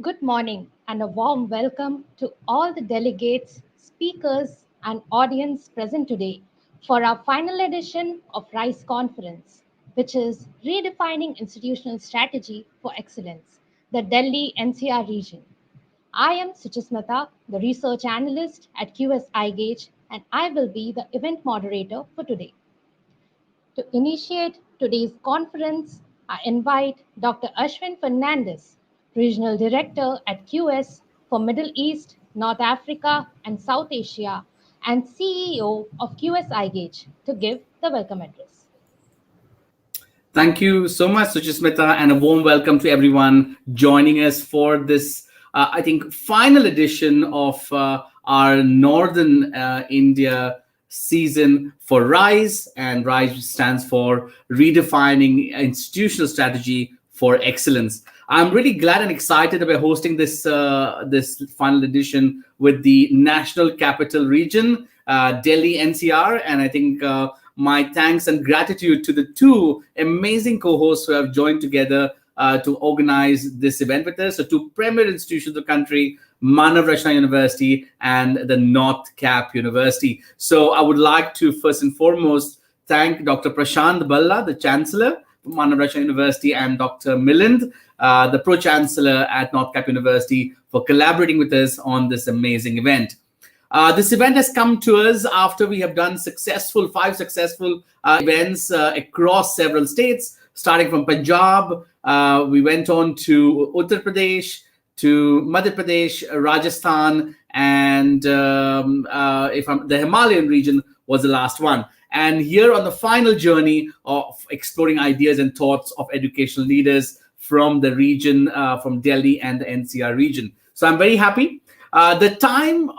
Good morning and a warm welcome to all the delegates, speakers, and audience present today for our final edition of R.I.S.E conference, which is Redefining Institutional Strategy for Excellence, the Delhi NCR region. I am Suchismata, the research analyst at QS IGAUGE, and I will be the event moderator for today. To initiate today's conference, I invite Dr. Ashwin Fernandez, Regional Director at QS for Middle East, North Africa, and South Asia, and CEO of QS iGauge, to give the welcome address. Thank you so much, Suchismita, and a warm welcome to everyone joining us for this, final edition of our Northern India season for RISE. And RISE stands for Redefining Institutional Strategy for Excellence. I'm really glad and excited about hosting this final edition with the National Capital Region, Delhi NCR, and I think my thanks and gratitude to the two amazing co-hosts who have joined together to organize this event with us. So two premier institutions of the country, Manav Rachna University and the North Cap University. So I would like to first and foremost thank Dr. Prashant Balla, the Chancellor from Manav Rachna University, and Dr. Milind, the Pro-Chancellor at North Cap University, for collaborating with us on this amazing event. This event has come to us after we have done five successful events across several states, starting from Punjab. We went on to Uttar Pradesh, to Madhya Pradesh, Rajasthan, and the Himalayan region was the last one. And here on the final journey of exploring ideas and thoughts of educational leaders from the region, from Delhi and the NCR region. So I'm very happy. The time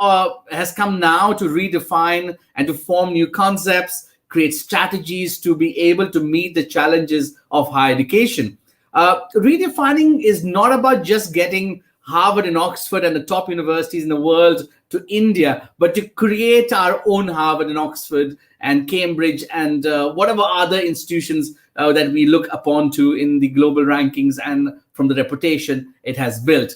has come now to redefine and to form new concepts, create strategies to be able to meet the challenges of higher education. Redefining is not about just getting Harvard and Oxford and the top universities in the world to India, but to create our own Harvard and Oxford and Cambridge and whatever other institutions that we look upon to in the global rankings and from the reputation it has built.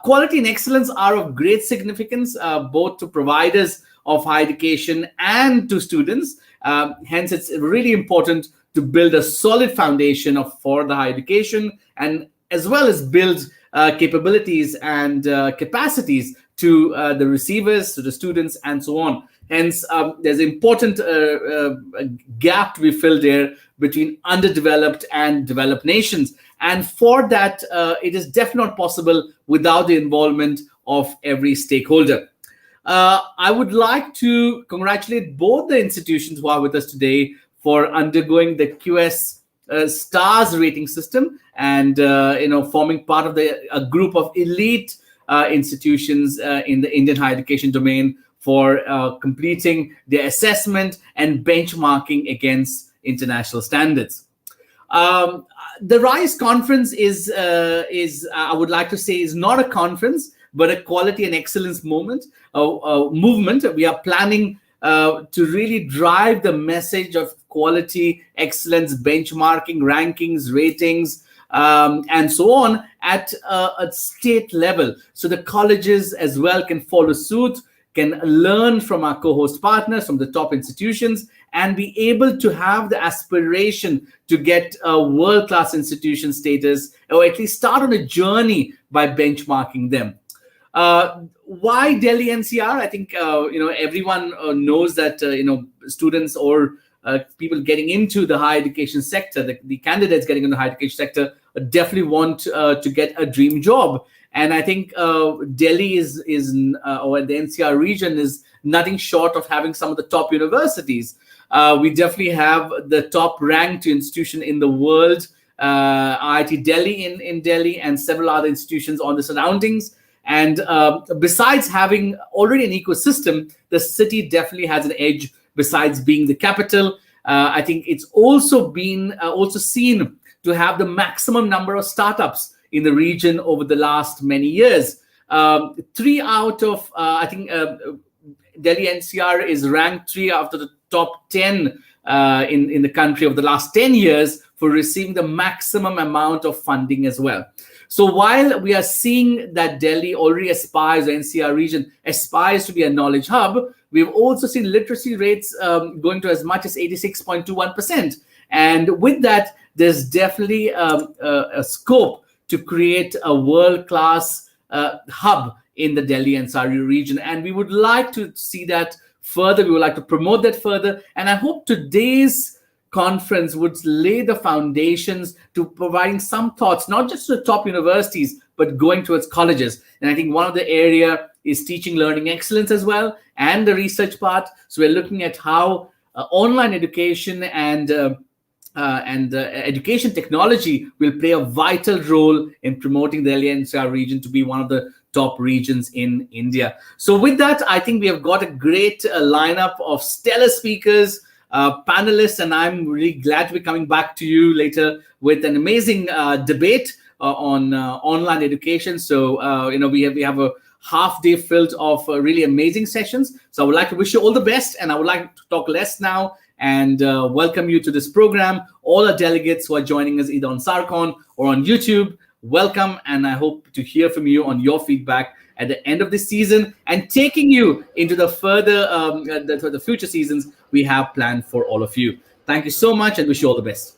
Quality and excellence are of great significance, both to providers of higher education and to students. Hence, it's really important to build a solid foundation for the higher education, and as well as build capabilities and capacities to the receivers, to the students, and so on. Hence, there's an important gap to be filled here between underdeveloped and developed nations. And for that, it is definitely not possible without the involvement of every stakeholder. I would like to congratulate both the institutions who are with us today for undergoing the QS stars rating system and forming part of a group of elite institutions in the Indian higher education domain for completing their assessment and benchmarking against international standards. The RISE conference is I would like to say, is not a conference, but a quality and excellence movement. We are planning to really drive the message of quality, excellence, benchmarking, rankings, ratings, and so on at a state level. So the colleges as well can follow suit, can learn from our co-host partners, from the top institutions, and be able to have the aspiration to get a world-class institution status, or at least start on a journey by benchmarking them. Why Delhi NCR? I think everyone knows that students or people getting into the higher education sector, the candidates getting into the higher education sector, definitely want to get a dream job. And I think Delhi or the NCR region is nothing short of having some of the top universities. We definitely have the top ranked institution in the world, IIT Delhi in Delhi, and several other institutions on the surroundings. And besides having already an ecosystem, the city definitely has an edge. Besides being the capital, I think it's also been seen to have the maximum number of startups in the region over the last many years. 3 out of, Delhi NCR is ranked 3 out of the top 10 in the country over the last 10 years for receiving the maximum amount of funding as well. So while we are seeing that Delhi already aspires, the NCR region aspires to be a knowledge hub, we've also seen literacy rates going to as much as 86.21%. And with that, there's definitely a scope to create a world-class hub in the Delhi NCR region. And we would like to see that further. We would like to promote that further. And I hope today's conference would lay the foundations to providing some thoughts, not just to the top universities, but going towards colleges. And I think one of the area is teaching learning excellence as well, and the research part. So we're looking at how online education and education technology will play a vital role in promoting the DELHI-NCR region to be one of the top regions in India. So with that, I think we have got a great lineup of stellar speakers, panelists, and I'm really glad to be coming back to you later with an amazing debate on online education. So we have a half day filled of really amazing sessions. So I would like to wish you all the best, and I would like to talk less now and welcome you to this program. All our delegates who are joining us either on Sarcon or on YouTube, welcome, and I hope to hear from you on your feedback at the end of this season and taking you into the further the future seasons we have planned for all of you. Thank you so much and wish you all the best.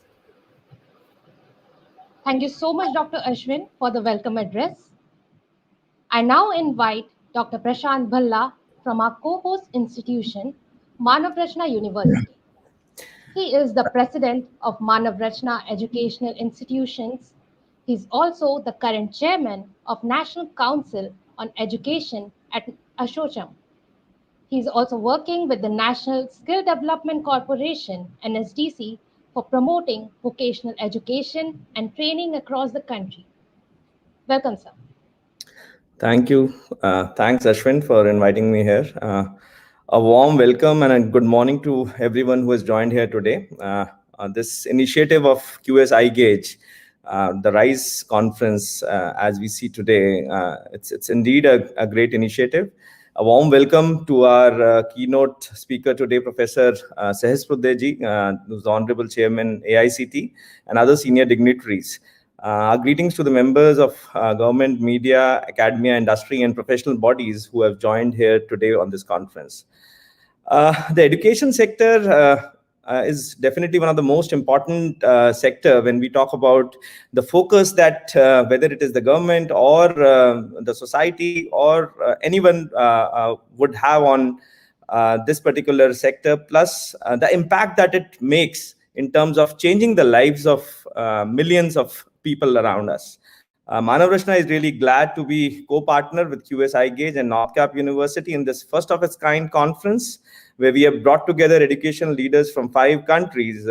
Thank you so much, Dr. Ashwin, for the welcome address. I now invite Dr. Prashant Bhalla from our co-host institution, Manav Rachna University. He is the president of Manav Rachna Educational Institutions. He's also the current chairman of National Council on Education at Ashocham. He's also working with the National Skill Development Corporation, NSDC, for promoting vocational education and training across the country. Welcome, sir. Thank you. Thanks, Ashwin, for inviting me here. A warm welcome and a good morning to everyone who has joined here today. This initiative of QS IGAUGE, the R.I.S.E conference, as we see today, it's indeed a great initiative. A warm welcome to our keynote speaker today, Professor Sahasprabdeji, who's the Honorable Chairman, AICT, and other senior dignitaries. Our greetings to the members of government, media, academia, industry, and professional bodies who have joined here today on this conference. The education sector is definitely one of the most important sector when we talk about the focus that whether it is the government or the society or anyone would have on this particular sector, plus the impact that it makes in terms of changing the lives of millions of people around us. Manav Rachna is really glad to be co-partner with QS IGAUGE and North Cap University in this first of its kind conference, where we have brought together education leaders from 5 countries,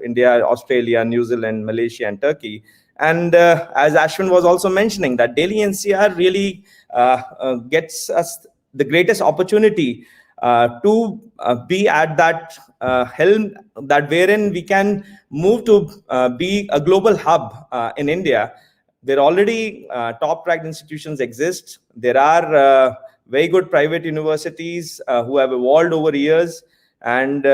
India, Australia, New Zealand, Malaysia, and Turkey. And as Ashwin was also mentioning, that Delhi-NCR really gets us the greatest opportunity to be at that helm, that wherein we can move to be a global hub in India. There already top-ranked institutions exist. There are very good private universities who have evolved over years. And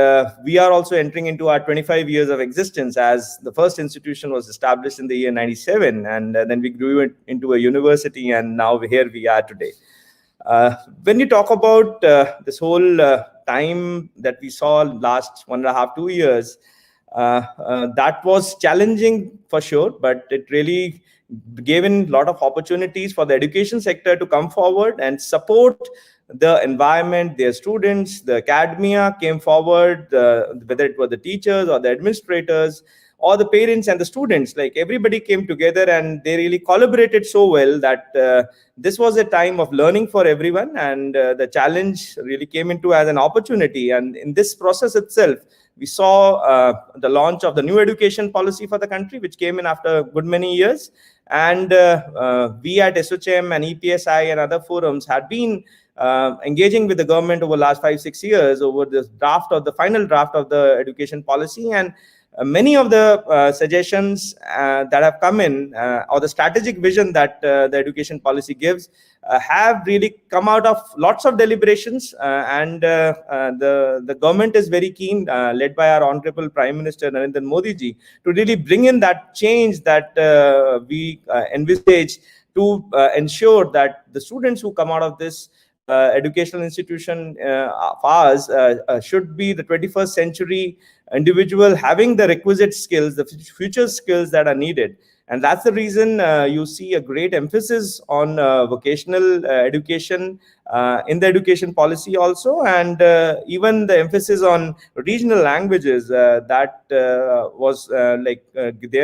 we are also entering into our 25 years of existence, as the first institution was established in the year 97. And then we grew it into a university, and now here we are today. When you talk about this whole time that we saw last 1.5 to 2 years, that was challenging for sure, but it really gave in a lot of opportunities for the education sector to come forward and support the environment. Their students, the academia came forward, whether it was the teachers or the administrators or the parents and the students, like everybody came together and they really collaborated so well that this was a time of learning for everyone, and the challenge really came into as an opportunity. And in this process itself, we saw the launch of the new education policy for the country, which came in after a good many years. And we at SOCHM and EPSI and other forums had been engaging with the government over the last 5-6 years over the final draft of the education policy. And many of the suggestions that have come in, or the strategic vision that the education policy gives, have really come out of lots of deliberations, and the government is very keen, led by our Honorable Prime Minister Narendra Modi ji, to really bring in that change that we envisage to ensure that the students who come out of this educational institution of ours should be the 21st century individual having the requisite skills, the future skills that are needed. And that's the reason you see a great emphasis on vocational education in the education policy also, and even the emphasis on regional languages that was there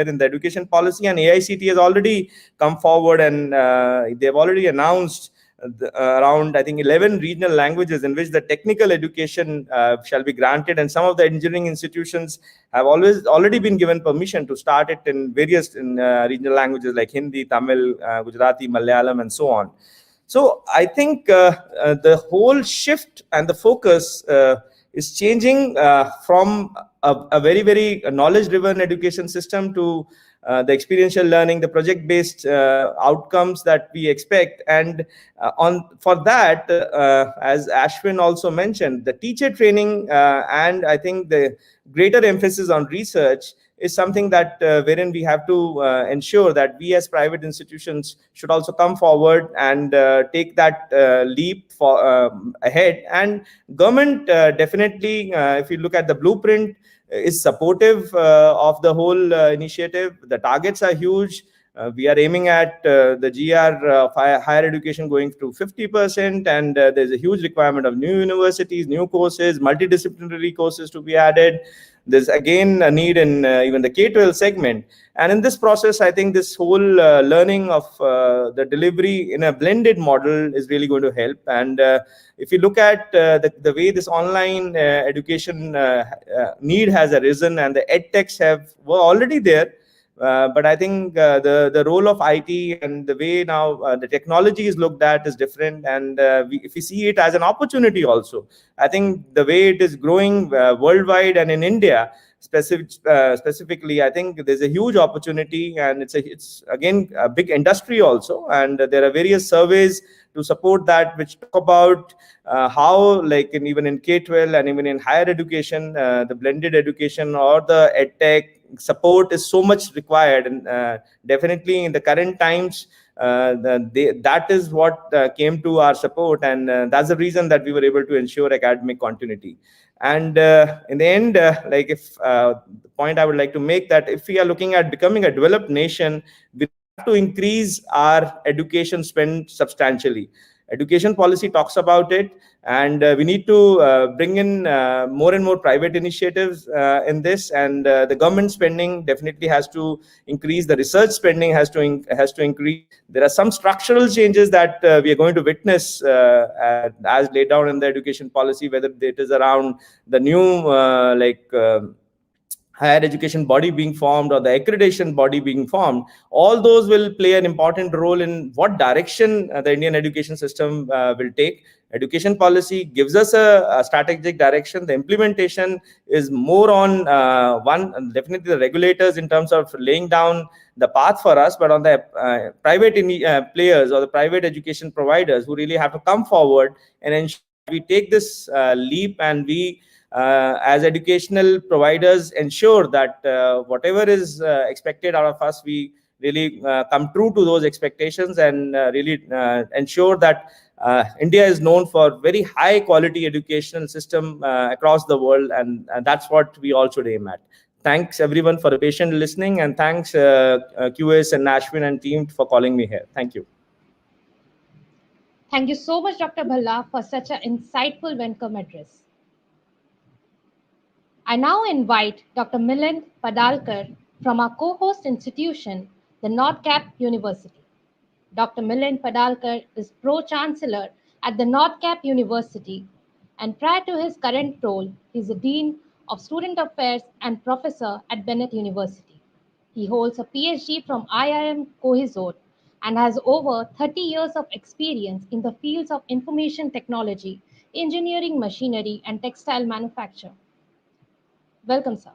in the education policy. And AICT has already come forward, and they've already announced around, I think, 11 regional languages in which the technical education shall be granted, and some of the engineering institutions have already been given permission to start it in various regional languages like Hindi, Tamil, Gujarati, Malayalam, and so on. So I think the whole shift and the focus is changing from a very, very knowledge-driven education system to the experiential learning, the project-based outcomes that we expect. And for that, as Ashwin also mentioned, the teacher training and I think the greater emphasis on research is something that wherein we have to ensure that we as private institutions should also come forward and take that leap for ahead. And government definitely, if you look at the blueprint, is supportive of the whole initiative. The targets are huge. We are aiming at the GR higher education going to 50%, and there's a huge requirement of new universities, new courses, multidisciplinary courses to be added. There's again a need in even the K-12 segment. And in this process, I think this whole learning of the delivery in a blended model is really going to help. And if you look at the way this online education need has arisen, and the edtechs were already there, but I think the role of IT and the way now the technology is looked at is different. And if we see it as an opportunity also, I think the way it is growing worldwide and in India specifically, I think there's a huge opportunity, and it's again a big industry also. And there are various surveys to support that, which talk about how, like even in K-12 and even in higher education, the blended education or the edtech support is so much required. And definitely in the current times, that is what came to our support, and that's the reason that we were able to ensure academic continuity. And in the end, the point I would like to make, that if we are looking at becoming a developed nation, we have to increase our education spend substantially. Education policy talks about it, and we need to bring in more and more private initiatives in this. And the government spending definitely has to increase. The research spending has to increase. There are some structural changes that we are going to witness as laid down in the education policy, whether it is around the new higher education body being formed or the accreditation body being formed. All those will play an important role in what direction the Indian education system will take. Education policy gives us a strategic direction. The implementation is more on definitely the regulators in terms of laying down the path for us, but on the private players or the private education providers who really have to come forward and ensure we take this leap, and we as educational providers ensure that whatever is expected out of us, we really come true to those expectations, and really ensure that India is known for very high quality educational system across the world, and that's what we all should aim at. Thanks everyone for the patient listening, and thanks QS and Ashwin and team for calling me here. Thank you. Thank you so much, Dr. Bhalla, for such an insightful welcome address. I now invite Dr. Milind Padalkar from our co-host institution, the NORDCAP University. Dr. Milind Padalkar is Pro-Chancellor at the NORDCAP University, and prior to his current role, he is the Dean of Student Affairs and Professor at Bennett University. He holds a PhD from IIM Cohizot and has over 30 years of experience in the fields of information technology, engineering, machinery, and textile manufacture. Welcome, sir.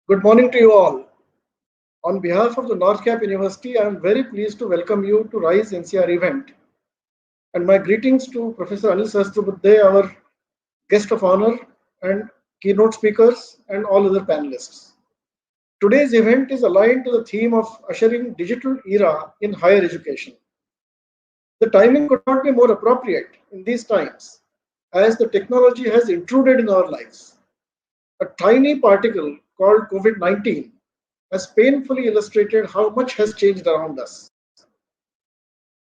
Good morning to you all. On behalf of the North Cap University, I am very pleased to welcome you to R.I.S.E NCR event. And my greetings to Professor Anil Sahasrabudhe, our guest of honor and keynote speakers and all other panelists. Today's event is aligned to the theme of ushering digital era in higher education. The timing could not be more appropriate in these times, as the technology has intruded in our lives. A tiny particle called COVID-19 has painfully illustrated how much has changed around us.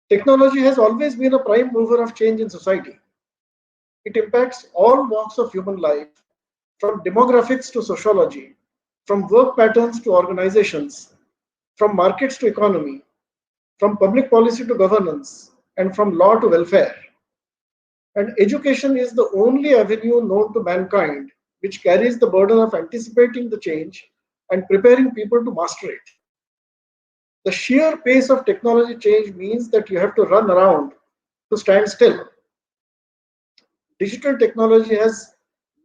Technology has always been a prime mover of change in society. It impacts all walks of human life, from demographics to sociology, from work patterns to organizations, from markets to economy, from public policy to governance, and from law to welfare. And education is the only avenue known to mankind which carries the burden of anticipating the change and preparing people to master it. The sheer pace of technology change means that you have to run around to stand still. Digital technology has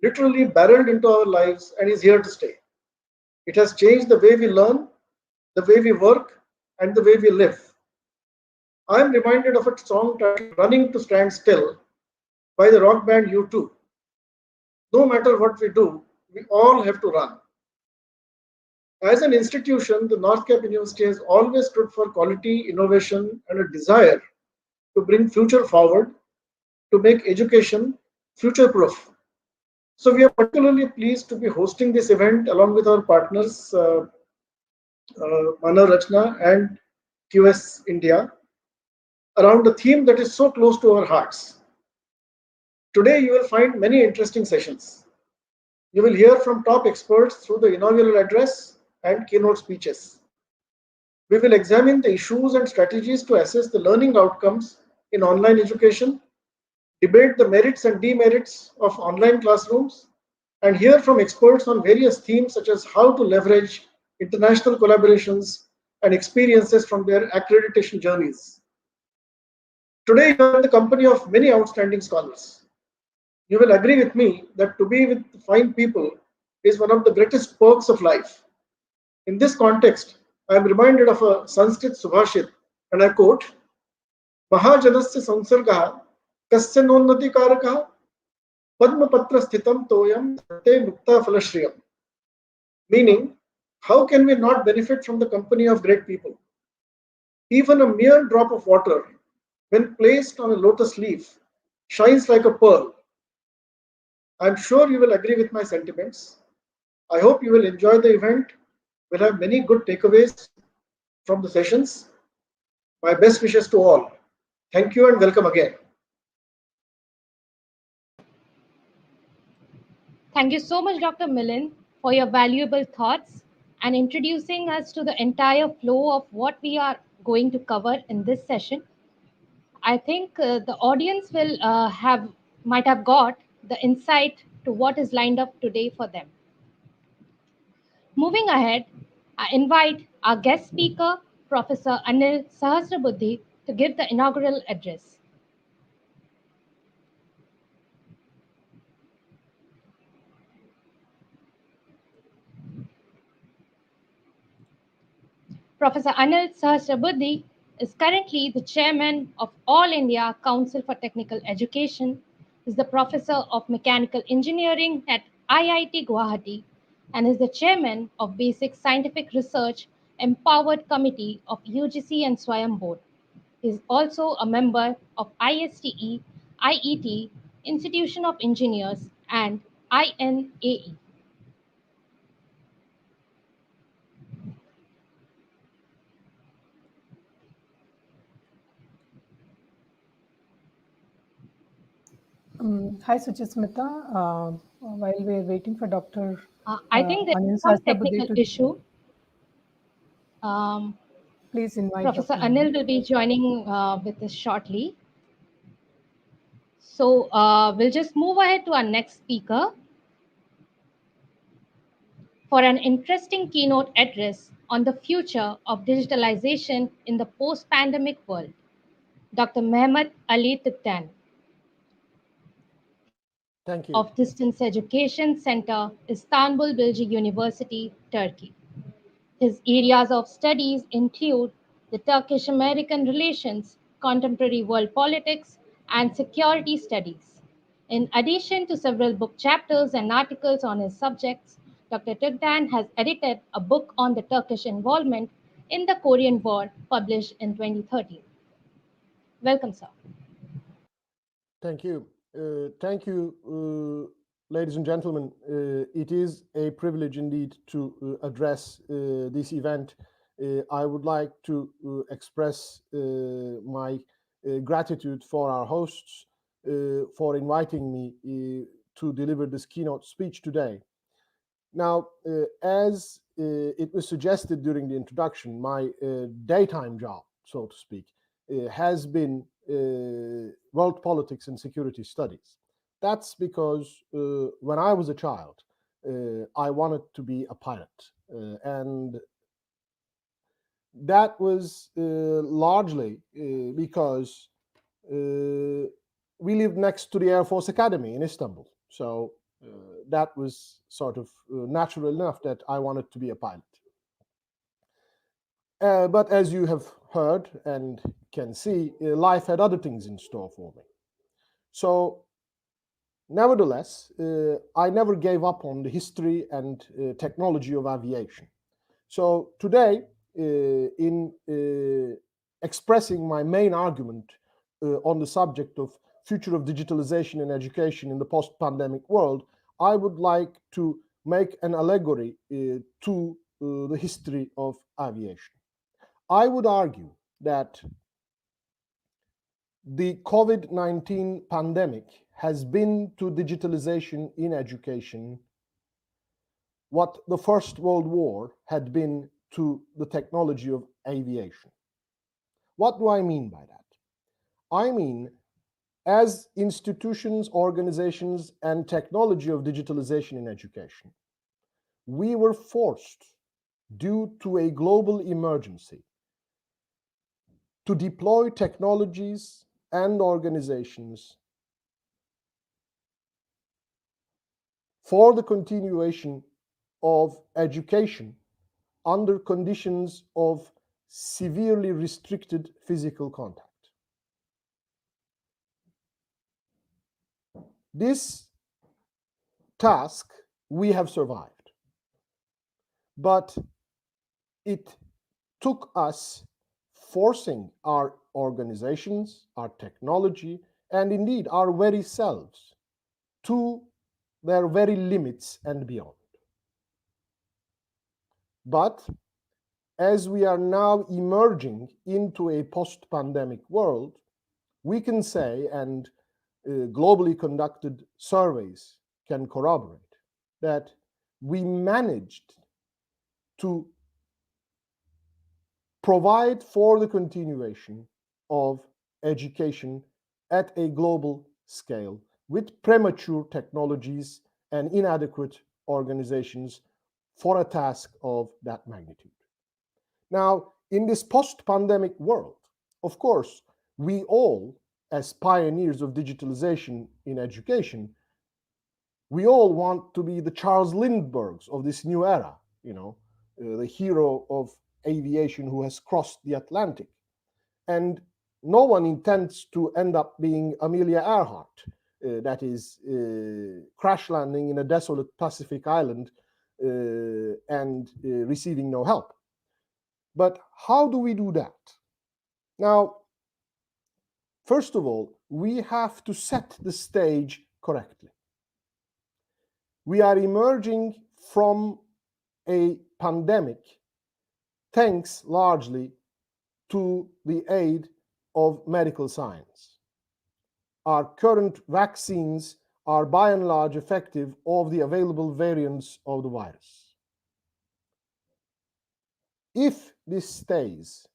literally barreled into our lives and is here to stay. It has changed the way we learn, the way we work, and the way we live. I am reminded of a song titled Running to Stand Still by the rock band U2. No matter what we do, we all have to run. As an institution, the North Cap University has always stood for quality, innovation, and a desire to bring future forward, to make education future-proof. So we are particularly pleased to be hosting this event along with our partners, Manav Rachna and QS India, around a theme that is so close to our hearts. Today, you will find many interesting sessions. You will hear from top experts through the inaugural address and keynote speeches. We will examine the issues and strategies to assess the learning outcomes in online education, debate the merits and demerits of online classrooms, and hear from experts on various themes such as how to leverage international collaborations and experiences from their accreditation journeys. Today, you are in the company of many outstanding scholars. You will agree with me that to be with fine people is one of the greatest perks of life. In this context, I am reminded of a Sanskrit Subhashit, and I quote, Mahajanasya Sansargaha Kasya Nonnati Karakaha Padma Patra Sthitam Toyam Satte Mukta Falashriyam. Meaning, how can we not benefit from the company of great people? Even a mere drop of water, when placed on a lotus leaf, shines like a pearl. I am sure you will agree with my sentiments. I hope you will enjoy the event. We'll have many good takeaways from the sessions. My best wishes to all. Thank you and welcome again. Thank you so much, Dr. Millen, for your valuable thoughts and introducing us to the entire flow of what we are going to cover in this session. I think the audience will might have got the insight to what is lined up today for them. Moving ahead, I invite our guest speaker, Professor Anil Sahasrabudhe, to give the inaugural address. Professor Anil Sahasrabudhe is currently the chairman of All India Council for Technical Education, is the professor of mechanical engineering at IIT Guwahati, and is the chairman of Basic Scientific Research Empowered Committee of UGC and Swayam Board. He is also a member of ISTE, IET, Institution of Engineers, and INAE. Hi, Suchismita. While we're waiting for Dr. I think there's Anil some Sahasrabudhe technical to issue. please invite Professor Dr. Anil will be joining with us shortly. So we'll just move ahead to our next speaker for an interesting keynote address on the future of digitalization in the post-pandemic world. Dr. Mehmet Ali Tiktan Thank you. of Distance Education Center, Istanbul Bilgi University, Turkey. His areas of studies include the Turkish American relations, contemporary world politics, and security studies. In addition to several book chapters and articles on his subjects, Dr. Tugdan has edited a book on the Turkish involvement in the Korean War published in 2013. Welcome, sir. Thank you. Thank you, ladies and gentlemen. It is a privilege indeed to address this event. I would like to express my gratitude for our hosts for inviting me to deliver this keynote speech today. Now, as it was suggested during the introduction, my daytime job, so to speak, has been world politics and security studies. That's because when I was a child, I wanted to be a pilot. And that was largely because we lived next to the Air Force Academy in Istanbul. So that was sort of natural enough that I wanted to be a pilot. But as you have heard and can see, life had other things in store for me. So nevertheless, I never gave up on the history and technology of aviation. So today, in expressing my main argument on the subject of future of digitalization in education in the post-pandemic world, I would like to make an allegory to the history of aviation. I would argue that the COVID-19 pandemic has been to digitalization in education what the First World War had been to the technology of aviation. What do I mean by that? I mean, as institutions, organizations, and technology of digitalization in education, we were forced, due to a global emergency, to deploy technologies and organizations for the continuation of education under conditions of severely restricted physical contact. This task we have survived, but it took us forcing our organizations, our technology, and indeed our very selves to their very limits and beyond. But as we are now emerging into a post-pandemic world, we can say, and globally conducted surveys can corroborate, that we managed to provide for the continuation of education at a global scale with premature technologies and inadequate organizations for a task of that magnitude. Now, in this post-pandemic world, of course, we all, as pioneers of digitalization in education, we all want to be the Charles Lindberghs of this new era, the hero of aviation who has crossed the Atlantic. And no one intends to end up being Amelia Earhart, that is crash landing in a desolate Pacific island and receiving no help. But how do we do that? Now, first of all, we have to set the stage correctly. We are emerging from a pandemic thanks largely to the aid of medical science. Our current vaccines are by and large effective of the available variants of the virus. If this stays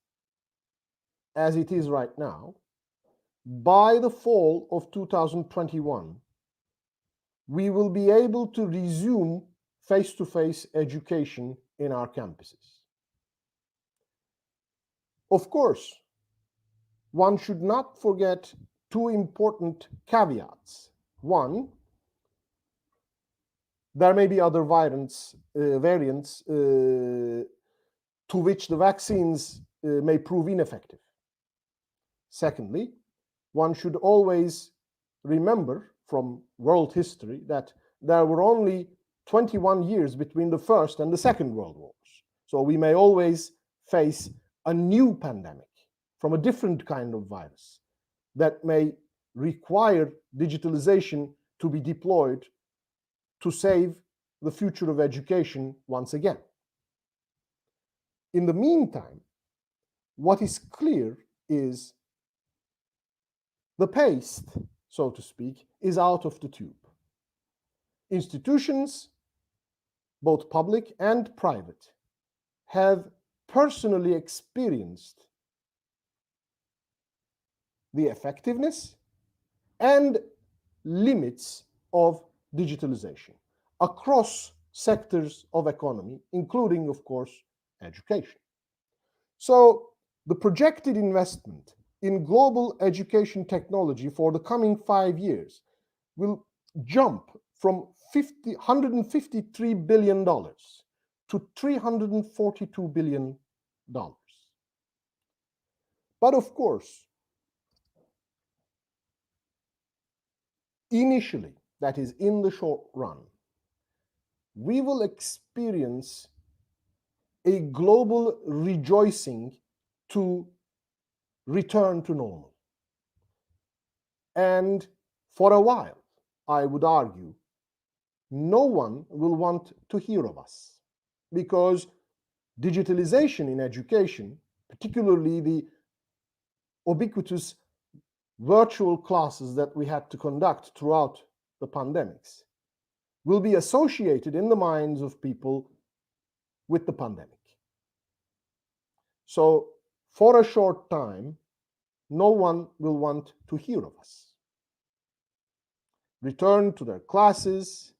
as it is right now, by the fall of 2021, we will be able to resume face-to-face education in our campuses. Of course, one should not forget two important caveats. One, there may be other variants to which the vaccines may prove ineffective. Secondly, one should always remember from world history that there were only 21 years between the First and the Second World Wars. So we may always face a new pandemic from a different kind of virus that may require digitalization to be deployed to save the future of education once again. In the meantime, what is clear is the paste, so to speak, is out of the tube. Institutions, both public and private, have personally experienced the effectiveness and limits of digitalization across sectors of economy, including, of course, education. So the projected investment in global education technology for the coming 5 years will jump from $153 billion to $342 billion. But of course, initially, that is in the short run, we will experience a global rejoicing to return to normal. And for a while, I would argue, no one will want to hear of us, because digitalization in education, particularly the ubiquitous virtual classes that we had to conduct throughout the pandemics, will be associated in the minds of people with the pandemic. So for a short time, no one will want to hear of us. Return to their classes,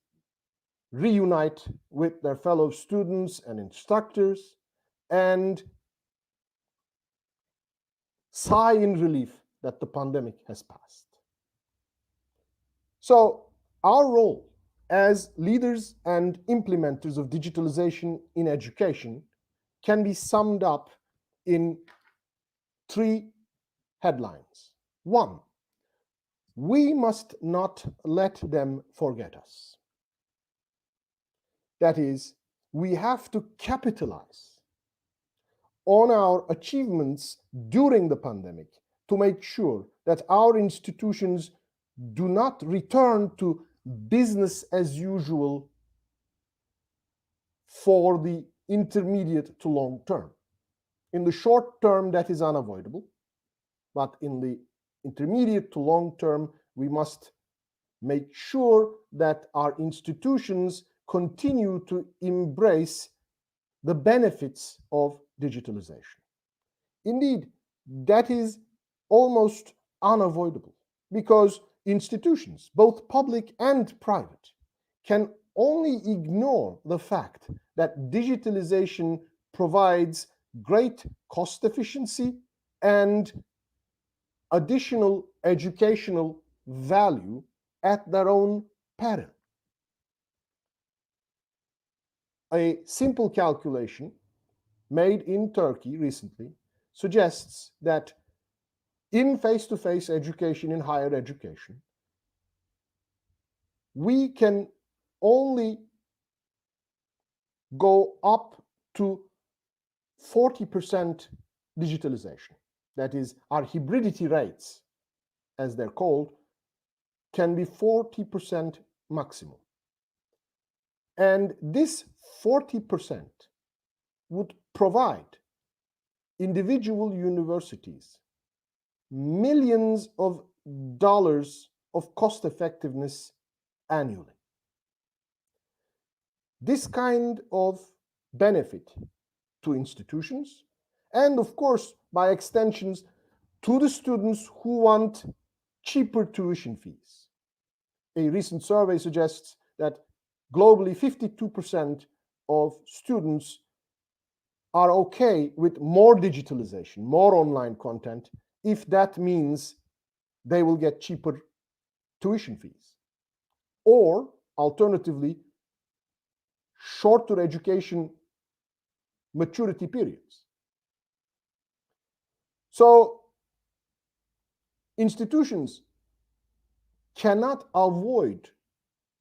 reunite with their fellow students and instructors, and sigh in relief that the pandemic has passed. So our role as leaders and implementers of digitalization in education can be summed up in 3 headlines. 1, we must not let them forget us. That is, we have to capitalize on our achievements during the pandemic to make sure that our institutions do not return to business as usual for the intermediate to long term. In the short term, that is unavoidable, but in the intermediate to long term, we must make sure that our institutions continue to embrace the benefits of digitalization. Indeed, that is almost unavoidable, because institutions, both public and private, can only ignore the fact that digitalization provides great cost efficiency and additional educational value at their own peril. A simple calculation made in Turkey recently suggests that in face-to-face education, in higher education, we can only go up to 40% digitalization. That is, our hybridity rates, as they're called, can be 40% maximum. And this 40% would provide individual universities millions of dollars of cost effectiveness annually. This kind of benefit to institutions, and of course, by extensions, to the students who want cheaper tuition fees. A recent survey suggests that globally 52% of students are okay with more digitalization, more online content, if that means they will get cheaper tuition fees. Or, alternatively, shorter education maturity periods. So institutions cannot avoid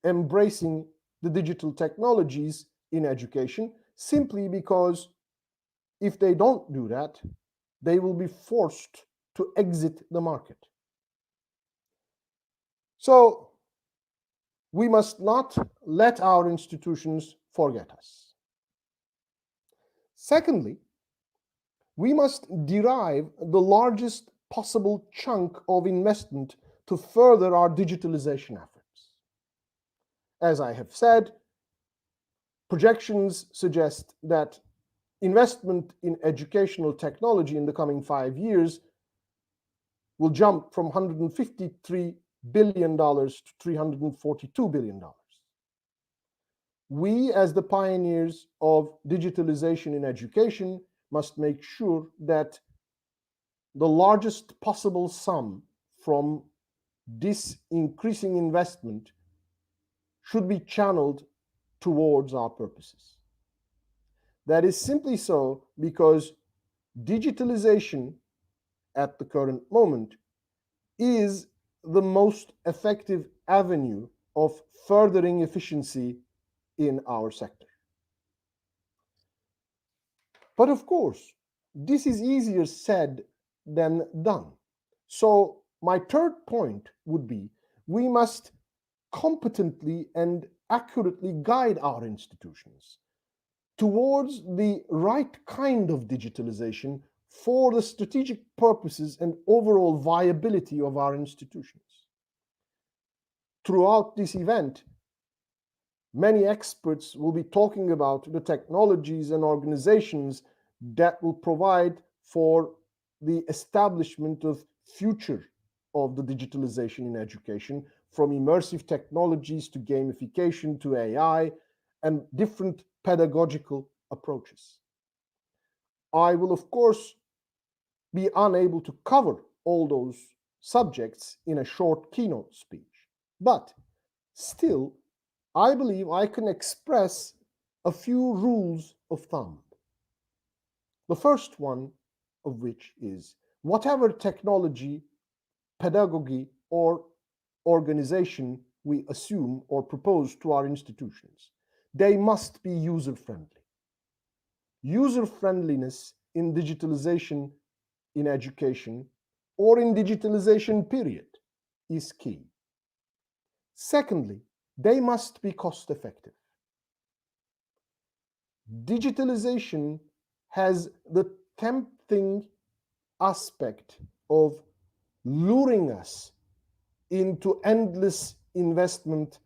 embracing the digital technologies in education simply because if they don't do that, they will be forced to exit the market. So we must not let our institutions forget us. Secondly, we must derive the largest possible chunk of investment to further our digitalization efforts. As I have said, projections suggest that investment in educational technology in the coming 5 years will jump from $153 billion to $342 billion. We, as the pioneers of digitalization in education, must make sure that the largest possible sum from this increasing investment should be channeled towards our purposes. That is simply so because digitalization at the current moment is the most effective avenue of furthering efficiency in our sector. But of course, this is easier said than done. So my third point would be we must competently and accurately guide our institutions towards the right kind of digitalization for the strategic purposes and overall viability of our institutions. Throughout this event, many experts will be talking about the technologies and organizations that will provide for the establishment of future of the digitalization in education, from immersive technologies to gamification to AI and different pedagogical approaches. I will, of course, be unable to cover all those subjects in a short keynote speech, but still, I believe I can express a few rules of thumb. The first one of which is whatever technology, pedagogy, or organization we assume or propose to our institutions, they must be user-friendly. User-friendliness in digitalization in education or in digitalization period is key. Secondly, they must be cost-effective. Digitalization has the tempting aspect of luring us into endless investment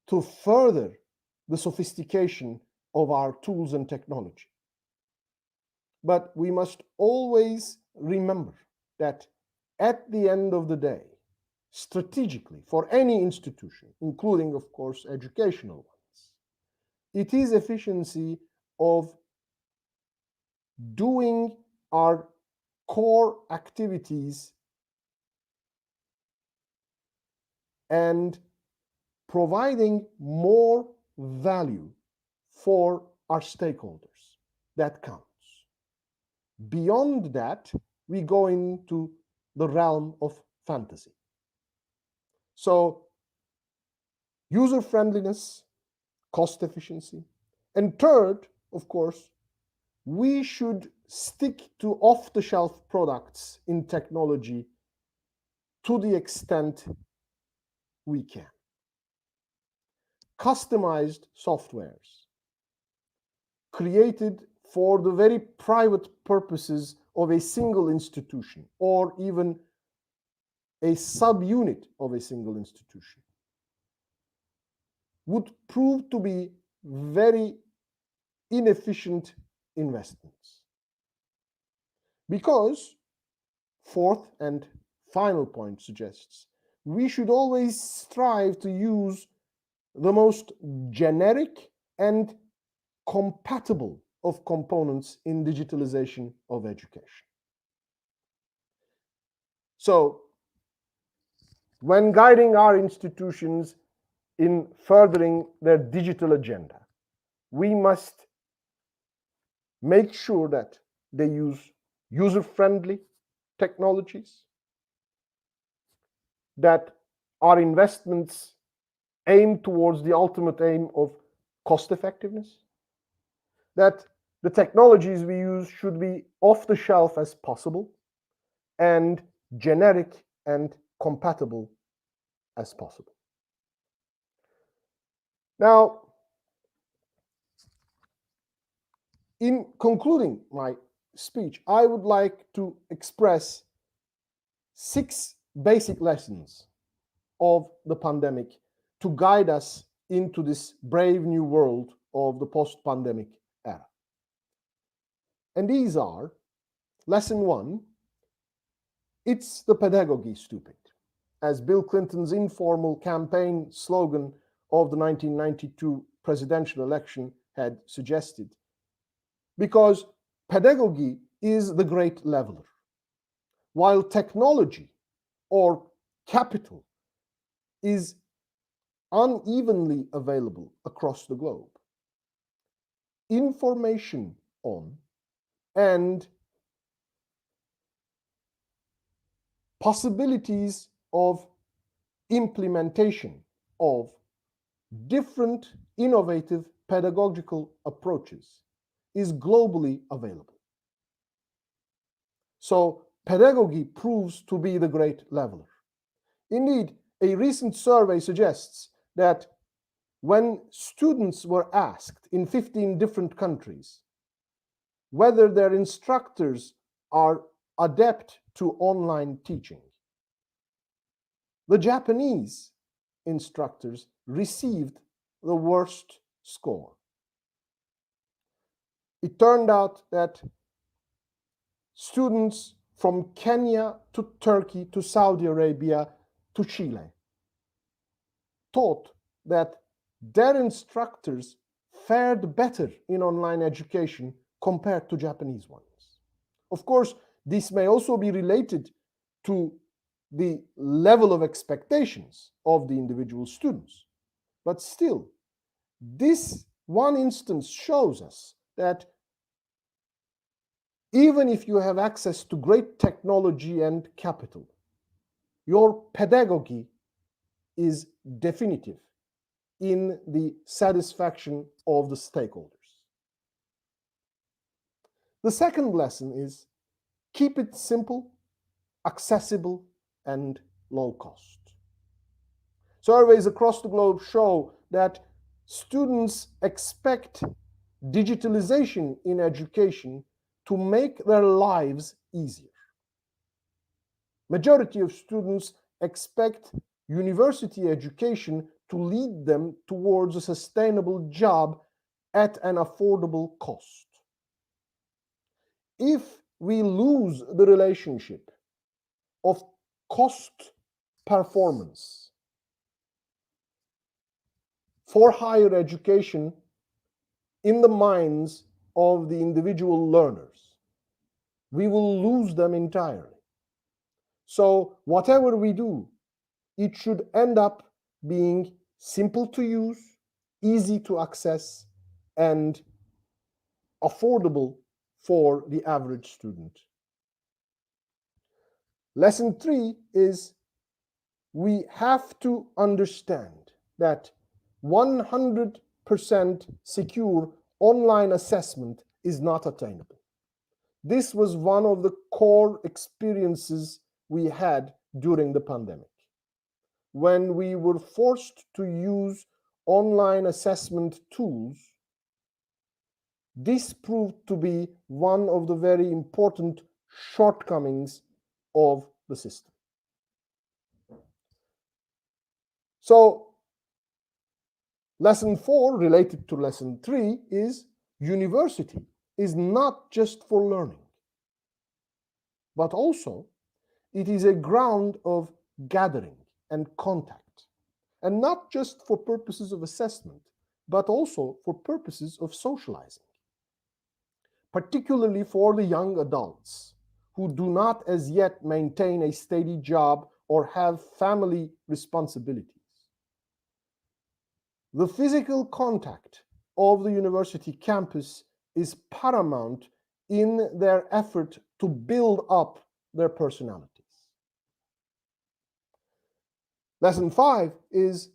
to further the sophistication of our tools and technology. But we must always remember that at the end of the day, strategically, for any institution, including, of course, educational ones, it is efficiency of doing our core activities and providing more value for our stakeholders. That counts. Beyond that, we go into the realm of fantasy. So, user-friendliness, cost efficiency, and third, of course, we should stick to off-the-shelf products in technology to the extent we can. Customized softwares created for the very private purposes of a single institution or even a subunit of a single institution would prove to be very inefficient investments. Because, fourth and final point suggests, we should always strive to use the most generic and compatible of components in digitalization of education. So, when guiding our institutions in furthering their digital agenda, we must make sure that they use user-friendly technologies, that our investments aim towards the ultimate aim of cost effectiveness, that the technologies we use should be off the shelf as possible and generic and compatible as possible. Now, in concluding my speech, I would like to express 6 basic lessons of the pandemic to guide us into this brave new world of the post-pandemic era. And these are: lesson 1, it's the pedagogy, stupid, as Bill Clinton's informal campaign slogan of the 1992 presidential election had suggested. Because pedagogy is the great leveler, while technology or capital is unevenly available across the globe. Information on and possibilities of implementation of different innovative pedagogical approaches is globally available. So pedagogy proves to be the great leveler. Indeed, a recent survey suggests that when students were asked in 15 different countries whether their instructors are adept to online teaching, the Japanese instructors received the worst score. It turned out that students from Kenya to Turkey to Saudi Arabia to Chile taught that their instructors fared better in online education compared to Japanese ones. Of course, this may also be related to the level of expectations of the individual students. But still, this one instance shows us that even if you have access to great technology and capital, your pedagogy is definitive in the satisfaction of the stakeholders. The second lesson is keep it simple, accessible, and low cost. Surveys across the globe show that students expect digitalization in education to make their lives easier. Majority of students expect university education to lead them towards a sustainable job at an affordable cost. If we lose the relationship of cost performance for higher education in the minds of the individual learners, we will lose them entirely. So whatever we do, it should end up being simple to use, easy to access, and affordable for the average student. Lesson 3 is we have to understand that 100% secure online assessment is not attainable. This was one of the core experiences we had during the pandemic, when we were forced to use online assessment tools. This proved to be one of the very important shortcomings of the system. So, lesson 4, related to lesson 3, is university is not just for learning, but also it is a ground of gathering and contact, and not just for purposes of assessment, but also for purposes of socializing, particularly for the young adults who do not as yet maintain a steady job or have family responsibilities. The physical contact of the university campus is paramount in their effort to build up their personalities. Lesson 5 is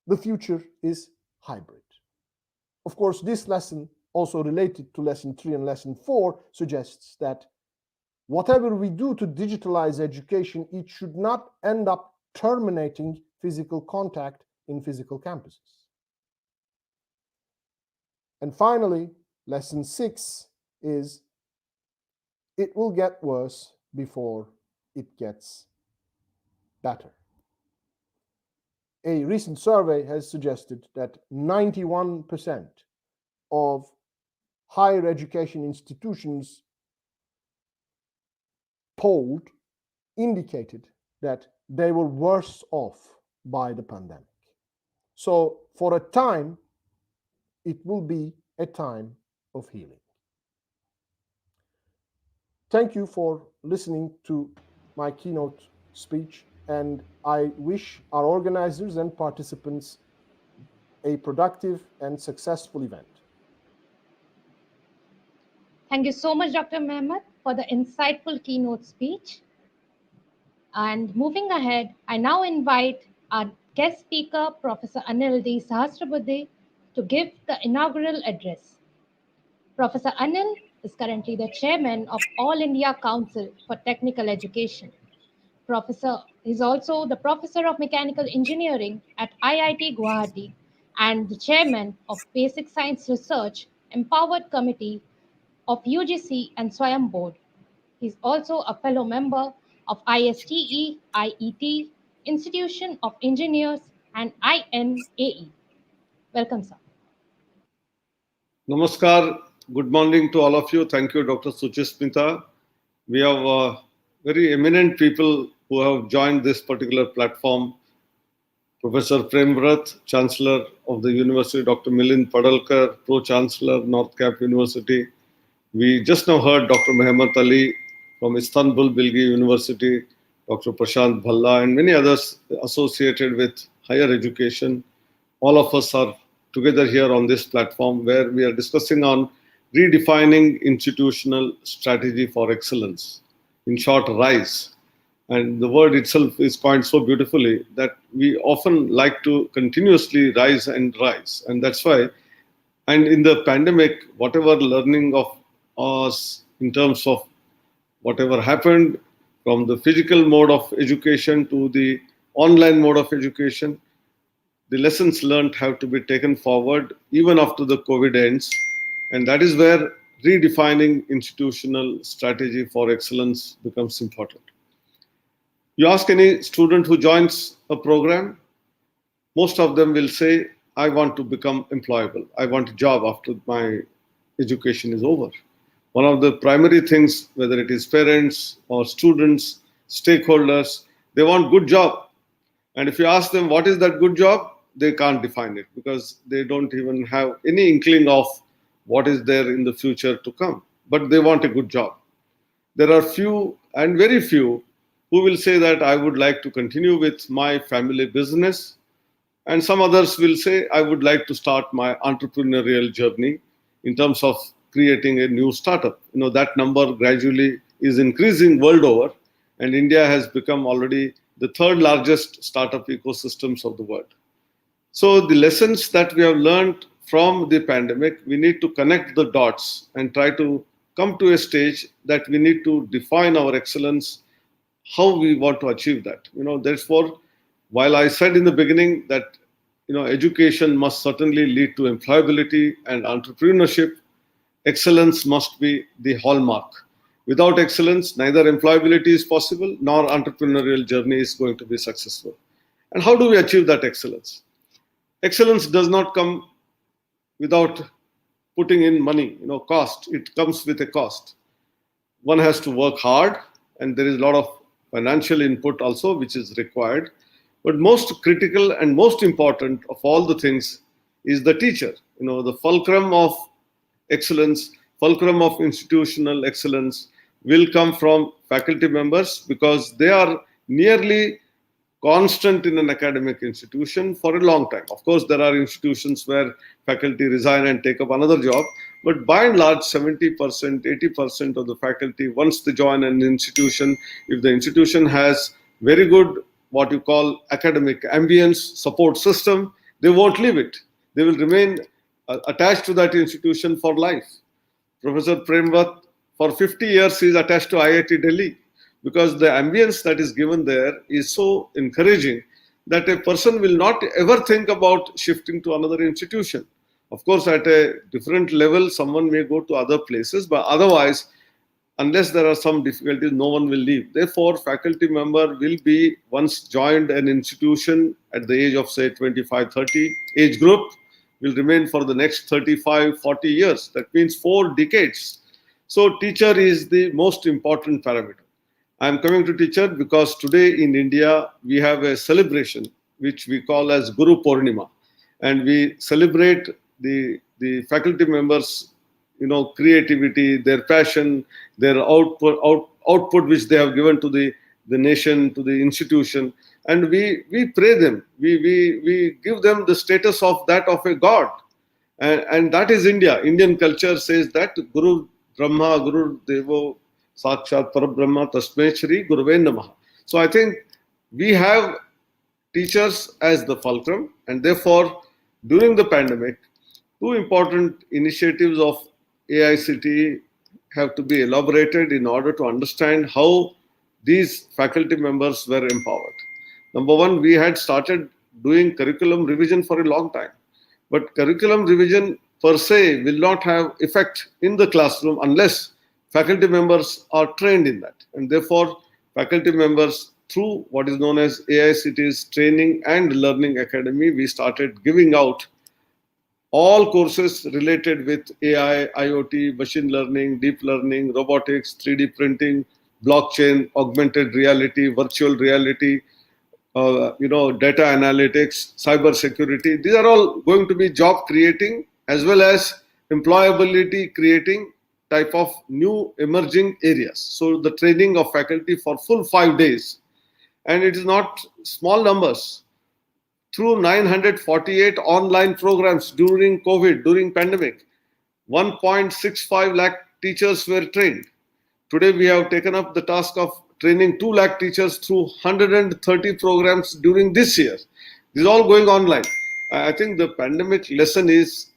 the future is hybrid. Of course, this lesson, also related to lesson 3 and lesson 4, suggests that whatever we do to digitalize education, it should not end up terminating physical contact in physical campuses. And finally, lesson 6 is it will get worse before it gets better. A recent survey has suggested that 91% of higher education institutions polled indicated that they were worse off by the pandemic. So for a time, it will be a time of healing. Thank you for listening to my keynote speech, and I wish our organizers and participants a productive and successful event. Thank you so much, Dr. Mehmet, for the insightful keynote speech. And moving ahead, I now invite our guest speaker, Professor Anil D. Sahasrabudhe, to give the inaugural address. Professor Anil is currently the chairman of All India Council for Technical Education. Professor is also the professor of mechanical engineering at IIT Guwahati and the chairman of Basic Science Research Empowered Committee of UGC and Swayam Board. He is also a fellow member of ISTE, IET, Institution of Engineers, and INAE. Welcome, sir. Namaskar. Good morning to all of you. Thank you, Dr. Suchasmita. We have very eminent people who have joined this particular platform. Professor Premvrat, Chancellor of the University, Dr. Milind Padalkar, Pro-Chancellor, North Cap University. We just now heard Dr. Mehmet Ali from Istanbul Bilgi University, Dr. Prashant Bhalla, and many others associated with higher education. All of us are together here on this platform where we are discussing on redefining institutional strategy for excellence. In short, R.I.S.E. And the word itself is coined so beautifully that we often like to continuously rise and rise. And that's why, and in the pandemic, whatever learning of us in terms of whatever happened from the physical mode of education to the online mode of education, the lessons learned have to be taken forward even after the COVID ends. And that is where redefining institutional strategy for excellence becomes important. You ask any student who joins a program, most of them will say, I want to become employable. I want a job after my education is over. One of the primary things, whether it is parents or students, stakeholders, they want good job. And if you ask them what is that good job, they can't define it because they don't even have any inkling of what is there in the future to come. But they want a good job. There are few and very few who will say that I would like to continue with my family business. And some others will say, I would like to start my entrepreneurial journey in terms of creating a new startup. You know, that number gradually is increasing world over, and India has become already the third largest startup ecosystems of the world. So the lessons that we have learned from the pandemic, we need to connect the dots and try to come to a stage that we need to define our excellence, how we want to achieve that. You know, therefore, while I said in the beginning that, you know, education must certainly lead to employability and entrepreneurship, excellence must be the hallmark. Without excellence, neither employability is possible nor entrepreneurial journey is going to be successful. And how do we achieve that excellence? Excellence does not come without putting in money, you know, cost. It comes with a cost. One has to work hard, and there is a lot of financial input also which is required. But most critical and most important of all the things is the teacher. You know, the fulcrum of excellence, fulcrum of institutional excellence will come from faculty members because they are nearly constant in an academic institution for a long time. Of course, there are institutions where faculty resign and take up another job, But by and large, 70%, 80% of the faculty, once they join an institution, if the institution has very good, what you call academic ambience, support system, they won't leave it. They will remain attached to that institution for life. Professor Premvat, for 50 years, he is attached to IIT Delhi because the ambience that is given there is so encouraging that a person will not ever think about shifting to another institution. Of course, at a different level, someone may go to other places, but otherwise, unless there are some difficulties, no one will leave. Therefore, faculty member will be, once joined an institution at the age of, say, 25, 30 age group, will remain for the next 35, 40 years. That means 4 decades. So teacher is the most important parameter. I am coming to teacher because today in India, we have a celebration which we call as Guru Purnima. And we celebrate the faculty members, creativity, their passion, their output which they have given to the nation, to the institution. And we pray them. We give them the status of that of a god. And that is India. Indian culture says that Guru Brahma, Guru Devo, Sakshat Parabrahma, Tasmai Shri Guruve Namaha. So I think we have teachers as the fulcrum, and therefore, during the pandemic, 2 important initiatives of AICTE have to be elaborated in order to understand how these faculty members were empowered. Number one, we had started doing curriculum revision for a long time, but curriculum revision per se will not have effect in the classroom unless faculty members are trained in that. And therefore, faculty members, through what is known as AICTE's Training and Learning Academy, we started giving out all courses related with AI, IoT, machine learning, deep learning, robotics, 3D printing, blockchain, augmented reality, virtual reality, data analytics, cyber security. These are all going to be job creating as well as employability creating type of new emerging areas. So the training of faculty for full 5 days, and it is not small numbers. Through 948 online programs during COVID, during pandemic, 1.65 lakh teachers were trained. Today we have taken up the task of training 2 lakh teachers through 130 programs during this year. This is all going online. I think the pandemic lesson is,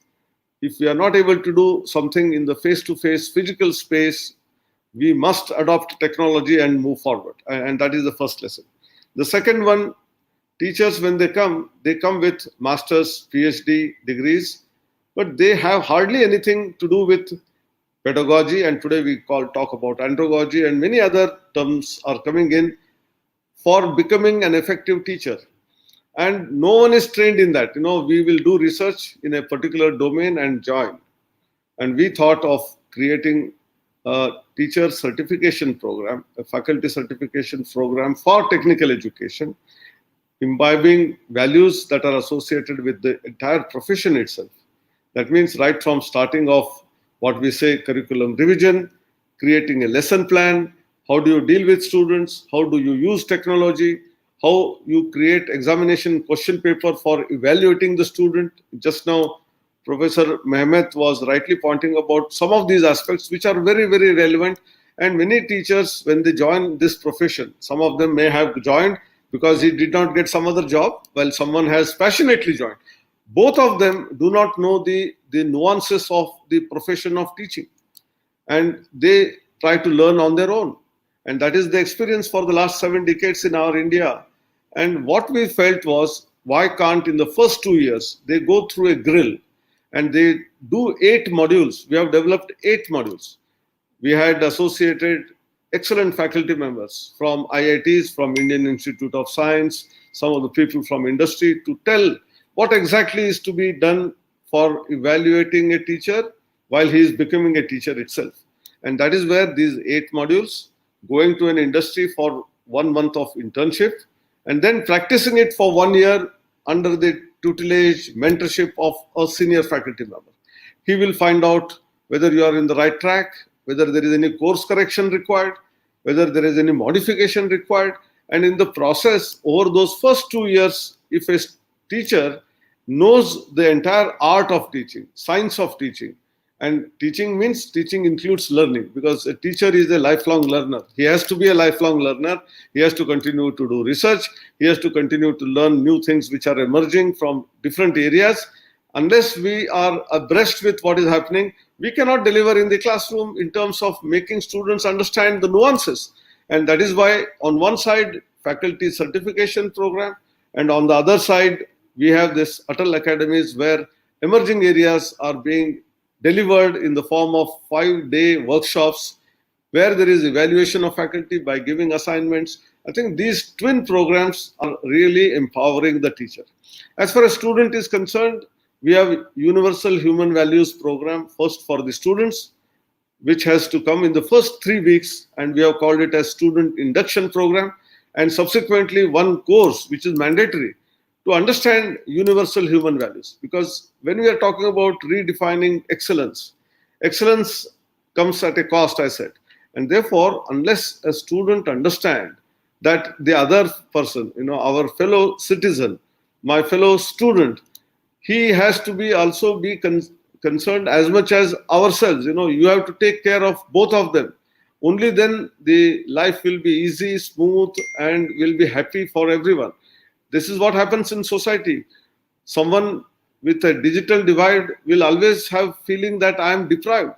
if we are not able to do something in the face-to-face physical space, we must adopt technology and move forward. And that is the first lesson. The second one, teachers, when they come with master's, PhD degrees, but they have hardly anything to do with pedagogy. And today we talk about andragogy, and many other terms are coming in for becoming an effective teacher. And no one is trained in that. We will do research in a particular domain and join. And we thought of creating a teacher certification program, a faculty certification program for technical education, imbibing values that are associated with the entire profession itself. That means right from starting off what we say curriculum revision, creating a lesson plan, how do you deal with students, how do you use technology, how you create examination question paper for evaluating the student. Just now, Professor Mehmet was rightly pointing about some of these aspects which are very, very relevant. And many teachers, when they join this profession, some of them may have joined because he did not get some other job, while someone has passionately joined. Both of them do not know the nuances of the profession of teaching. And they try to learn on their own. And that is the experience for the last 7 decades in our India. And what we felt was, why can't in the first 2 years, they go through a grill and they do 8 modules. We have developed 8 modules. We had associated excellent faculty members from IITs, from Indian Institute of Science, some of the people from industry to tell what exactly is to be done for evaluating a teacher while he is becoming a teacher itself. And that is where these 8 modules, going to an industry for 1 month of internship, and then practicing it for 1 year under the tutelage, mentorship of a senior faculty member. He will find out whether you are in the right track, whether there is any course correction required, whether there is any modification required. And in the process, over those first 2 years, if a teacher knows the entire art of teaching, science of teaching, And teaching means teaching includes learning, because a teacher is a lifelong learner. He has to be a lifelong learner. He has to continue to do research. He has to continue to learn new things which are emerging from different areas. Unless we are abreast with what is happening, we cannot deliver in the classroom in terms of making students understand the nuances. And that is why on one side, faculty certification program, and on the other side, we have this Atal Academies where emerging areas are being delivered in the form of 5-day workshops where there is evaluation of faculty by giving assignments. I think these twin programs are really empowering the teacher. As far as student is concerned, we have Universal Human Values program first for the students, which has to come in the first 3 weeks, and we have called it as student induction program, and subsequently one course which is mandatory to understand universal human values. Because when we are talking about redefining excellence, excellence comes at a cost, I said. And therefore, unless a student understand that the other person, our fellow citizen, my fellow student, he has to be also be concerned as much as ourselves. You have to take care of both of them. Only then the life will be easy, smooth, and will be happy for everyone. This is what happens in society. Someone with a digital divide will always have feeling that I am deprived.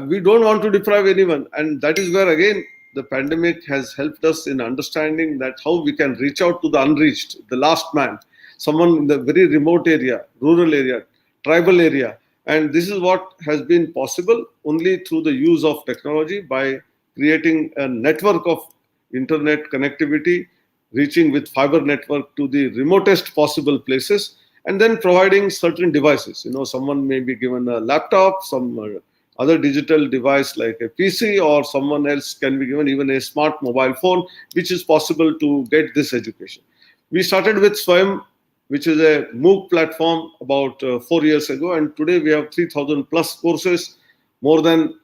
We don't want to deprive anyone. And that is where, again, the pandemic has helped us in understanding that how we can reach out to the unreached, the last man, someone in the very remote area, rural area, tribal area. And this is what has been possible only through the use of technology, by creating a network of internet connectivity, reaching with fiber network to the remotest possible places, and then providing certain devices. Someone may be given a laptop, some other digital device like a PC, or someone else can be given even a smart mobile phone, which is possible to get this education. We started with Swayam, which is a MOOC platform, about 4 years ago, and today we have 3,000 plus courses, more than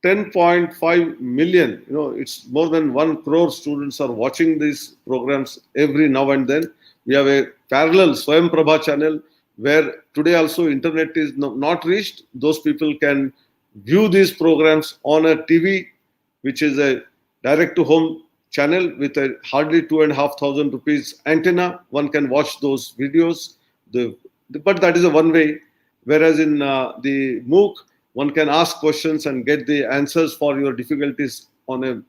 10.5 million. It's more than 1 crore students are watching these programs every now and then. We have a parallel Swayam Prabha channel where today also internet is not reached. Those people can view these programs on a TV, which is a direct to home channel with a hardly 2,500 rupees antenna. One can watch those videos, but that is a one way. Whereas in the MOOC, one can ask questions and get the answers for your difficulties on a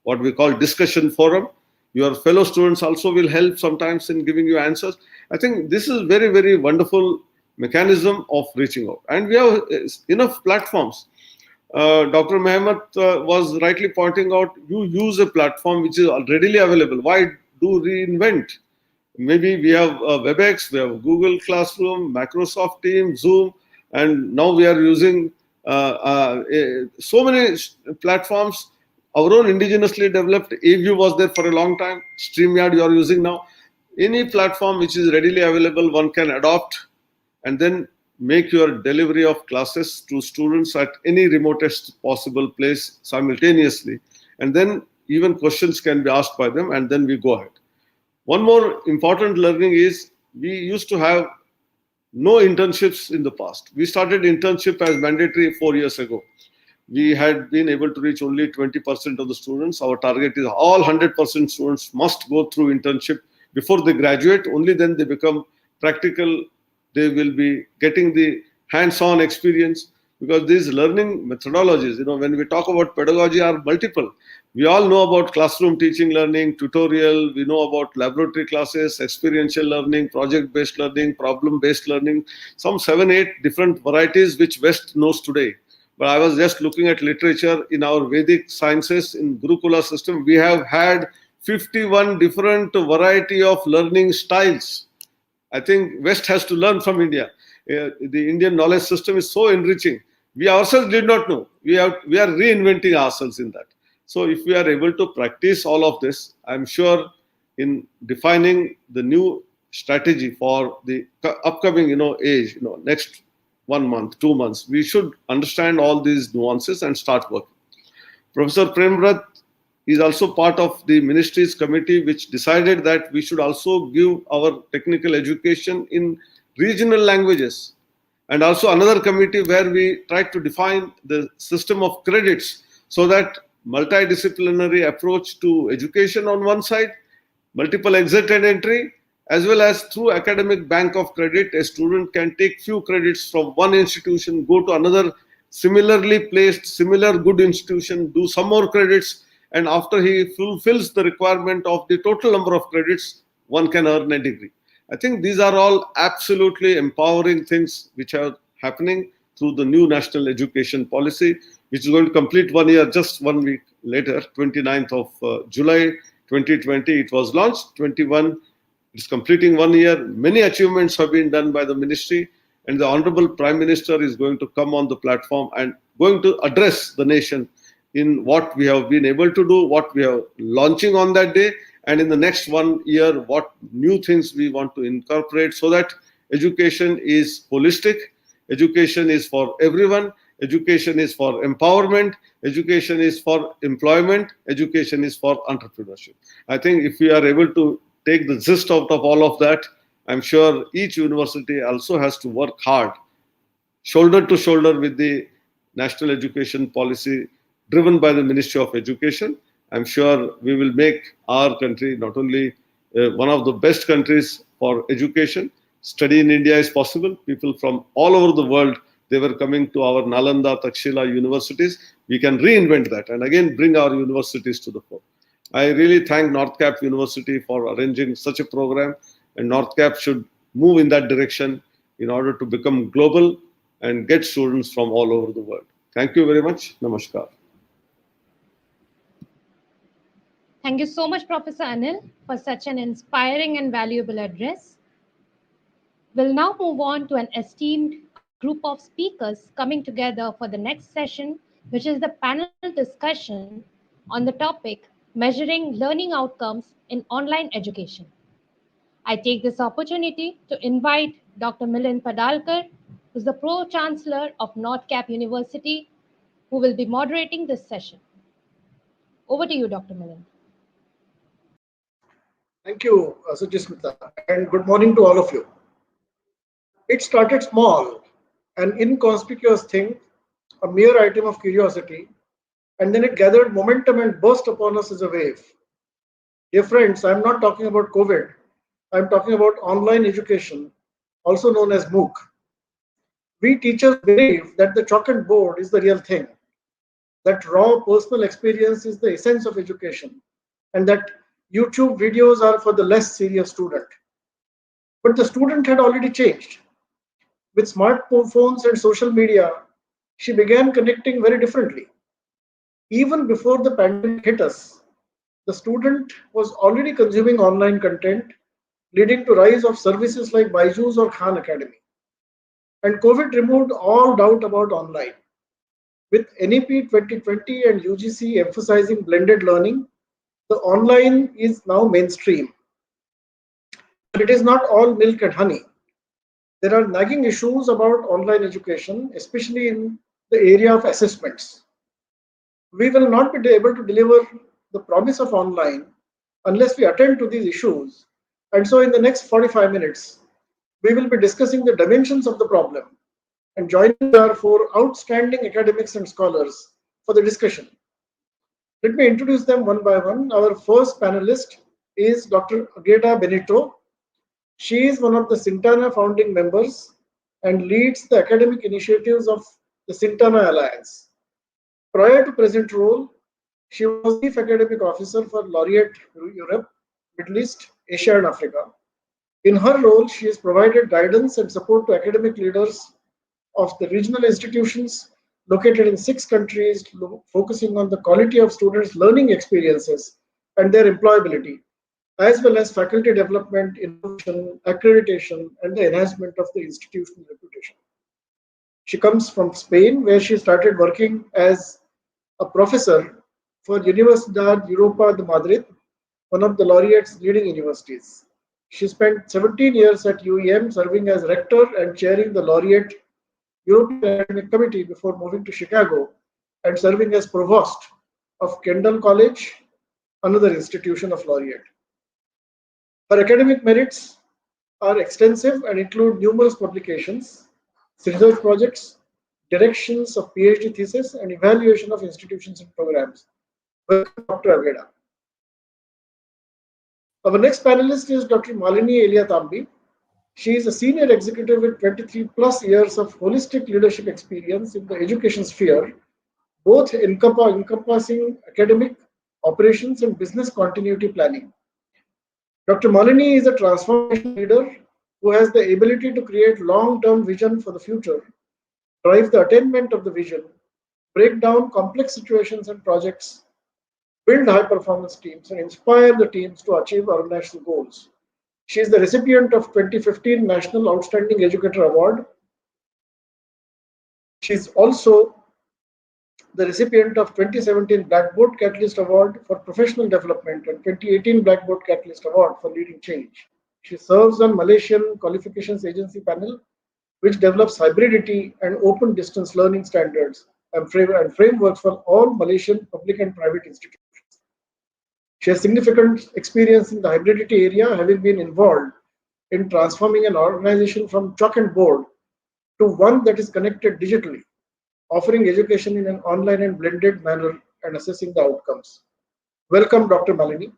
what we call discussion forum. Your fellow students also will help sometimes in giving you answers. I think this is very, very wonderful mechanism of reaching out. And we have enough platforms. Dr. Mehmet was rightly pointing out, you use a platform which is readily available. Why do reinvent? Maybe we have WebEx, we have Google Classroom, Microsoft Teams, Zoom, and now we are using so many platforms. Our own indigenously developed AView was there for a long time. StreamYard you are using now. Any platform which is readily available, one can adopt and then make your delivery of classes to students at any remotest possible place simultaneously. And then even questions can be asked by them, and then we go ahead. One more important learning is we used to have no internships in the past. We started internship as mandatory 4 years ago. We had been able to reach only 20% of the students. Our target is all 100% students must go through internship before they graduate. Only then they become practical. They will be getting the hands-on experience, because these learning methodologies, when we talk about pedagogy, are multiple. We all know about classroom teaching learning, tutorial, we know about laboratory classes, experiential learning, project-based learning, problem-based learning, some 7-8 different varieties which West knows today. But I was just looking at literature in our Vedic sciences in Gurukula system. We have had 51 different variety of learning styles. I think West has to learn from India. The Indian knowledge system is so enriching. We ourselves did not know. We are reinventing ourselves in that. So if we are able to practice all of this, I'm sure in defining the new strategy for the upcoming age, next 1 month, 2 months, we should understand all these nuances and start working. Professor Premvrat is also part of the ministry's committee which decided that we should also give our technical education in regional languages. and also another committee where we tried to define the system of credits so that multidisciplinary approach to education on one side, multiple exit and entry, as well as through academic bank of credit, a student can take few credits from one institution, go to another similarly placed, similar good institution, do some more credits, and after he fulfills the requirement of the total number of credits, one can earn a degree. I think these are all absolutely empowering things which are happening through the new national education policy, which is going to complete 1 year, just 1 week later, 29th of July 2020, it was launched. 21, it's completing 1 year. Many achievements have been done by the ministry, and the Honorable Prime Minister is going to come on the platform and going to address the nation in what we have been able to do, what we are launching on that day, and in the next 1 year, what new things we want to incorporate so that education is holistic, education is for everyone, education is for empowerment, education is for employment, education is for entrepreneurship. I think if we are able to take the gist out of all of that, I'm sure each university also has to work hard, shoulder to shoulder with the national education policy driven by the Ministry of Education. I'm sure we will make our country not only one of the best countries for education. Study in India is possible. People from all over the world, they were coming to our Nalanda, Takshila universities. We can reinvent that and again bring our universities to the fore. I really thank North Cap University for arranging such a program, and North Cap should move in that direction in order to become global and get students from all over the world. Thank you very much. Namaskar. Thank you so much, Professor Anil, for such an inspiring and valuable address. We'll now move on to an esteemed group of speakers coming together for the next session, which is the panel discussion on the topic Measuring Learning Outcomes in Online Education. I take this opportunity to invite Dr. Milind Padalkar, who's the Pro-Chancellor of North Cap University, who will be moderating this session. Over to you, Dr. Milind. Thank you, Sujismita, and good morning to all of you. It started small, an inconspicuous thing, a mere item of curiosity, and then it gathered momentum and burst upon us as a wave. Dear friends, I'm not talking about COVID. I'm talking about online education, also known as MOOC. We teachers believe that the chalk and board is the real thing, that raw personal experience is the essence of education, and that YouTube videos are for the less serious student. But the student had already changed. With smartphones and social media, she began connecting very differently. Even before the pandemic hit us, the student was already consuming online content, leading to rise of services like Byju's or Khan Academy. And COVID removed all doubt about online. With NEP 2020 and UGC emphasizing blended learning, the online is now mainstream. But it is not all milk and honey. There are nagging issues about online education, especially in the area of assessments. We will not be able to deliver the promise of online unless we attend to these issues. And so in the next 45 minutes, we will be discussing the dimensions of the problem, and joining our four outstanding academics and scholars for the discussion. Let me introduce them one by one. Our first panelist is Dr. Ageda Benito. She is one of the Sintana founding members and leads the academic initiatives of the Sintana Alliance. Prior to present role, she was Chief Academic Officer for Laureate Europe, Middle East, Asia and Africa. In her role, she has provided guidance and support to academic leaders of the regional institutions located in 6 countries, focusing on the quality of students' learning experiences and their employability, as well as faculty development, innovation, accreditation, and the enhancement of the institutional reputation. She comes from Spain, where she started working as a professor for Universidad Europa de Madrid, one of the Laureate's leading universities. She spent 17 years at UEM, serving as rector and chairing the Laureate European Academic Committee before moving to Chicago and serving as provost of Kendall College, another institution of Laureate. Her academic merits are extensive and include numerous publications, research projects, directions of PhD thesis, and evaluation of institutions and programs. Welcome, Dr. Ageda. Our next panelist is Dr. Malini Eliatambi. She is a senior executive with 23 plus years of holistic leadership experience in the education sphere, both encompassing academic, operations, and business continuity planning. Dr. Malini is a transformation leader who has the ability to create long-term vision for the future, drive the attainment of the vision, break down complex situations and projects, build high-performance teams, and inspire the teams to achieve organizational goals. She is the recipient of 2015 National Outstanding Educator Award. She is also the recipient of 2017 Blackboard Catalyst Award for Professional Development and 2018 Blackboard Catalyst Award for Leading Change. She serves on Malaysian Qualifications Agency panel, which develops hybridity and open distance learning standards and frameworks for all Malaysian public and private institutions. She has significant experience in the hybridity area, having been involved in transforming an organization from chalk and board to one that is connected digitally, offering education in an online and blended manner and assessing the outcomes. Welcome, Dr. Malini.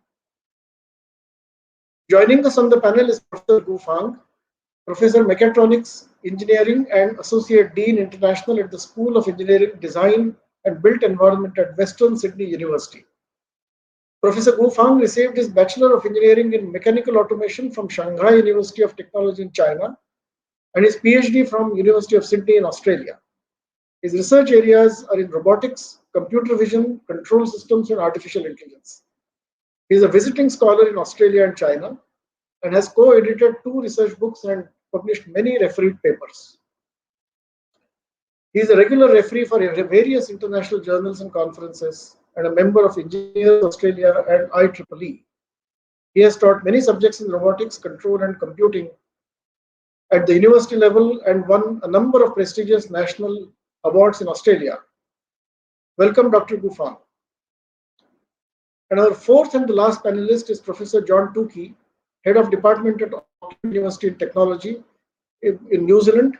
Joining us on the panel is Professor Gu Fang, Professor Mechatronics Engineering and Associate Dean International at the School of Engineering Design and Built Environment at Western Sydney University. Professor Gu Fang received his Bachelor of Engineering in Mechanical Automation from Shanghai University of Technology in China and his PhD from University of Sydney in Australia. His research areas are in robotics, computer vision, control systems, and artificial intelligence. He is a visiting scholar in Australia and China and has co-edited 2 research books and published many refereed papers. He is a regular referee for various international journals and conferences and a member of Engineers Australia and IEEE. He has taught many subjects in robotics, control, and computing at the university level and won a number of prestigious national awards in Australia. Welcome, Dr. Gu Fang. And our fourth and the last panelist is Professor John Tukey, Head of Department at Auckland University in Technology in New Zealand.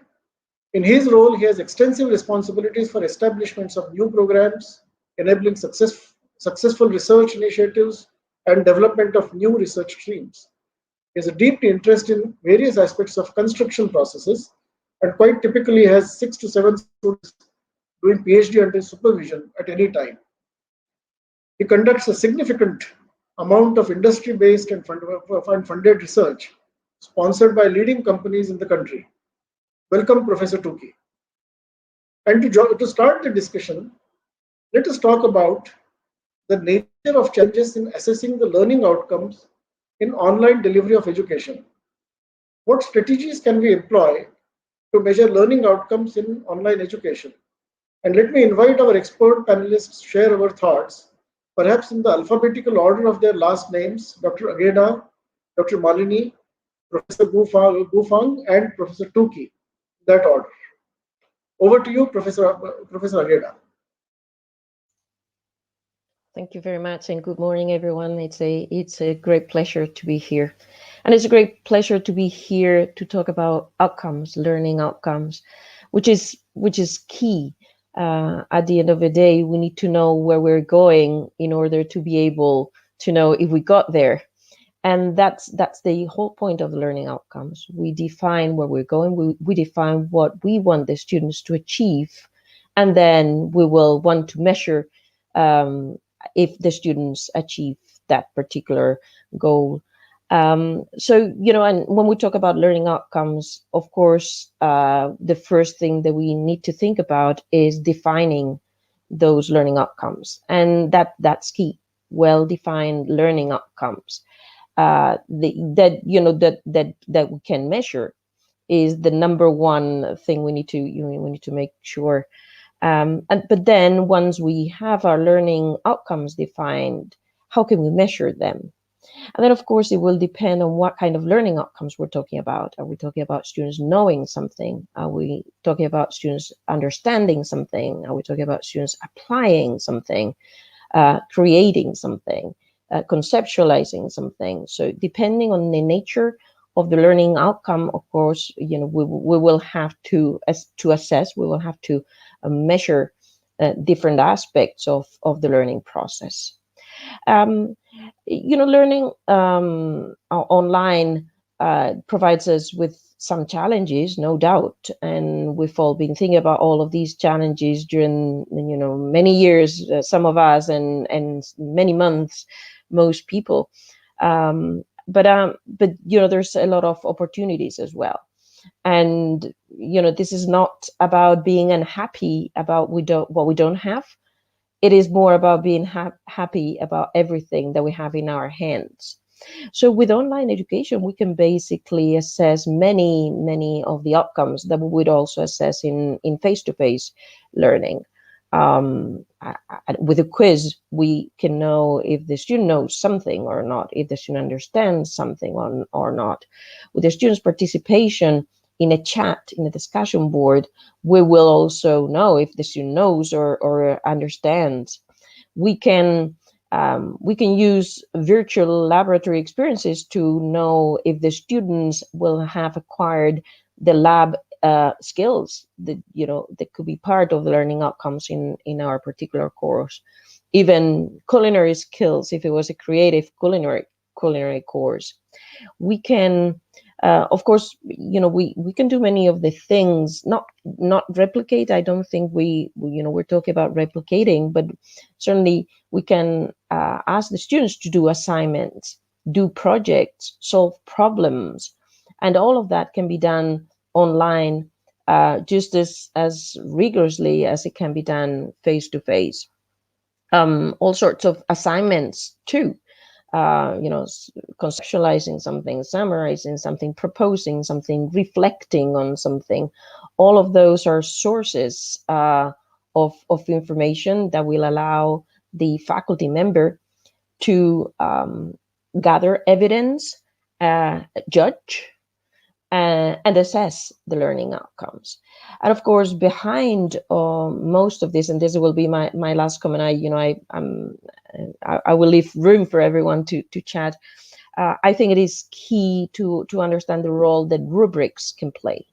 In his role, he has extensive responsibilities for establishments of new programs, enabling successful research initiatives, and development of new research streams. He has a deep interest in various aspects of construction processes and quite typically has 6 to 7 students doing PhD under supervision at any time. He conducts a significant amount of industry-based and funded research sponsored by leading companies in the country. Welcome, Professor Tukey. And to start the discussion, let us talk about the nature of challenges in assessing the learning outcomes in online delivery of education. What strategies can we employ to measure learning outcomes in online education? And let me invite our expert panelists to share our thoughts, perhaps in the alphabetical order of their last names: Dr. Ageda, Dr. Malini, Professor Gu Fang, and Professor Tukey, that order. Over to you, Professor Ageda. Thank you very much, and good morning, everyone. It's a great pleasure to be here, and it's a great pleasure to be here to talk about outcomes, learning outcomes, which is key. At the end of the day, we need to know where we're going in order to be able to know if we got there, and that's the whole point of learning outcomes. We define where we're going. We define what we want the students to achieve, and then we will want to measure if the students achieve that particular goal. So, and when we talk about learning outcomes, of course, the first thing that we need to think about is defining those learning outcomes. And that's key. Well-defined learning outcomes that we can measure is the number one thing we need to make sure. But then once we have our learning outcomes defined, how can we measure them? And then, of course, it will depend on what kind of learning outcomes we're talking about. Are we talking about students knowing something? Are we talking about students understanding something? Are we talking about students applying something, creating something, conceptualizing something? So depending on the nature of the learning outcome, of course, we will have to assess, we will have to measure different aspects of the learning process. Learning online provides us with some challenges, no doubt, and we've all been thinking about all of these challenges during many years, some of us, and many months, most people. But there's a lot of opportunities as well. And this is not about being unhappy about what we don't have. It is more about being happy about everything that we have in our hands. So with online education, we can basically assess many of the outcomes that we would also assess in face-to-face learning. With a quiz, we can know if the student knows something or not, if the student understands something or not. With the student's participation in a chat, in a discussion board, we will also know if the student knows or understands. We can use virtual laboratory experiences to know if the students will have acquired the lab skills that could be part of the learning outcomes in our particular course. Even culinary skills, if it was a creative culinary course. We can of course, we can do many of the things, not replicate. I don't think we're talking about replicating, but certainly we can ask the students to do assignments, do projects, solve problems, and all of that can be done online just as rigorously as it can be done face to face. All sorts of assignments too. Conceptualizing something, summarizing something, proposing something, reflecting on something. All of those are sources of information that will allow the faculty member to gather evidence, judge, and assess the learning outcomes. And of course, behind most of this, and this will be my last comment, I will leave room for everyone to chat. I think it is key to understand the role that rubrics can play.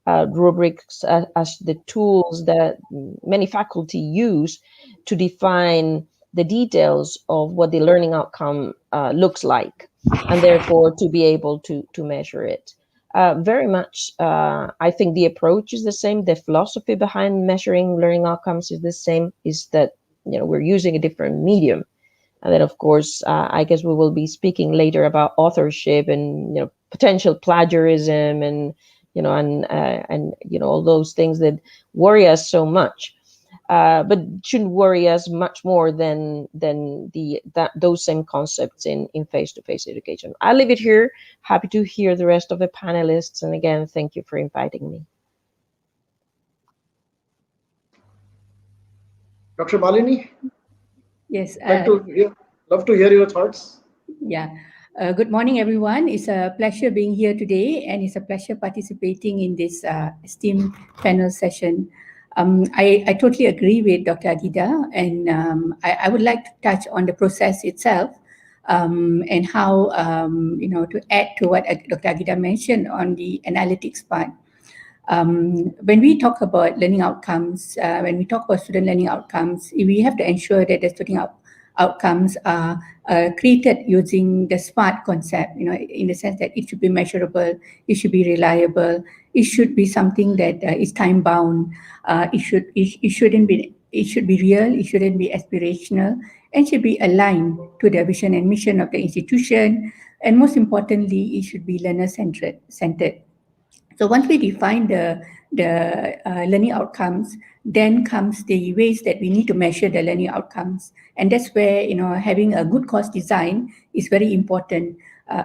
Rubrics as the tools that many faculty use to define the details of what the learning outcome looks like, and therefore to be able to measure it. Very much, I think the approach is the same. The philosophy behind measuring learning outcomes is the same, is that we're using a different medium. And then, of course, I guess we will be speaking later about authorship and potential plagiarism and all those things that worry us so much, but shouldn't worry us much more than those same concepts in face-to-face education. I'll leave it here. Happy to hear the rest of the panelists, and again, thank you for inviting me. Dr. Malini? Yes. Love to hear your thoughts. Yeah. Good morning, everyone. It's a pleasure being here today, and it's a pleasure participating in this esteemed panel session. I totally agree with Dr. Adida, and I would like to touch on the process itself and how, to add to what Dr. Adida mentioned on the analytics part. When we talk about learning outcomes, when we talk about student learning outcomes, we have to ensure that the student outcomes are created using the SMART concept, in the sense that it should be measurable, it should be reliable, it should be something that is time bound, it should be real, it shouldn't be aspirational, and should be aligned to the vision and mission of the institution, and most importantly, it should be learner-centered. So once we define the learning outcomes, then comes the ways that we need to measure the learning outcomes, and that's where having a good course design is very important,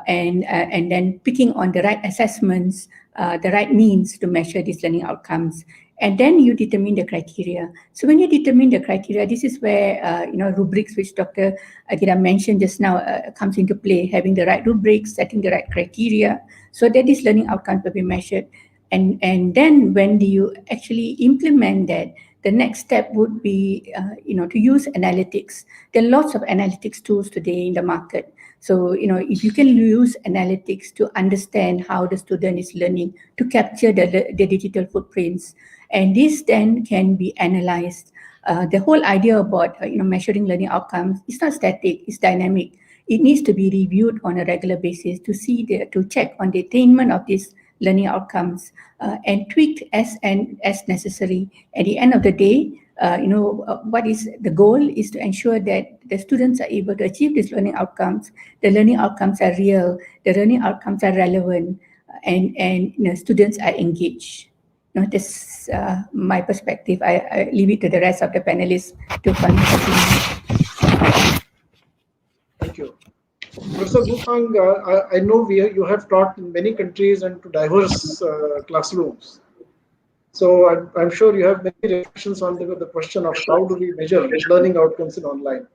and then picking on the right assessments, the right means to measure these learning outcomes, and then you determine the criteria. So when you determine the criteria, this is where rubrics, which Dr. Adida mentioned just now, comes into play. Having the right rubrics, setting the right criteria, so that these learning outcomes will be measured. And then when you actually implement that, the next step would be to use analytics. There are lots of analytics tools today in the market. So, if you can use analytics to understand how the student is learning, to capture the digital footprints, and this then can be analyzed. The whole idea about measuring learning outcomes is not static; it's dynamic. It needs to be reviewed on a regular basis to to check on the attainment of these learning outcomes and tweaked as necessary. At the end of the day, what is the goal is to ensure that the students are able to achieve these learning outcomes. The learning outcomes are real, the learning outcomes are relevant, and students are engaged. This my perspective. I leave it to the rest of the panelists to continue. Thank you. Professor Bufang, I know you have taught in many countries and to diverse classrooms. So I'm sure you have many reflections on the question of how do we measure learning outcomes in online.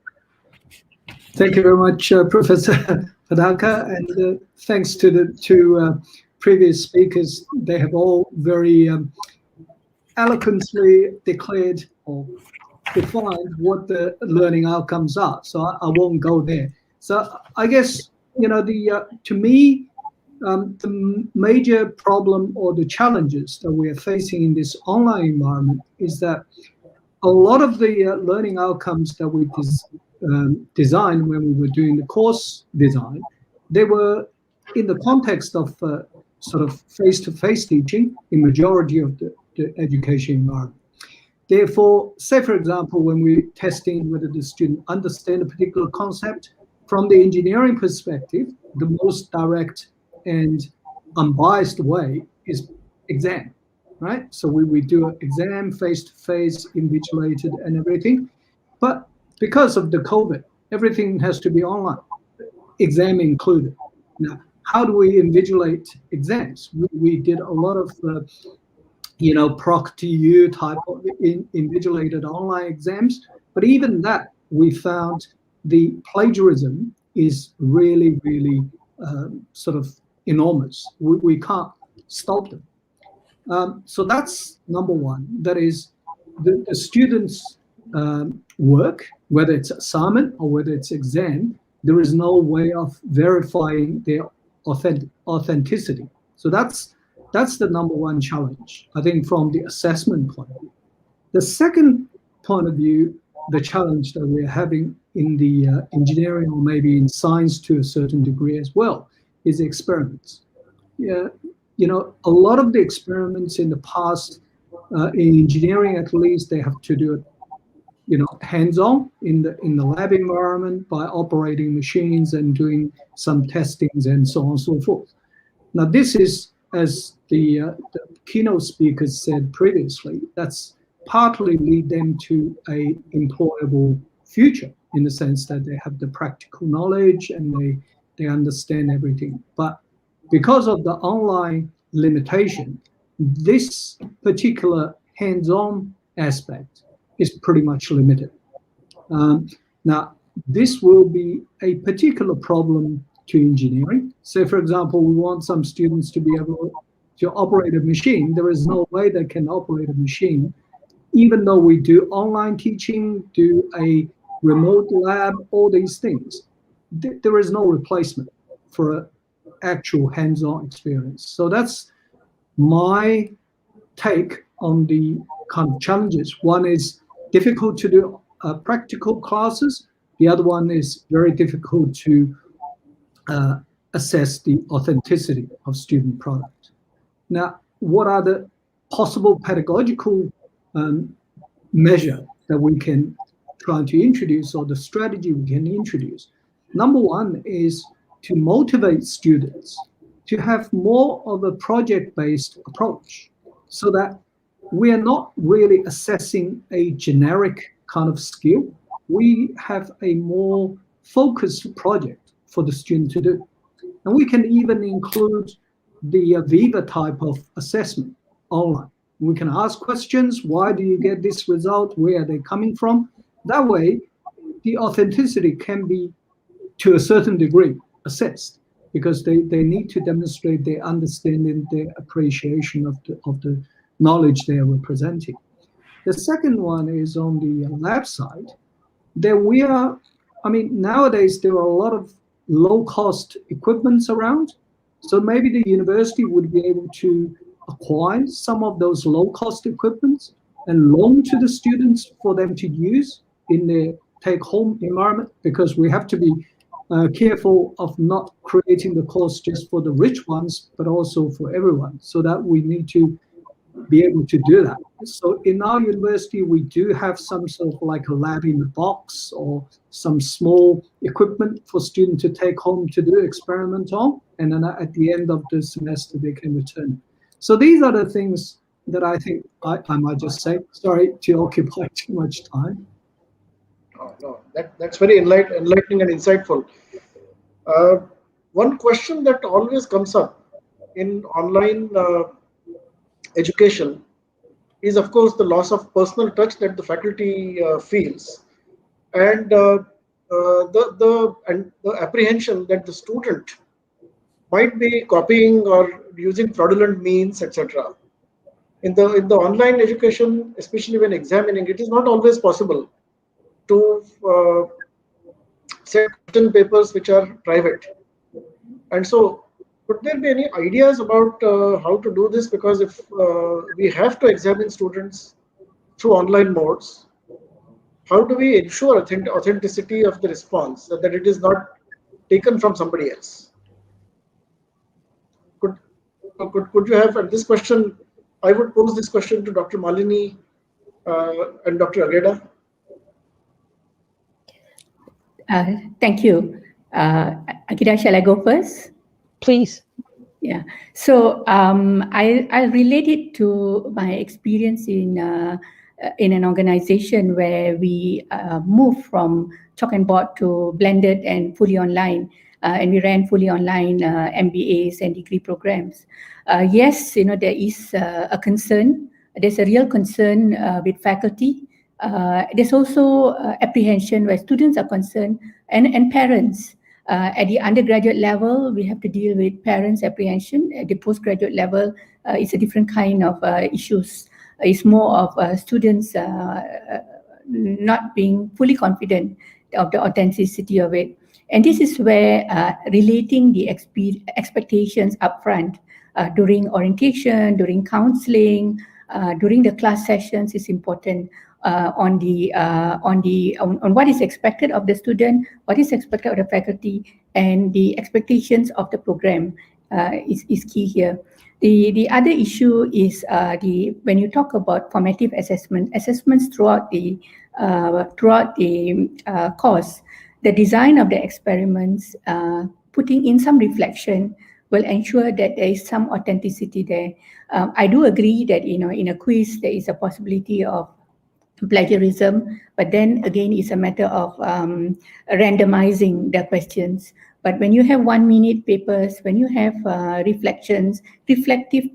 Thank you very much, Professor Padaka, and thanks to the two previous speakers. They have all very eloquently declared or defined what the learning outcomes are. So I won't go there. So I guess, to me, the major problem or the challenges that we are facing in this online environment is that a lot of the learning outcomes that we designed when we were doing the course design, they were in the context of sort of face-to-face teaching in majority of the education environment. Therefore, say for example, when we're testing whether the student understand a particular concept, from the engineering perspective, the most direct and unbiased way is exam, right? So we do an exam face-to-face, invigilated and everything. But because of the COVID, everything has to be online, exam included. Now, how do we invigilate exams? We did a lot of, PROC-TU type of invigilated online exams. But even that, we found the plagiarism is really, really sort of enormous. We can't stop them. So that's number one. That is the students' work, whether it's assignment or whether it's exam, there is no way of verifying their authenticity. So that's the number one challenge, I think, from the assessment point of view. The second point of view, the challenge that we're having in the engineering or maybe in science to a certain degree as well is experiments. Yeah, a lot of the experiments in the past, in engineering at least, they have to do it, hands-on in the lab environment by operating machines and doing some testings and so on and so forth. Now this is, as the keynote speakers said previously, that's partly lead them to a employable future in the sense that they have the practical knowledge and they understand everything. But because of the online limitation, this particular hands-on aspect is pretty much limited. Now, this will be a particular problem to engineering. Say, for example, we want some students to be able to operate a machine. There is no way they can operate a machine, even though we do online teaching, do a remote lab, all these things. There is no replacement for an actual hands-on experience. So that's my take on the kind of challenges. One is difficult to do practical classes. The other one is very difficult to assess the authenticity of student product. Now, what are the possible pedagogical measure that we can try to introduce, or the strategy we can introduce? Number one is to motivate students to have more of a project-based approach so that we are not really assessing a generic kind of skill. We have a more focused project for the student to do. And we can even include the Viva type of assessment online. We can ask questions, why do you get this result? Where are they coming from? That way, the authenticity can be, to a certain degree, assessed, because they need to demonstrate their understanding, their appreciation of the knowledge they are representing. The second one is on the lab side. Nowadays there are a lot of low-cost equipments around. So maybe the university would be able to acquire some of those low-cost equipments and loan to the students for them to use in their take-home environment, because we have to be careful of not creating the cost just for the rich ones, but also for everyone. So that we need to be able to do that. So in our university, we do have some sort of like a lab in the box or some small equipment for students to take home to do experiment on, and then at the end of the semester they can return. So these are the things that I think I might just say. Sorry to occupy too much time. No, that's very enlightening and insightful. One question that always comes up in online education is, of course, the loss of personal touch that the faculty feels, and the apprehension that the student might be copying or using fraudulent means, etc. In the online education, especially when examining, it is not always possible to set question papers which are private. And so, could there be any ideas about how to do this? Because if we have to examine students through online modes, how do we ensure authenticity of the response, that it is not taken from somebody else? Could you have, and this question, I would pose this question to Dr. Malini and Dr. Ageda. Thank you. Agida, shall I go first? Please. Yeah. So I'll relate it to my experience in an organization where we moved from chalk and board to blended and fully online, and we ran fully online MBAs and degree programs. Yes, there is a concern. There's a real concern with faculty. There's also apprehension where students are concerned and parents. At the undergraduate level, we have to deal with parents' apprehension. At the postgraduate level, it's a different kind of issues. It's more of students not being fully confident of the authenticity of it. And this is where relating the expectations upfront during orientation, during counseling, during the class sessions is important. On what is expected of the student, what is expected of the faculty, and the expectations of the program is key here. The other issue is when you talk about formative assessments throughout the course, the design of the experiments, putting in some reflection will ensure that there is some authenticity there. I do agree that in a quiz there is a possibility of plagiarism, but then again it's a matter of randomizing the questions. But when you have 1 minute papers, when you have reflective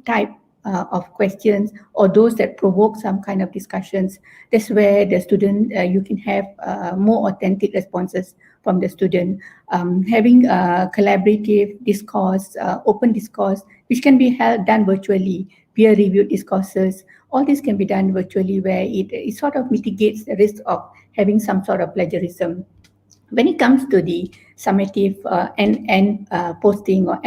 type of questions, or those that provoke some kind of discussions, that's where the student, you can have more authentic responses from the student. Having collaborative discourse, open discourse, which can be done virtually, peer-reviewed discourses, all this can be done virtually, where it sort of mitigates the risk of having some sort of plagiarism. When it comes to the summative and posting or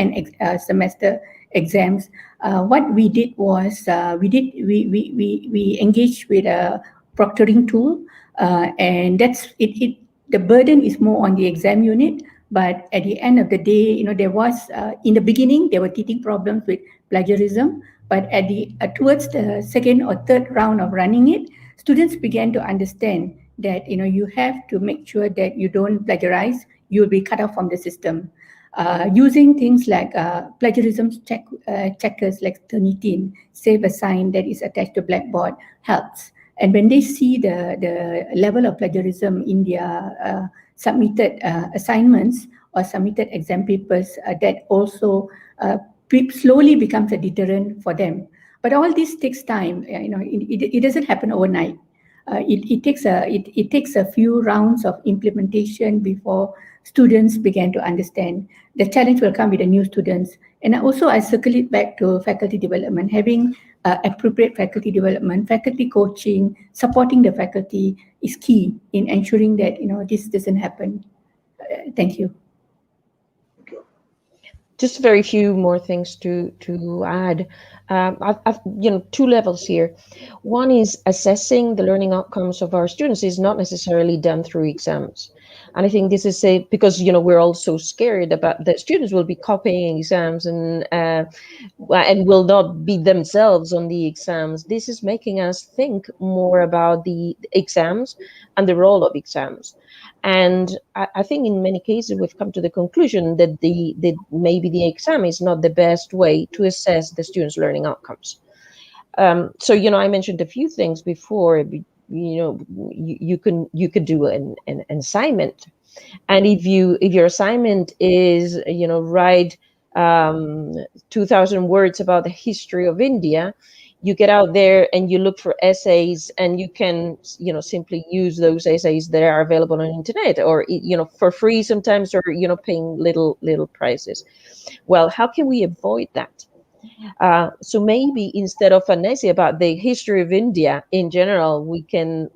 semester exams, what we did was we engaged with a proctoring tool, and that's it. The burden is more on the exam unit, but at the end of the day, there was in the beginning there were teething problems with plagiarism. But at towards the second or third round of running it, students began to understand that you have to make sure that you don't plagiarize. You will be cut off from the system. Using things like plagiarism checkers like Turnitin, save a sign that is attached to Blackboard helps. And when they see the level of plagiarism in their submitted assignments or submitted exam papers, that also slowly becomes a deterrent for them. But all this takes time. It doesn't happen overnight. It takes a few rounds of implementation before students began to understand. The challenge will come with the new students. And also I circle it back to faculty development, having appropriate faculty development, faculty coaching, supporting the faculty is key in ensuring that this doesn't happen. Thank you. Just very few more things to add. I've two levels here. One is assessing the learning outcomes of our students is not necessarily done through exams, and I think this is because we're all so scared about that students will be copying exams and will not be themselves on the exams. This is making us think more about the exams and the role of exams. And I think in many cases we've come to the conclusion that maybe the exam is not the best way to assess the students' learning outcomes. So I mentioned a few things before. You could do an assignment, and if your assignment is write 2,000 words about the history of India, you get out there and you look for essays, and you can simply use those essays that are available on the internet, or for free sometimes, or paying little prices. Well, how can we avoid that? So maybe instead of an essay about the history of India in general, we can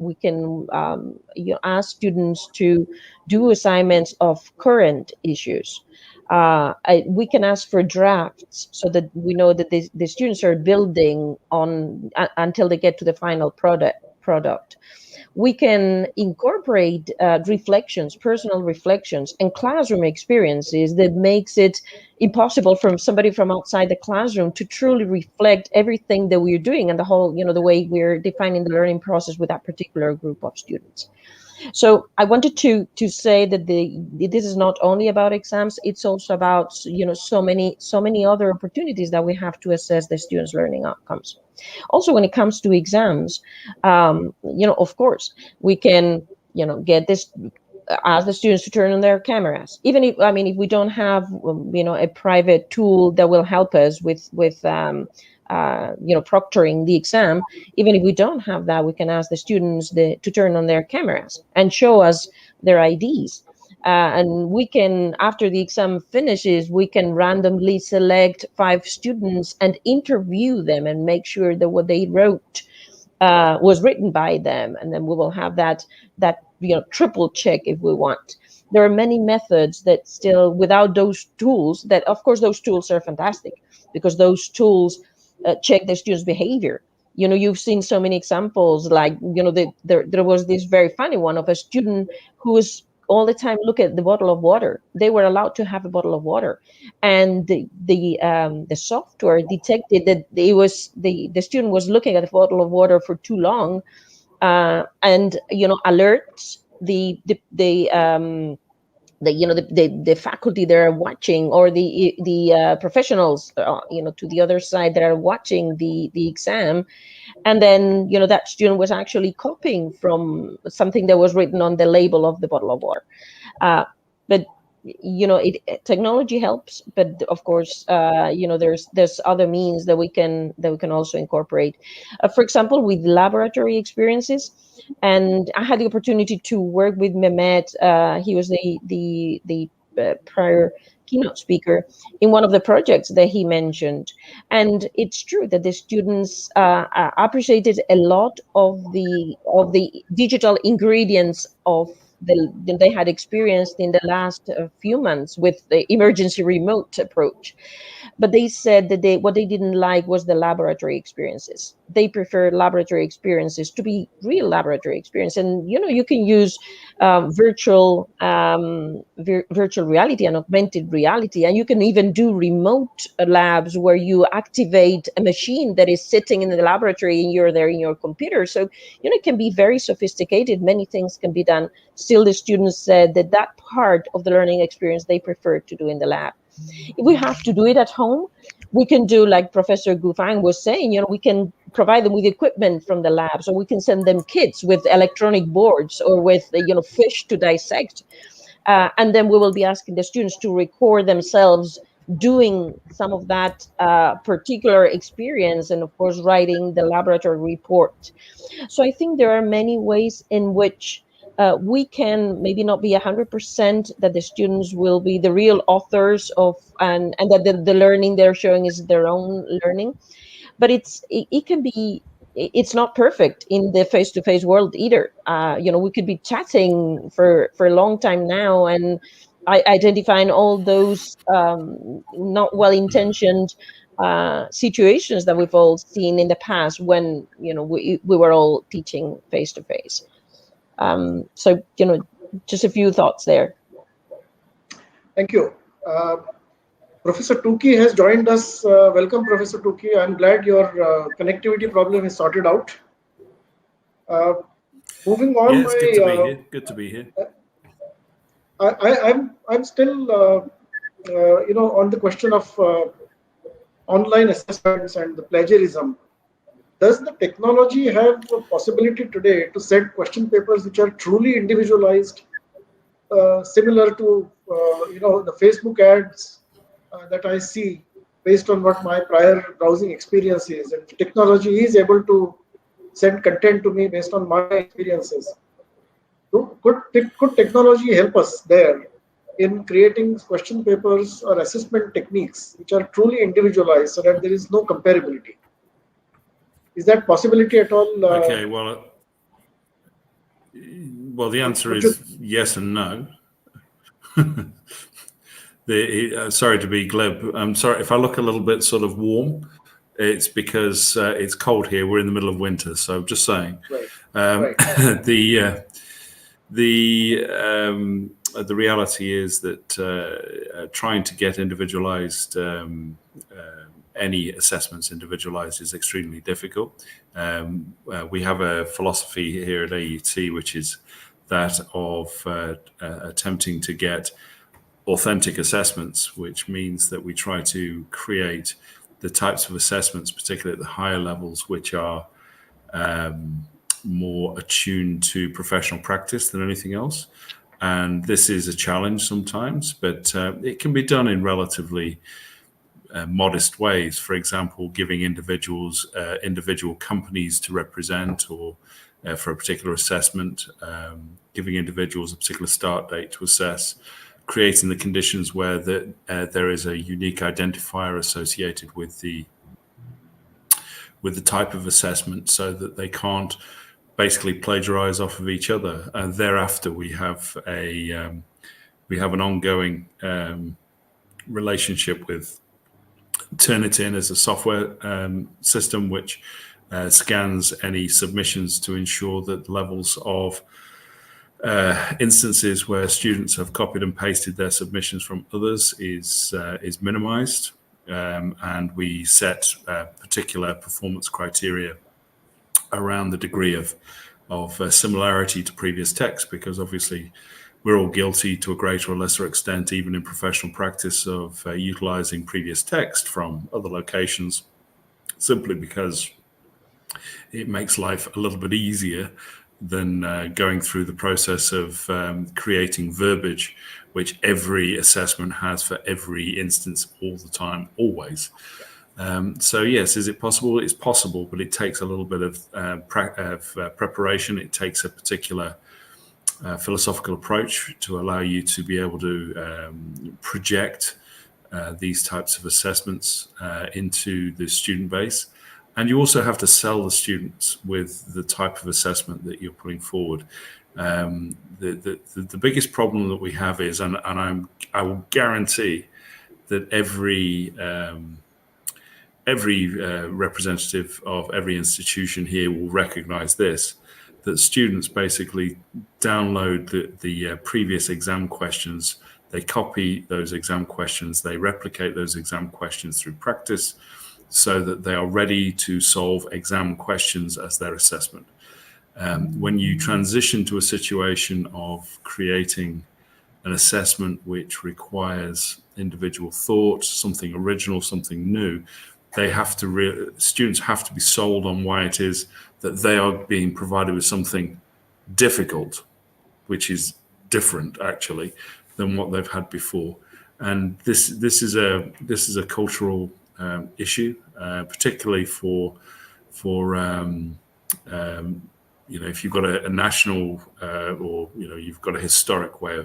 ask students to do assignments of current issues. We can ask for drafts so that we know that the students are building on until they get to the final product. We can incorporate reflections, personal reflections, and classroom experiences that makes it impossible for somebody from outside the classroom to truly reflect everything that we're doing and the whole, the way we're defining the learning process with that particular group of students. So I wanted to say that this is not only about exams; it's also about so many other opportunities that we have to assess the students' learning outcomes. Also, when it comes to exams, of course, we can get this. Ask the students to turn on their cameras, even if we don't have a private tool that will help us with proctoring the exam. Even if we don't have that, we can ask the students to turn on their cameras and show us their IDs. And we can, after the exam finishes, we can randomly select 5 students and interview them and make sure that what they wrote was written by them, and then we will have that triple check if we want. There are many methods that still, without those tools, that of course those tools are fantastic because those tools check the students' behavior. You've seen so many examples, like there was this very funny one of a student who was all the time look at the bottle of water. They were allowed to have a bottle of water, and the software detected that it was the student was looking at the bottle of water for too long, and alerts the faculty that are watching, or the professionals to the other side that are watching the exam. And then that student was actually copying from something that was written on the label of the bottle of water. But technology helps, but of course there's other means that we can also incorporate, for example, with laboratory experiences. And I had the opportunity to work with Mehmet. He was the prior keynote speaker in one of the projects that he mentioned. And it's true that the students appreciated a lot of the digital ingredients of they had experienced in the last few months with the emergency remote approach. But they said that what they didn't like was the laboratory experiences. They prefer laboratory experiences to be real laboratory experience. And you can use virtual reality and augmented reality, and you can even do remote labs where you activate a machine that is sitting in the laboratory and you're there in your computer. So it can be very sophisticated. Many things can be done. Still, the students said that part of the learning experience they prefer to do in the lab. If we have to do it at home, we can do like Professor Gufang was saying, we can provide them with equipment from the labs, or we can send them kits with electronic boards or with, fish to dissect. And then we will be asking the students to record themselves doing some of that particular experience, and of course, writing the laboratory report. So I think there are many ways in which we can maybe not be 100% that the students will be the real authors of, and that the learning they're showing is their own learning, but it can be. It's not perfect in the face-to-face world either. We could be chatting for a long time now, and identifying all those not well-intentioned situations that we've all seen in the past when we were all teaching face to face. So just a few thoughts there. Thank you. Professor Tuki has joined us. Welcome, Professor Tuki. I'm glad your connectivity problem is sorted out. Moving on, it's good to be here. Good to be here. I'm still, on the question of online assessments and the plagiarism. Does the technology have a possibility today to set question papers which are truly individualized, similar to the Facebook ads that I see based on what my prior browsing experience is? And technology is able to send content to me based on my experiences. Could technology help us there in creating question papers or assessment techniques which are truly individualized so that there is no comparability? Is that possibility at all? Okay, well, the answer is yes and no. Sorry to be glib. I'm sorry if I look a little bit sort of warm. It's because it's cold here. We're in the middle of winter, so just saying. Right. The reality is that trying to get individualized any assessments individualized is extremely difficult. We have a philosophy here at AUT, which is that of attempting to get authentic assessments, which means that we try to create the types of assessments, particularly at the higher levels, which are more attuned to professional practice than anything else. And this is a challenge sometimes, but it can be done in relatively modest ways. For example, giving individuals individual companies to represent, or for a particular assessment, giving individuals a particular start date to assess, creating the conditions where there is a unique identifier associated with the type of assessment, so that they can't basically plagiarize off of each other. And thereafter, we have an ongoing relationship with Turnitin as a software system, which scans any submissions to ensure that levels of instances where students have copied and pasted their submissions from others is minimized, and we set particular performance criteria around the degree of similarity to previous text, because obviously we're all guilty to a greater or lesser extent, even in professional practice, of utilizing previous text from other locations, simply because it makes life a little bit easier than going through the process of creating verbiage, which every assessment has for every instance all the time, always. So yes, is it possible? It's possible, but it takes a little bit of preparation. It takes a particular philosophical approach to allow you to be able to project these types of assessments into the student base. And you also have to sell the students with the type of assessment that you're putting forward. The biggest problem that we have is, and I will guarantee that every representative of every institution here will recognize this, that students basically download the previous exam questions, they copy those exam questions, they replicate those exam questions through practice, so that they are ready to solve exam questions as their assessment. When you transition to a situation of creating an assessment which requires individual thought, something original, something new, students have to be sold on why it is that they are being provided with something difficult, which is different actually than what they've had before. And this is a cultural issue, particularly for if you've got a national or you've got a historic way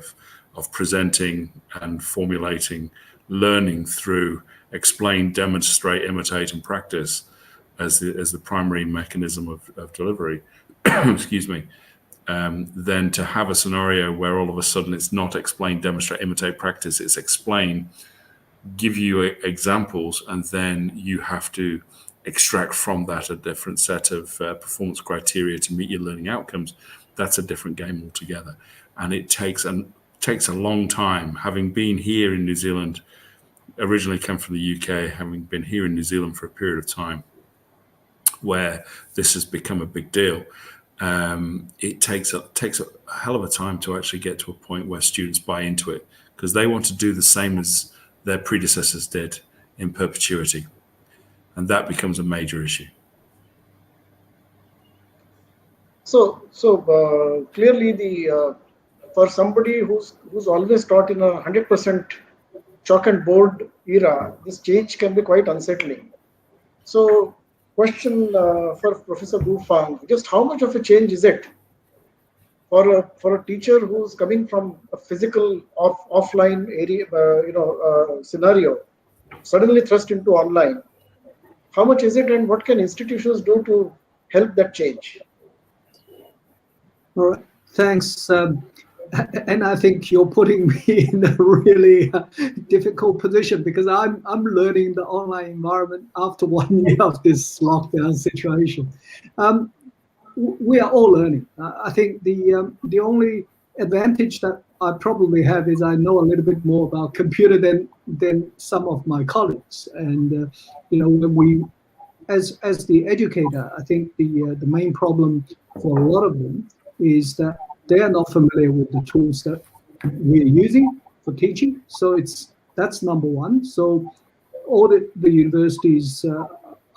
of presenting and formulating learning through explain, demonstrate, imitate, and practice as the primary mechanism of delivery. Excuse me. Then to have a scenario where all of a sudden it's not explain, demonstrate, imitate, practice, it's explain, give you examples, and then you have to extract from that a different set of performance criteria to meet your learning outcomes. That's a different game altogether. And it takes a long time. Having been here in New Zealand, originally come from the UK, having been here in New Zealand for a period of time where this has become a big deal, it takes a hell of a time to actually get to a point where students buy into it, because they want to do the same as their predecessors did in perpetuity. And that becomes a major issue. So clearly, for somebody who's always taught in a 100% chalk and board era, this change can be quite unsettling. So, question for Professor Bu Fang: just how much of a change is it for a teacher who's coming from a physical offline area, scenario, suddenly thrust into online? How much is it, and what can institutions do to help that change? All right, thanks. And I think you're putting me in a really difficult position, because I'm learning the online environment after 1 year of this lockdown situation. We are all learning. I think the only advantage that I probably have is I know a little bit more about computer than some of my colleagues. And when we, as the educator, I think the main problem for a lot of them is that they are not familiar with the tools that we're using for teaching. So that's number one. So all the universities,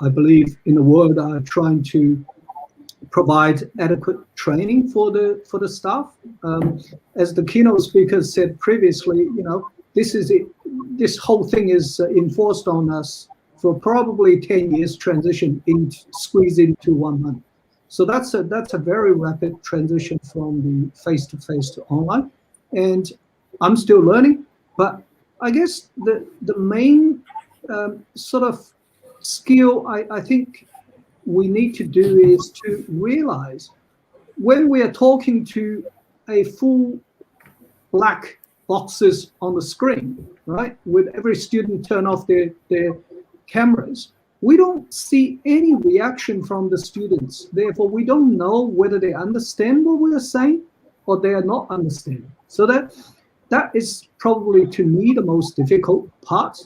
I believe, in the world are trying to provide adequate training for the staff. As the keynote speaker said previously, this whole thing is enforced on us for probably 10 years transition squeezed into 1 month. So that's a very rapid transition from the face-to-face to online. And I'm still learning, but I guess the main sort of skill I think we need to do is to realize when we are talking to a full black boxes on the screen, right, with every student turn off their cameras, we don't see any reaction from the students. Therefore, we don't know whether they understand what we are saying or they are not understanding. So that is probably, to me, the most difficult part,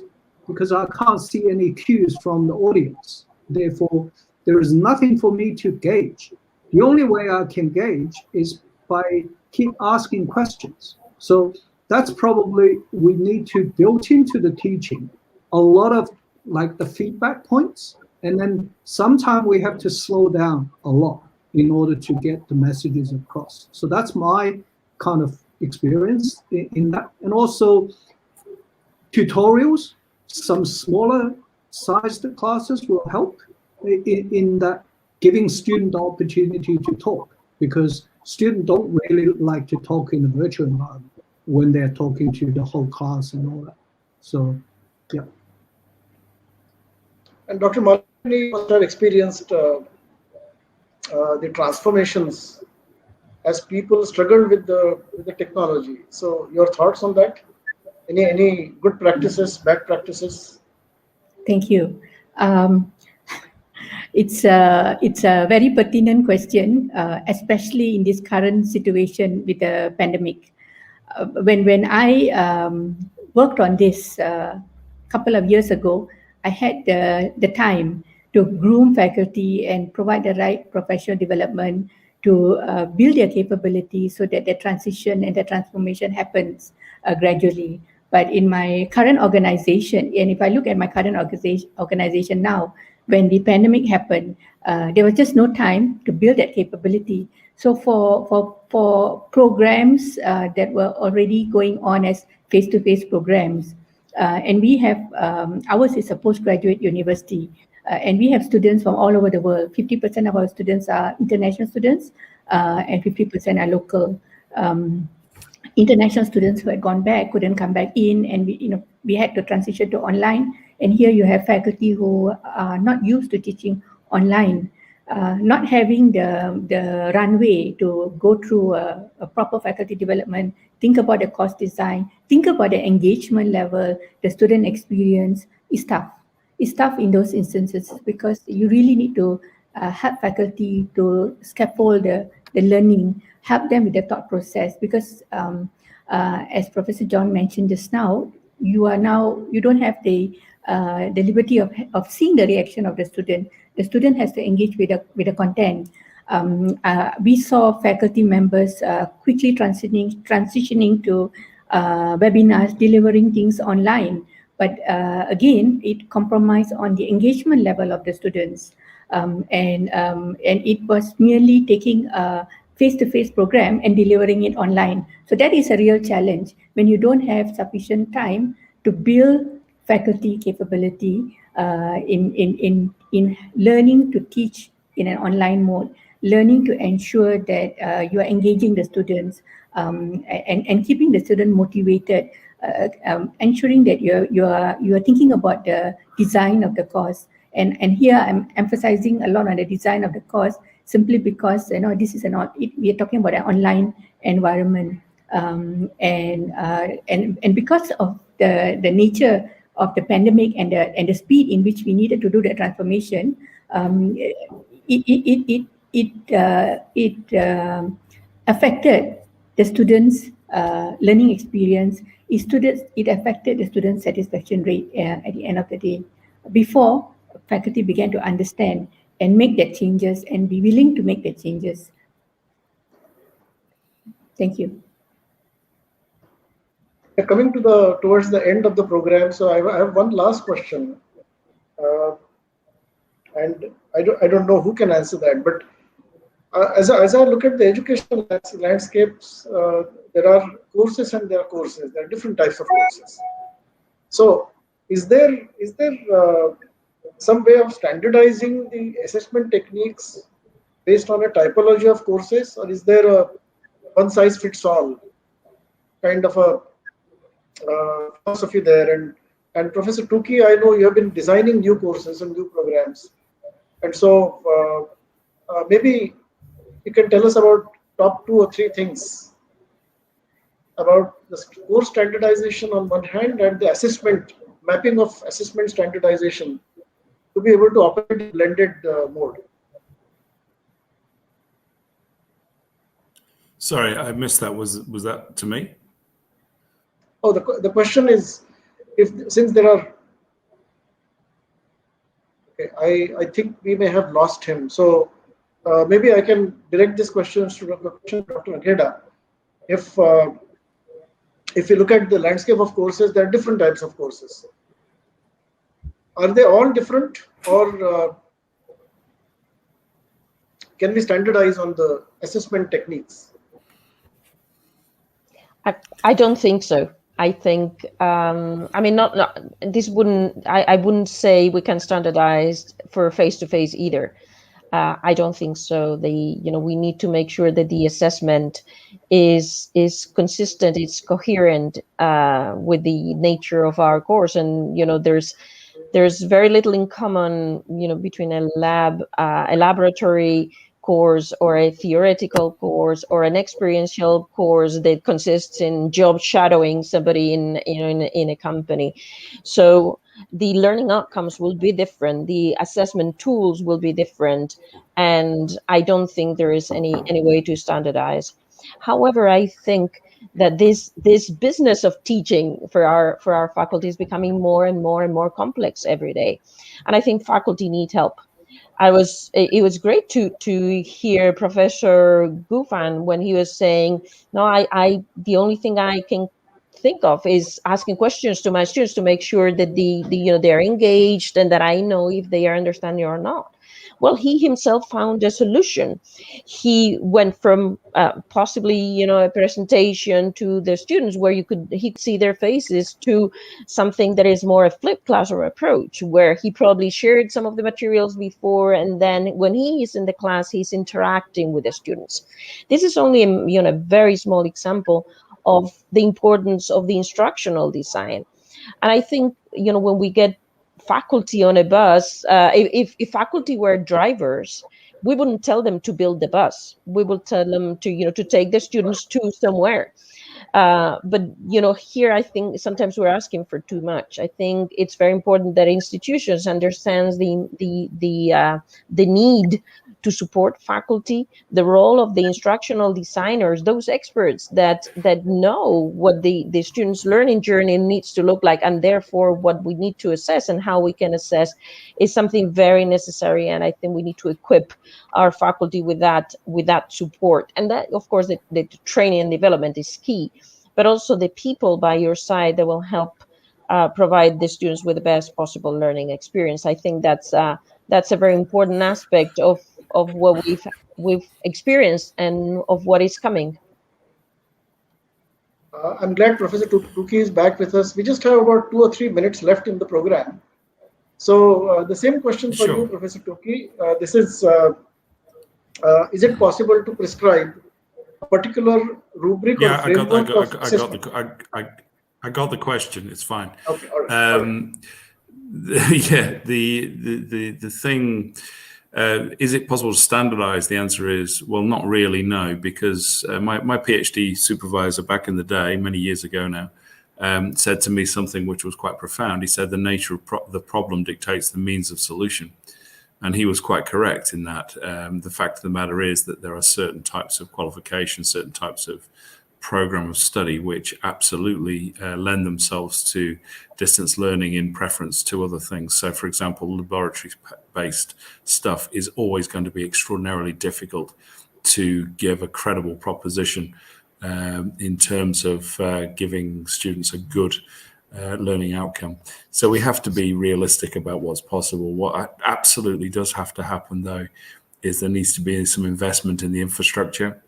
because I can't see any cues from the audience. Therefore, there is nothing for me to gauge. The only way I can gauge is by keep asking questions. So that's probably, we need to build into the teaching a lot of like the feedback points, and then sometimes we have to slow down a lot in order to get the messages across. So that's my kind of experience in that. And also tutorials, some smaller sized classes will help in that, giving student the opportunity to talk, because students don't really like to talk in a virtual environment when they're talking to the whole class and all that. So, yeah. And Dr. Malini must have experienced the transformations as people struggled with the technology. So your thoughts on that? Any good practices, bad practices? Thank you. It's a very pertinent question, especially in this current situation with the pandemic. When I worked on this a couple of years ago, I had the time to groom faculty and provide the right professional development to build their capability so that the transition and the transformation happens gradually. But in my current organization, and if I look at my current organization now, when the pandemic happened, there was just no time to build that capability. So for programs that were already going on as face-to-face programs, and we have, ours is a postgraduate university, and we have students from all over the world. 50% of our students are international students, and 50% are local. International students who had gone back couldn't come back in, and we had to transition to online. And here you have faculty who are not used to teaching online. not having the runway to go through a proper faculty development, think about the course design, think about the engagement level, the student experience is tough. It's tough in those instances because you really need to help faculty to scaffold the learning, help them with the thought process because as Professor John mentioned just now, you don't have the liberty of seeing the reaction of the student. The student has to engage with the content. We saw faculty members quickly transitioning to webinars, delivering things online. But again, it compromised on the engagement level of the students. And it was merely taking a face-to-face program and delivering it online. So that is a real challenge when you don't have sufficient time to build faculty capability in learning to teach in an online mode, learning to ensure that you are engaging the students and keeping the student motivated, ensuring that you are thinking about the design of the course. And here I'm emphasizing a lot on the design of the course simply because this is we are talking about an online environment, and because of the nature of the pandemic and the speed in which we needed to do the transformation, it affected the students' learning experience. It affected the student satisfaction rate at the end of the day. Before faculty began to understand and make the changes and be willing to make the changes. Thank you. Coming towards the end of the program, so I have one last question, and I don't know who can answer that, but as I look at the educational landscapes, there are courses and there are courses. There are different types of courses. So, is there some way of standardizing the assessment techniques based on a typology of courses, or is there a one-size-fits-all kind of a philosophy there? And Professor Tukey, I know you have been designing new courses and new programs, and so maybe you can tell us about top 2 or 3 things about the course standardization on one hand and the assessment mapping of assessment standardization to be able to operate in blended mode. Sorry, I missed that. Was that to me? Oh, the question is, since there are, okay, I think we may have lost him. So maybe I can direct this question to Dr. Akheda. If you look at the landscape of courses, there are different types of courses. Are they all different, or can we standardize on the assessment techniques? I don't think so. I think, I mean, I wouldn't say we can standardize for face-to-face either. I don't think so. We need to make sure that the assessment is consistent, it's coherent with the nature of our course, and there's very little in common, between a laboratory course or a theoretical course or an experiential course that consists in job shadowing somebody in a company. So the learning outcomes will be different, the assessment tools will be different, and I don't think there is any way to standardize. However, I think that this business of teaching for our faculty is becoming more and more and more complex every day, and I think faculty need help. It was great to hear Professor Gufan when he was saying, no, I the only thing I can think of is asking questions to my students to make sure that they're engaged and that I know if they are understanding or not. Well, he himself found a solution. He went from possibly a presentation to the students where he could see their faces, to something that is more a flipped classroom approach, where he probably shared some of the materials before, and then when he is in the class, he's interacting with the students. This is only a very small example of the importance of the instructional design. And I think when we get faculty on a bus, if faculty were drivers, we wouldn't tell them to build the bus. We will tell them to take the students to somewhere. But here I think sometimes we're asking for too much. I think it's very important that institutions understands the need to support faculty, the role of the instructional designers, those experts that know what the students' learning journey needs to look like, and therefore what we need to assess and how we can assess is something very necessary. And I think we need to equip our faculty with that support. And that, of course, the training and development is key, but also the people by your side that will help provide the students with the best possible learning experience. I think that's a very important aspect of what we've experienced and of what is coming. I'm glad Professor Tuki is back with us. We just have about 2 or 3 minutes left in the program. So the same question for you, Professor Tuki. This is it possible to prescribe a particular rubric or framework of assessment? I got the question. It's fine. Okay, all right. Yeah, the thing, is it possible to standardize? The answer is, well, not really, no, because my PhD supervisor back in the day, many years ago now, said to me something which was quite profound. He said the nature of the problem dictates the means of solution. And he was quite correct in that. The fact of the matter is that there are certain types of qualifications, certain types of program of study which absolutely lend themselves to distance learning in preference to other things. So, for example, laboratory-based stuff is always going to be extraordinarily difficult to give a credible proposition in terms of giving students a good learning outcome. So we have to be realistic about what's possible. What absolutely does have to happen, though, is there needs to be some investment in the infrastructure.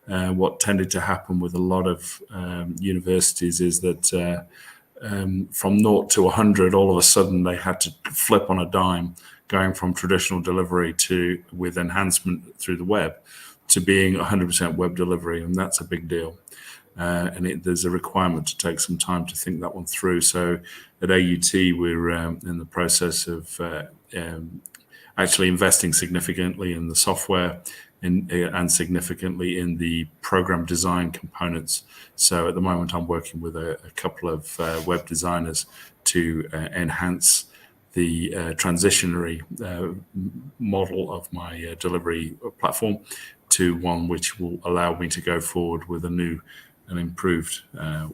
What tended to happen with a lot of universities is that from 0 to 100, all of a sudden they had to flip on a dime, going from traditional delivery to, with enhancement through the web, to being 100% web delivery, and that's a big deal. And there's a requirement to take some time to think that one through. So at AUT, we're in the process of actually investing significantly in the software and significantly in the program design components. So at the moment, I'm working with a couple of web designers to enhance the transitionary model of my delivery platform to one which will allow me to go forward with a new and improved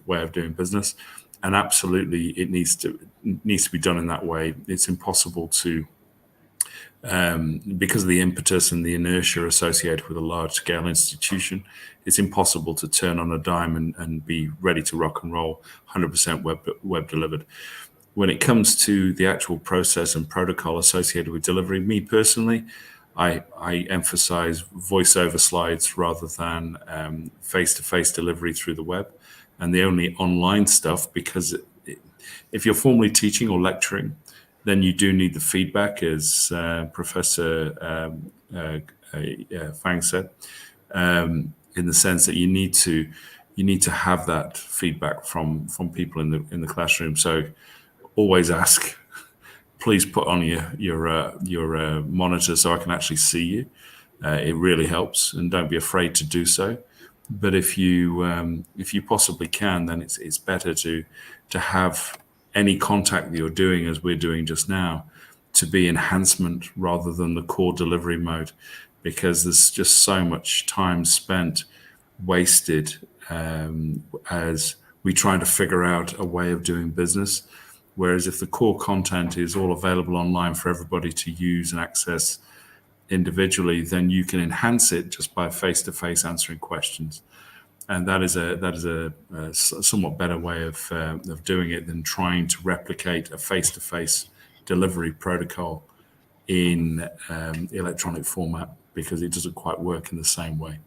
way of doing business. And absolutely, it needs to be done in that way. It's impossible to, because of the impetus and the inertia associated with a large-scale institution, it's impossible to turn on a dime and be ready to rock and roll 100% web delivered. When it comes to the actual process and protocol associated with delivery, me personally, I emphasize voiceover slides rather than face-to-face delivery through the web. And the only online stuff, because if you're formally teaching or lecturing, then you do need the feedback, as Professor Fang said, in the sense that you need to have that feedback from people in the classroom. So always ask, please put on your monitor so I can actually see you. It really helps, and don't be afraid to do so. But if you possibly can, then it's better to have any contact that you're doing, as we're doing just now, to be enhancement rather than the core delivery mode, because there's just so much time spent wasted as we try to figure out a way of doing business. Whereas if the core content is all available online for everybody to use and access individually, then you can enhance it just by face-to-face answering questions. And that is a somewhat better way of doing it than trying to replicate a face-to-face delivery protocol in electronic format, because it doesn't quite work in the same way.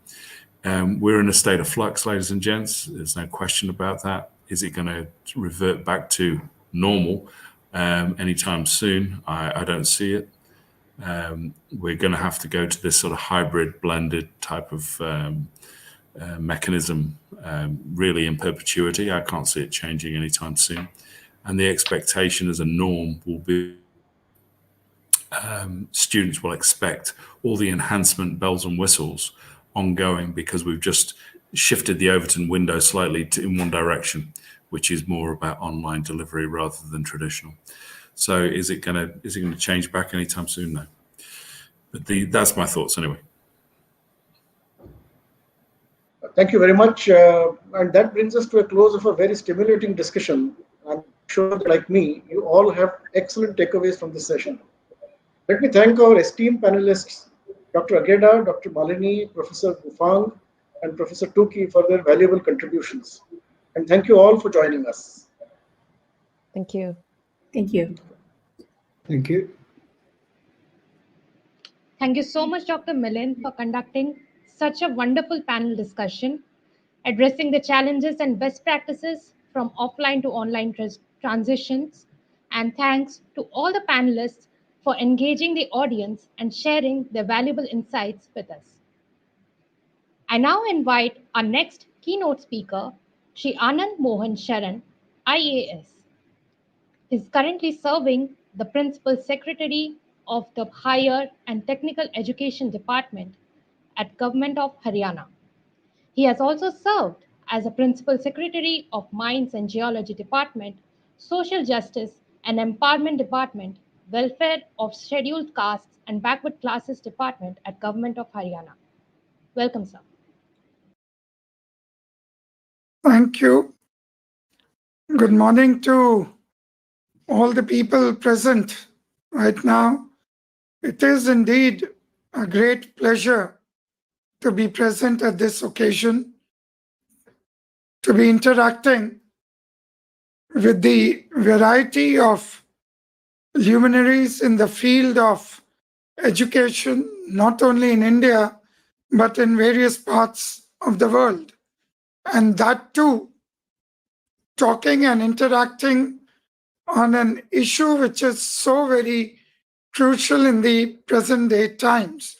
We're in a state of flux, ladies and gents. There's no question about that. Is it going to revert back to normal anytime soon? I don't see it. We're going to have to go to this sort of hybrid, blended type of mechanism, really in perpetuity. I can't see it changing anytime soon. And the expectation as a norm will be students will expect all the enhancement bells and whistles ongoing, because we've just shifted the Overton window slightly in one direction, which is more about online delivery rather than traditional. So is it going to change back anytime soon? No. But that's my thoughts anyway. Thank you very much. And that brings us to a close of a very stimulating discussion. I'm sure that, like me, you all have excellent takeaways from this session. Let me thank our esteemed panelists, Dr. Ageda, Dr. Malini, Professor Bufang, and Professor Tuki for their valuable contributions. And thank you all for joining us. Thank you. Thank you. Thank you. Thank you so much, Dr. Milind, for conducting such a wonderful panel discussion, addressing the challenges and best practices from offline to online transitions. And thanks to all the panelists for engaging the audience and sharing their valuable insights with us. I now invite our next keynote speaker, Shri Anand Mohan Sharan, IAS. He is currently serving the Principal Secretary of the Higher and Technical Education Department at Government of Haryana. He has also served as a Principal Secretary of Mines and Geology Department, Social Justice and Empowerment Department, Welfare of Scheduled Castes and Backward Classes Department at Government of Haryana. Welcome, sir. Thank you. Good morning to all the people present right now. It is indeed a great pleasure to be present at this occasion, to be interacting with the variety of luminaries in the field of education, not only in India, but in various parts of the world. And that too, talking and interacting on an issue which is so very crucial in the present day times.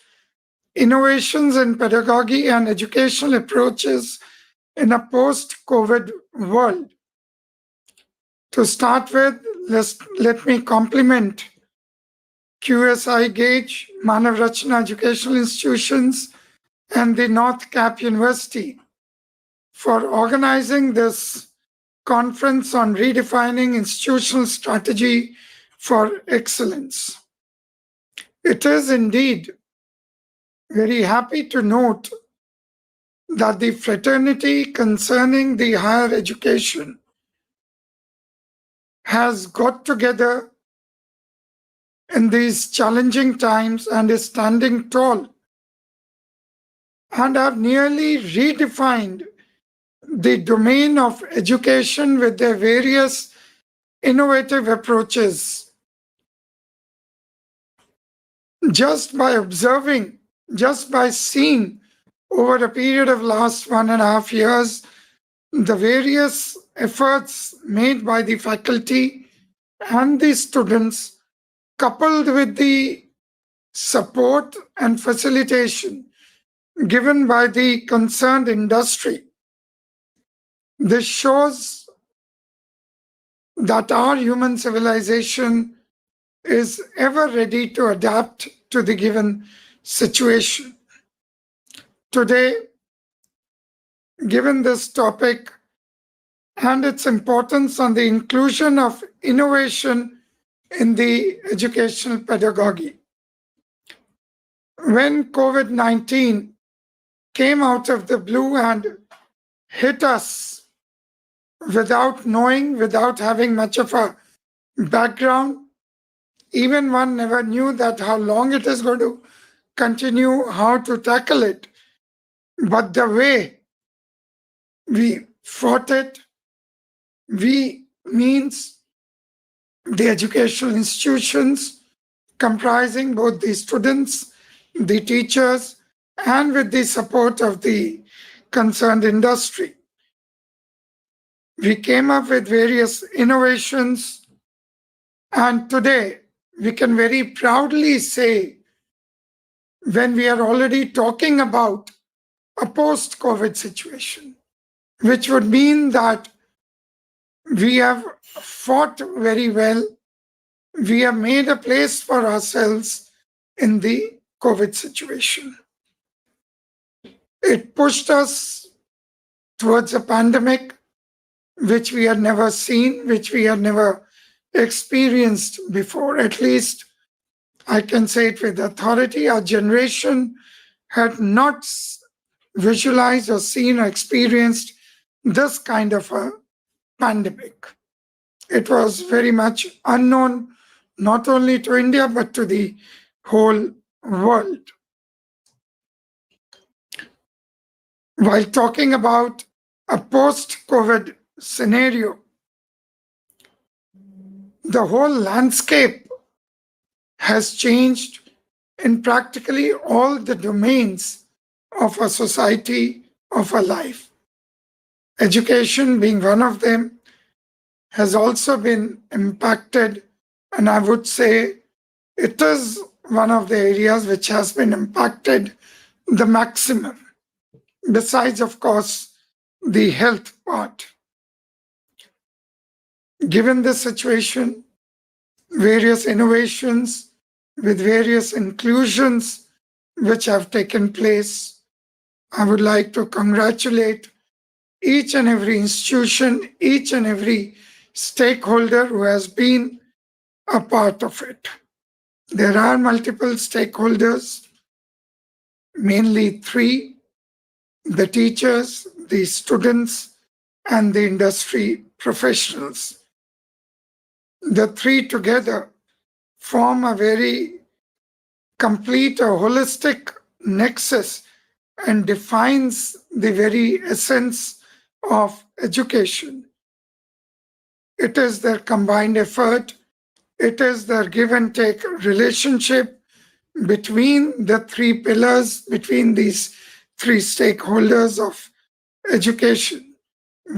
Innovations in pedagogy and educational approaches in a post-COVID world. To start with, let me compliment QS IGAUGE, Manav Rachna Educational Institutions, and the North Cap University for organizing this conference on redefining institutional strategy for excellence. It is indeed very happy to note that the fraternity concerning the higher education has got together in these challenging times and is standing tall and have nearly redefined the domain of education with their various innovative approaches. Just by observing, just by seeing over a period of last 1.5 years, the various efforts made by the faculty and the students, coupled with the support and facilitation given by the concerned industry, this shows that our human civilization is ever ready to adapt to the given situation. Today, given this topic and its importance on the inclusion of innovation in the educational pedagogy, when COVID-19 came out of the blue and hit us without knowing, without having much of a background, even one never knew that how long it is going to continue, how to tackle it. But the way we fought it, we means the educational institutions comprising both the students, the teachers, and with the support of the concerned industry. We came up with various innovations, and today we can very proudly say, when we are already talking about a post-COVID situation, which would mean that we have fought very well we have made a place for ourselves in the COVID situation. It pushed us towards a pandemic which we had never seen, which we had never experienced before. At least I can say it with authority. Our generation had not visualized or seen or experienced this kind of a pandemic. It was very much unknown, not only to India, but to the whole world. While talking about a post-COVID scenario, the whole landscape has changed in practically all the domains of a society, of a life. Education being one of them has also been impacted, and I would say it is one of the areas which has been impacted the maximum, besides, of course, the health part. Given this situation, various innovations with various inclusions which have taken place, I would like to congratulate each and every institution, each and every stakeholder who has been a part of it. There are multiple stakeholders, mainly three: the teachers, the students, and the industry professionals. The three together form a very complete or holistic nexus and defines the very essence of education. It is their combined effort, it is their give and take relationship between the three pillars, between these three stakeholders of education,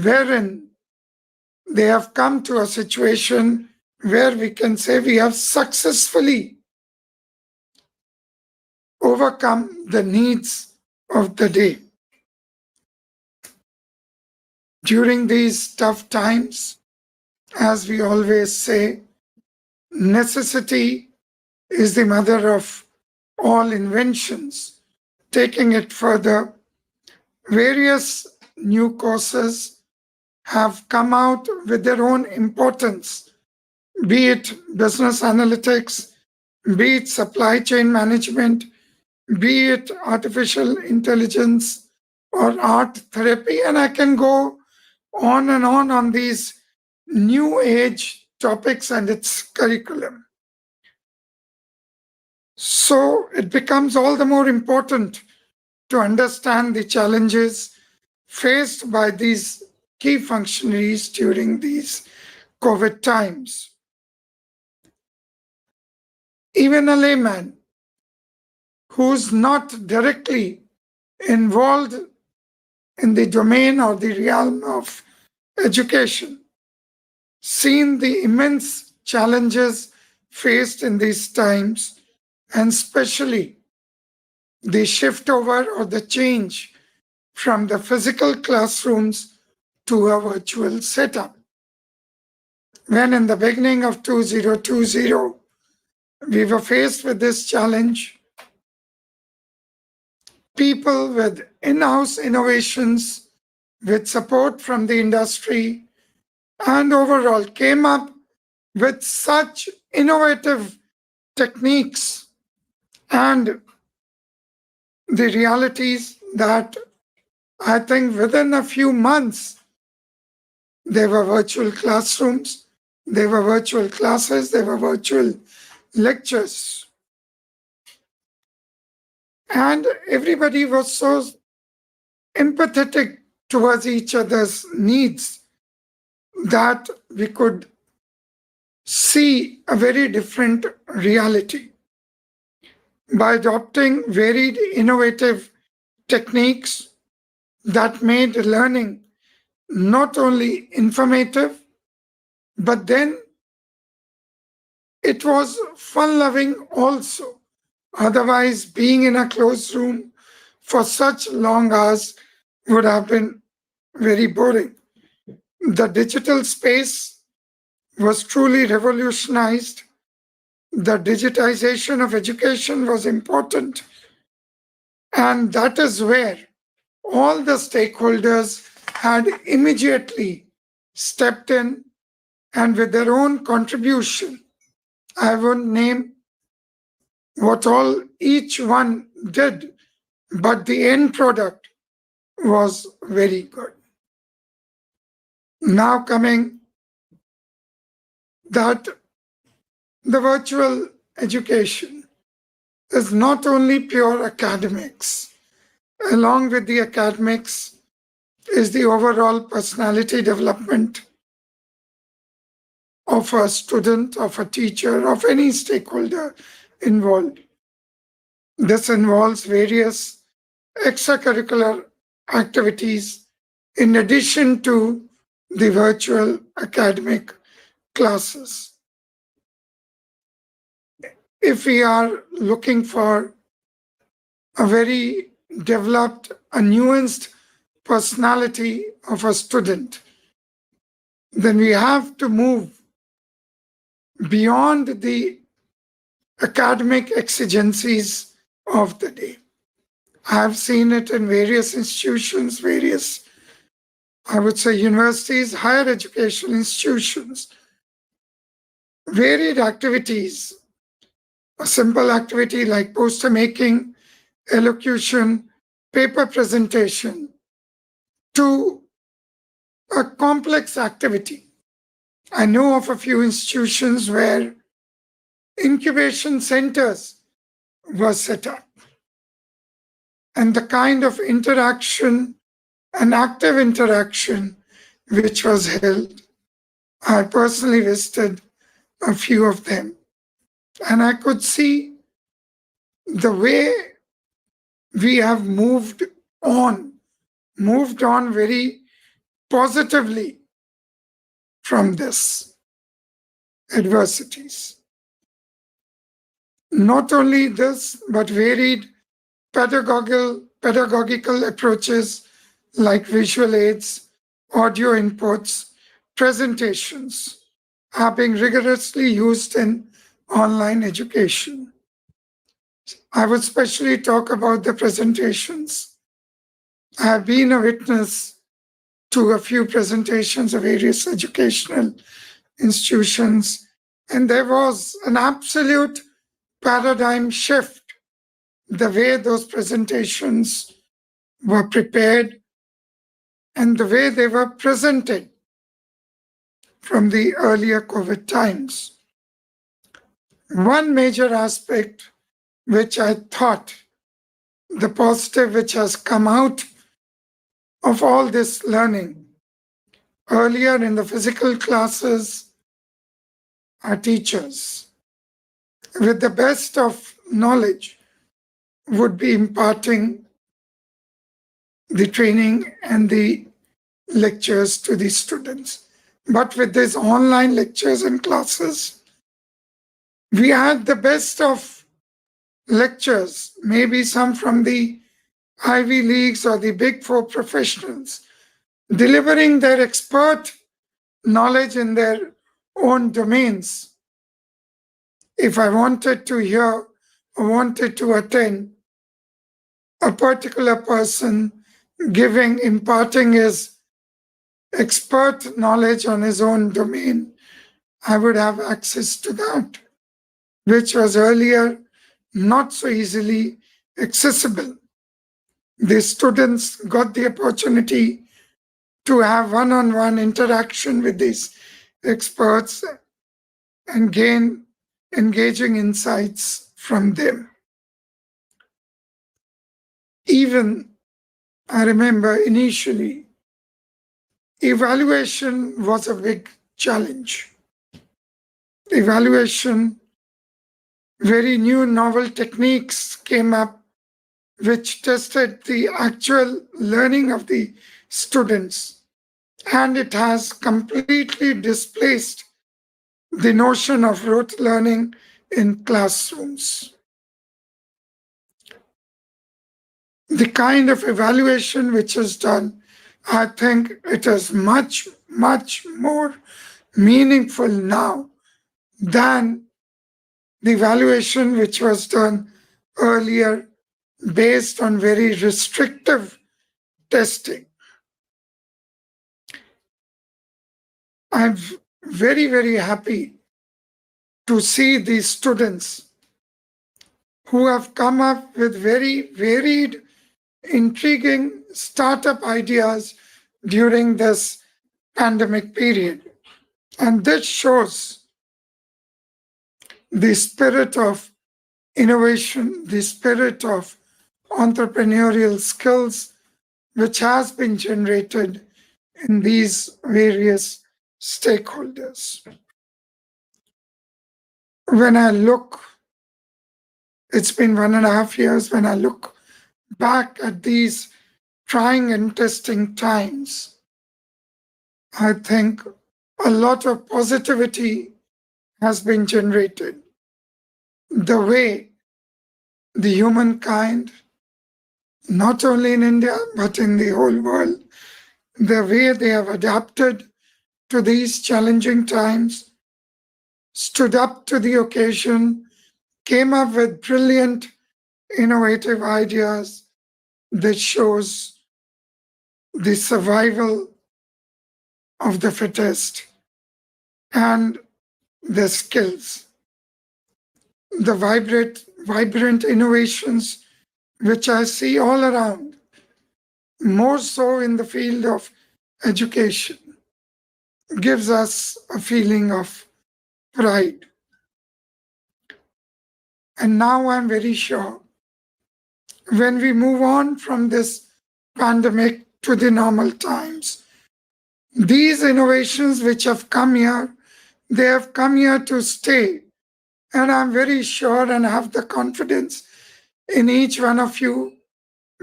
wherein they have come to a situation where we can say we have successfully overcome the needs of the day. During these tough times, as we always say, necessity is the mother of all inventions. Taking it further, various new courses have come out with their own importance, be it business analytics, be it supply chain management, be it artificial intelligence or art therapy, and I can go on and on these new age topics and its curriculum. So it becomes all the more important to understand the challenges faced by these key functionaries during these COVID times. Even a layman who's not directly involved in the domain or the realm of education, seen the immense challenges faced in these times, and especially the shift over or the change from the physical classrooms to a virtual setup. When in the beginning of 2020, we were faced with this challenge, people with in-house innovations, with support from the industry, and overall came up with such innovative techniques and the realities that I think within a few months, there were virtual classrooms, there were virtual classes, there were virtual lectures. And everybody was so empathetic towards each other's needs that we could see a very different reality. By adopting varied innovative techniques that made learning not only informative, but then it was fun-loving also. Otherwise, being in a closed room for such long hours would have been very boring. The digital space was truly revolutionized the digitization of education was important. And that is where all the stakeholders had immediately stepped in, and with their own contribution, I won't name what all each one did, but the end product was very good. Now coming that the virtual education is not only pure academics. Along with the academics is the overall personality development of a student, of a teacher, of any stakeholder involved. This involves various extracurricular activities in addition to the virtual academic classes. If we are looking for a very developed, a nuanced personality of a student, then we have to move beyond the academic exigencies of the day. I've seen it in various institutions, various, I would say, universities, higher educational institutions, varied activities. A simple activity like poster making, elocution, paper presentation, to a complex activity. I know of a few institutions where incubation centers were set up. And the kind of interaction, an active interaction, which was held, I personally visited a few of them. And I could see the way we have moved on very positively from this adversities. Not only this, but varied pedagogical approaches like visual aids, audio inputs, presentations are being rigorously used in online education. I would especially talk about the presentations. I have been a witness to a few presentations of various educational institutions, and there was an absolute paradigm shift, the way those presentations were prepared and the way they were presented from the earlier COVID times. One major aspect which I thought the positive which has come out of all this learning, earlier in the physical classes, our teachers, with the best of knowledge, would be imparting the training and the lectures to the students. But with these online lectures and classes, we had the best of lectures, maybe some from the Ivy Leagues or the Big Four professionals, delivering their expert knowledge in their own domains. If I wanted to hear or wanted to attend a particular person imparting his expert knowledge on his own domain, I would have access to that, which was earlier not so easily accessible. The students got the opportunity to have one-on-one interaction with these experts and gain engaging insights from them. Even, I remember initially, evaluation was a big challenge. Evaluation, very new novel techniques came up which tested the actual learning of the students, and it has completely displaced the notion of rote learning in classrooms. The kind of evaluation which is done, I think it is much, much more meaningful now than the evaluation which was done earlier based on very restrictive testing. I'm very, very happy to see these students who have come up with very varied, intriguing startup ideas during this pandemic period. And this shows the spirit of innovation, the spirit of entrepreneurial skills, which has been generated in these various stakeholders. When I look, it's been 1.5 years, when I look back at these trying and testing times, I think a lot of positivity has been generated. The way the humankind, not only in India, but in the whole world, the way they have adapted to these challenging times, stood up to the occasion, came up with brilliant, innovative ideas that shows the survival of the fittest and the skills. The vibrant innovations which I see all around, more so in the field of education, gives us a feeling of pride. And now I'm very sure when we move on from this pandemic to the normal times, these innovations which have come here, they have come here to stay. And I'm very sure and have the confidence in each one of you.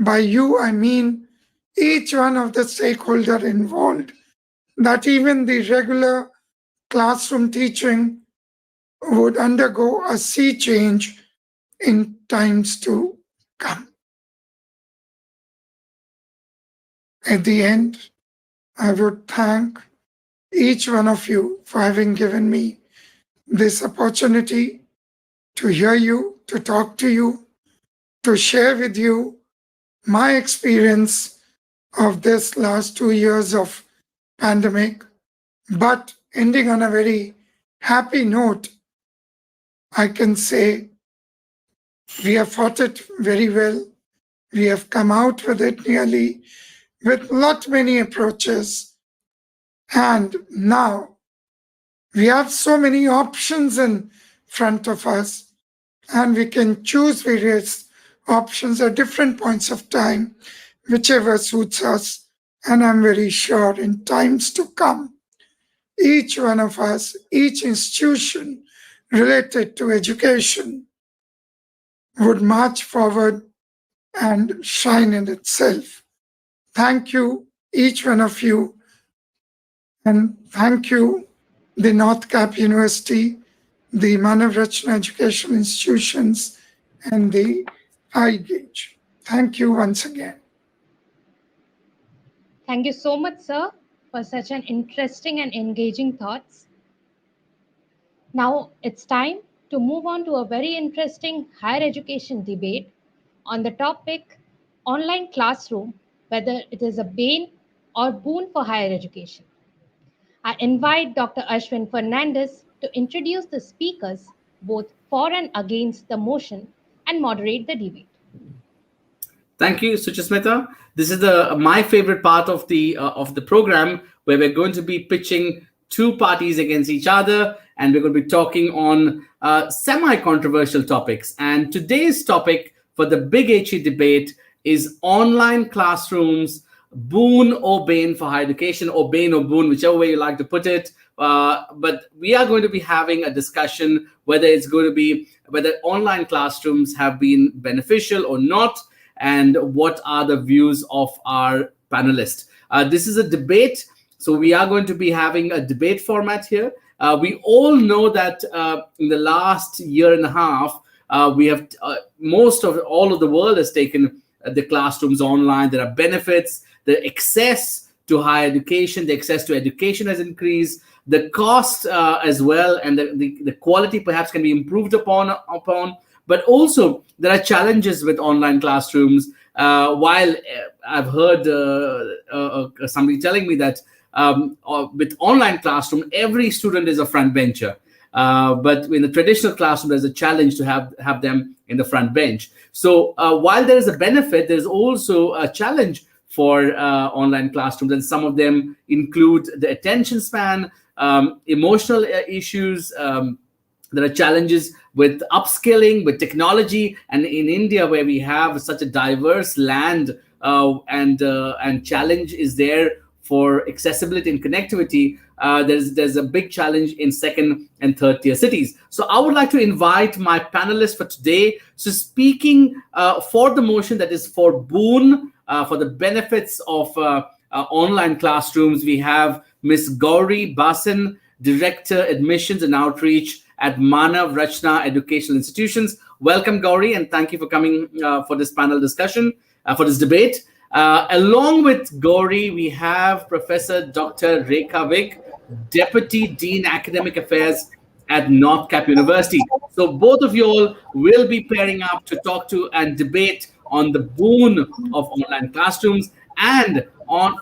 By you, I mean each one of the stakeholders involved, that even the regular classroom teaching would undergo a sea change in times to come. At the end, I would thank each one of you for having given me this opportunity to hear you, to talk to you, to share with you my experience of this last 2 years of pandemic. But ending on a very happy note, I can say we have fought it very well. We have come out with it nearly with lot many approaches. And now we have so many options in front of us, and we can choose various options at different points of time, whichever suits us. And I'm very sure in times to come, each one of us, each institution related to education would march forward and shine in itself. Thank you, each one of you, and thank you, the North Cap University, the Manav Rachna Educational Institutions, and the IGAUGE. Thank you once again. Thank you so much, sir, for such an interesting and engaging thoughts. Now it's time to move on to a very interesting higher education debate on the topic online classroom, whether it is a bane or boon for higher education. I invite Dr. Ashwin Fernandez to introduce the speakers both for and against the motion and moderate the debate. Thank you, Suchasmita. This is my favorite part of the program, where we're going to be pitching two parties against each other, and we're going to be talking on semi-controversial topics. And today's topic for the big HE debate is online classrooms, boon or bane for higher education, or bane or boon, whichever way you like to put it. But we are going to be having a discussion whether online classrooms have been beneficial or not, and what are the views of our panelists. This is a debate, so we are going to be having a debate format here. We all know that in the last year and a half, we have all of the world has taken the classrooms online. There are benefits. The access to higher education, the access to education has increased. The cost as well, and the quality perhaps can be improved upon. But also there are challenges with online classrooms. While I've heard somebody telling me that with online classroom, every student is a front bencher. But in the traditional classroom, there's a challenge to have them in the front bench. So while there is a benefit, there's also a challenge for online classrooms, and some of them include the attention span, emotional issues. There are challenges with upskilling, with technology, and in India, where we have such a diverse land, and challenge is there for accessibility and connectivity. There's a big challenge in second and third tier cities. So I would like to invite my panelists for today. So speaking for the motion that is for boon, for the benefits of online classrooms, we have Ms. Gauri Basin, Director Admissions and Outreach at Manav Rachna Educational Institutions. Welcome, Gauri, and thank you for coming for this panel discussion, for this debate. Along with Gauri, we have Professor Dr. Rekha Vig, Deputy Dean Academic Affairs at North Cap University. So both of you all will be pairing up to talk to and debate on the boon of online classrooms, and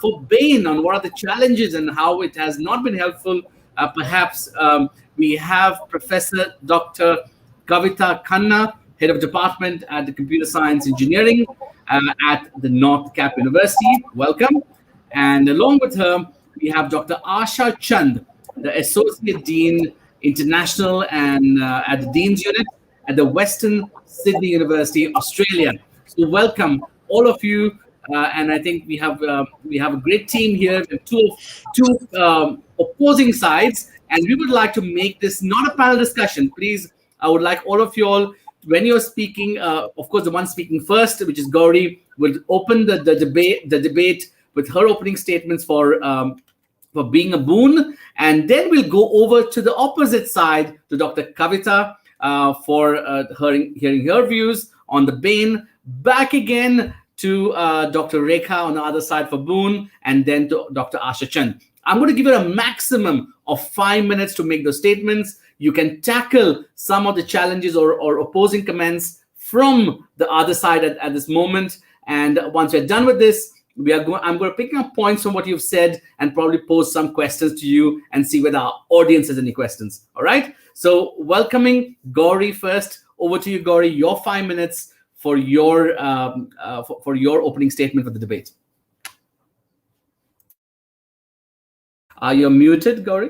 for bane, on what are the challenges and how it has not been helpful. Perhaps we have Professor Dr. Kavita Khanna, Head of Department at the Computer Science Engineering at the North Cap University. Welcome. And along with her, we have Dr. Asha Chand, the Associate Dean International and at the Dean's Unit at the Western Sydney University, Australia. So welcome all of you, and I think we have a great team here, two opposing sides, and we would like to make this not a panel discussion. Please, I would like all of you all, when you're speaking, of course, the one speaking first, which is Gauri, will open the debate with her opening statements for being a boon, and then we'll go over to the opposite side to Dr. Kavita for hearing her views on the bane. Back again to Dr. Rekha on the other side for boon, and then to Dr. Asha Chand. I'm going to give you a maximum of 5 minutes to make those statements. You can tackle some of the challenges or opposing comments from the other side at this moment. And once we're done with this, I'm going to pick up points from what you've said and probably pose some questions to you and see whether our audience has any questions. All right. So welcoming Gauri first. Over to you, Gauri. Your 5 minutes for your opening statement for the debate. Are you muted, Gauri?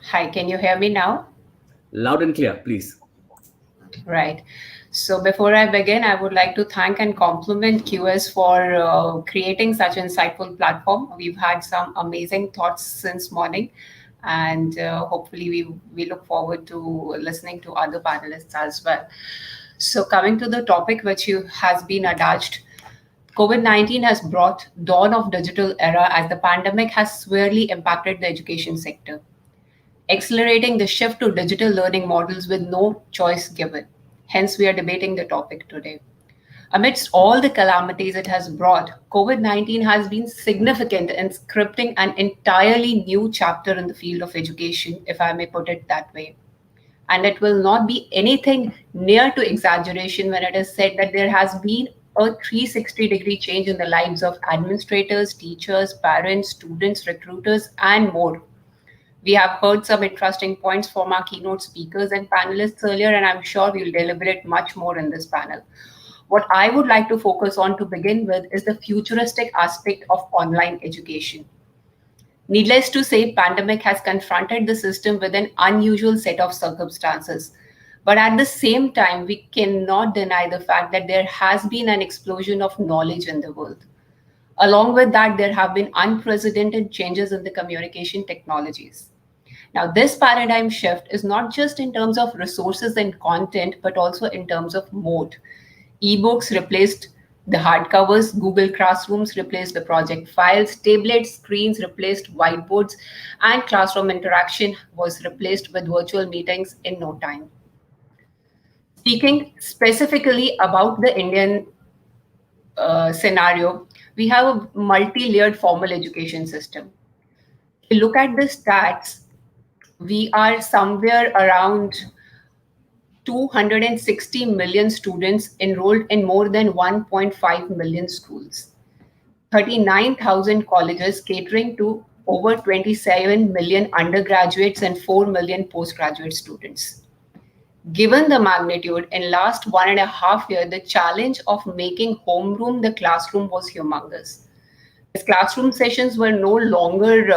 Hi, can you hear me now? Loud and clear, please. Right. So before I begin, I would like to thank and compliment QS for creating such an insightful platform. We've had some amazing thoughts since morning, and hopefully we look forward to listening to other panelists as well. So coming to the topic which has been adaged, COVID-19 has brought dawn of digital era as the pandemic has severely impacted the education sector, accelerating the shift to digital learning models with no choice given. Hence, we are debating the topic today. Amidst all the calamities it has brought, COVID-19 has been significant in scripting an entirely new chapter in the field of education, if I may put it that way. And it will not be anything near to exaggeration when it is said that there has been a 360-degree change in the lives of administrators, teachers, parents, students, recruiters, and more. We have heard some interesting points from our keynote speakers and panelists earlier, and I'm sure we'll deliberate much more in this panel. What I would like to focus on to begin with is the futuristic aspect of online education. Needless to say, pandemic has confronted the system with an unusual set of circumstances. But at the same time, we cannot deny the fact that there has been an explosion of knowledge in the world. Along with that, there have been unprecedented changes in the communication technologies. Now, this paradigm shift is not just in terms of resources and content, but also in terms of mode. Ebooks replaced the hardcovers, Google Classrooms replaced the project files, tablet screens replaced whiteboards, and classroom interaction was replaced with virtual meetings in no time. Speaking specifically about the Indian scenario, we have a multi-layered formal education system. If you look at the stats, we are somewhere around 260 million students enrolled in more than 1.5 million schools, 39,000 colleges catering to over 27 million undergraduates and 4 million postgraduate students. Given the magnitude, in last 1.5 years, the challenge of making homeroom the classroom was humongous. As classroom sessions were no longer,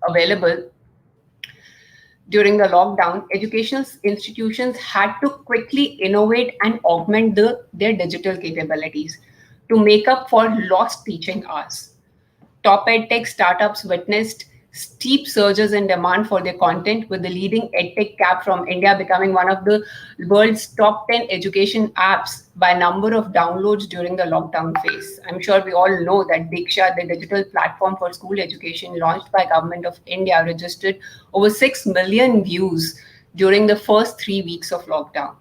available during the lockdown, educational institutions had to quickly innovate and augment their digital capabilities to make up for lost teaching hours. Top edtech startups witnessed steep surges in demand for their content, with the leading edtech cap from India becoming one of the world's top 10 education apps by number of downloads during the lockdown phase. I'm sure we all know that Diksha, the digital platform for school education launched by Government of India, registered over 6 million views during the first 3 weeks of lockdown.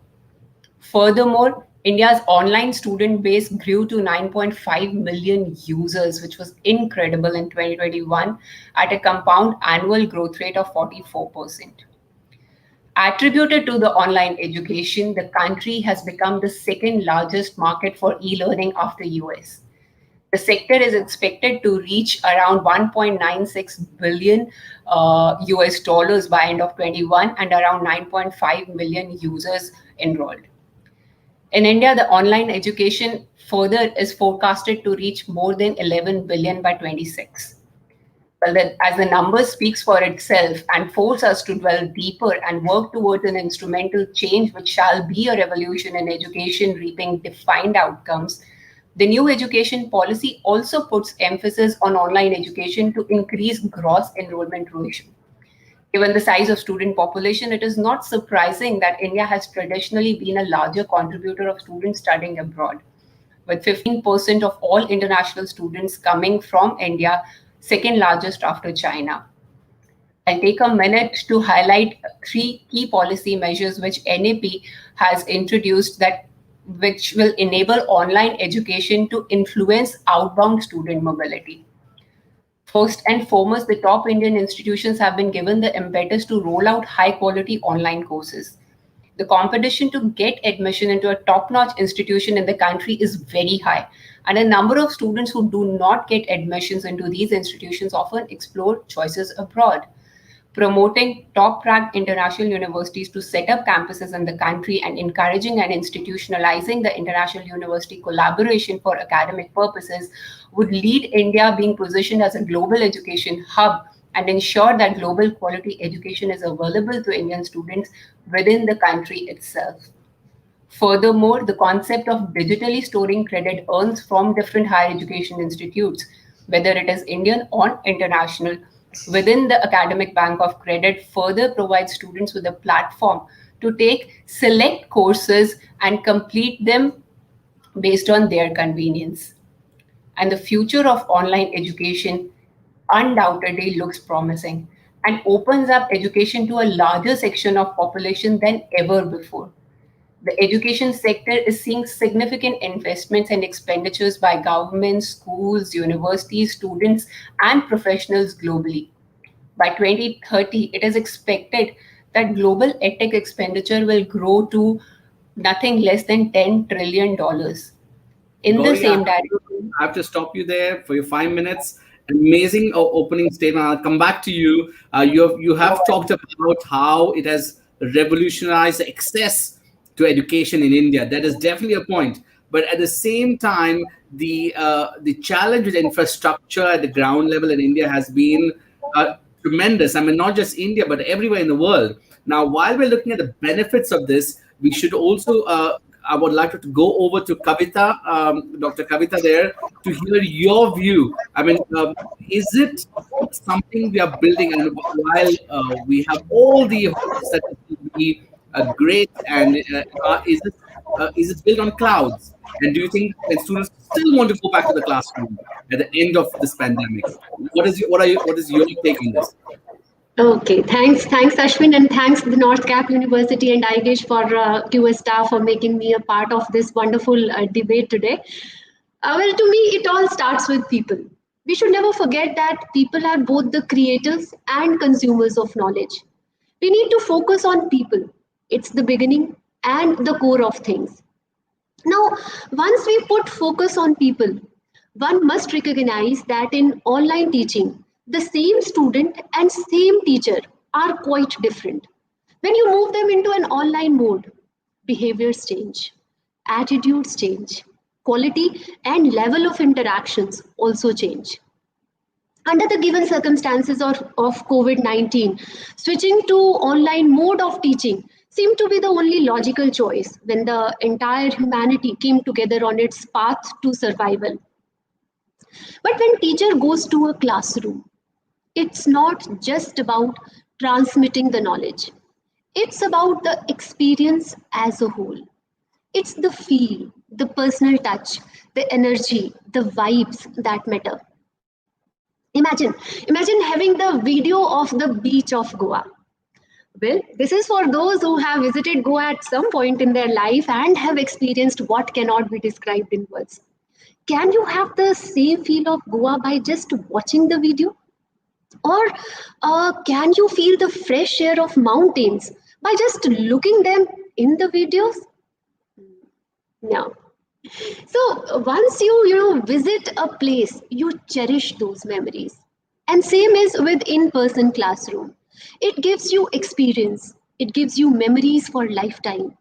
Furthermore, India's online student base grew to 9.5 million users, which was incredible in 2021 at a compound annual growth rate of 44%. Attributed to the online education, the country has become the second largest market for e-learning after US. The sector is expected to reach around 1.96 billion US dollars by end of 21 and around 9.5 million users enrolled. In India, the online education further is forecasted to reach more than 11 billion by 26. Well, as the number speaks for itself and force us to dwell deeper and work towards an instrumental change which shall be a revolution in education reaping defined outcomes, the new education policy also puts emphasis on online education to increase gross enrollment ratio. Given the size of student population, it is not surprising that India has traditionally been a larger contributor of students studying abroad, with 15% of all international students coming from India, second largest after China. I'll take a minute to highlight 3 key policy measures which NAP has introduced which will enable online education to influence outbound student mobility. First and foremost, the top Indian institutions have been given the impetus to roll out high-quality online courses. The competition to get admission into a top-notch institution in the country is very high, and a number of students who do not get admissions into these institutions often explore choices abroad. Promoting top-ranked international universities to set up campuses in the country and encouraging and institutionalizing the international university collaboration for academic purposes would lead India being positioned as a global education hub and ensure that global quality education is available to Indian students within the country itself. Furthermore, the concept of digitally storing credit earned from different higher education institutes, whether it is Indian or international, within the academic bank of credit further provides students with a platform to take select courses and complete them based on their convenience. And the future of online education undoubtedly looks promising and opens up education to a larger section of population than ever before. The education sector is seeing significant investments and expenditures by governments, schools, universities, students, and professionals globally. By 2030, it is expected that global edtech expenditure will grow to nothing less than $10 trillion. In Gauri, the same direction, I have to stop you there for your 5 minutes. Amazing opening statement. I'll come back to you. You have talked about how it has revolutionized access to education in India. That is definitely a point. But at the same time, the challenge with infrastructure at the ground level in India has been tremendous. I mean, not just India, but everywhere in the world. Now, while we're looking at the benefits of this, we should also, I would like to go over to Kavita, Dr. Kavita there, to hear your view. I mean, is it something we are building? And while we have all the hopes that it will be great, and is it built on clouds? And do you think when students still want to go back to the classroom at the end of this pandemic? What is your take on this? Okay, thanks Ashwin, and thanks to the North Cap University and IGAUGE for QS staff for making me a part of this wonderful debate today. Well, to me, it all starts with people. We should never forget that people are both the creators and consumers of knowledge. We need to focus on people. It's the beginning and the core of things. Now, once we put focus on people, one must recognize that in online teaching, the same student and same teacher are quite different. When you move them into an online mode, behaviors change, attitudes change, quality and level of interactions also change. Under the given circumstances of COVID-19, switching to online mode of teaching seemed to be the only logical choice when the entire humanity came together on its path to survival. But when teacher goes to a classroom, it's not just about transmitting the knowledge. It's about the experience as a whole. It's the feel, the personal touch, the energy, the vibes that matter. Imagine having the video of the beach of Goa. Well, this is for those who have visited Goa at some point in their life and have experienced what cannot be described in words. Can you have the same feel of Goa by just watching the video? Or can you feel the fresh air of mountains by just looking them in the videos? No. So once you visit a place, you cherish those memories. And same is with in-person classroom. It gives you experience. It gives you memories for lifetime.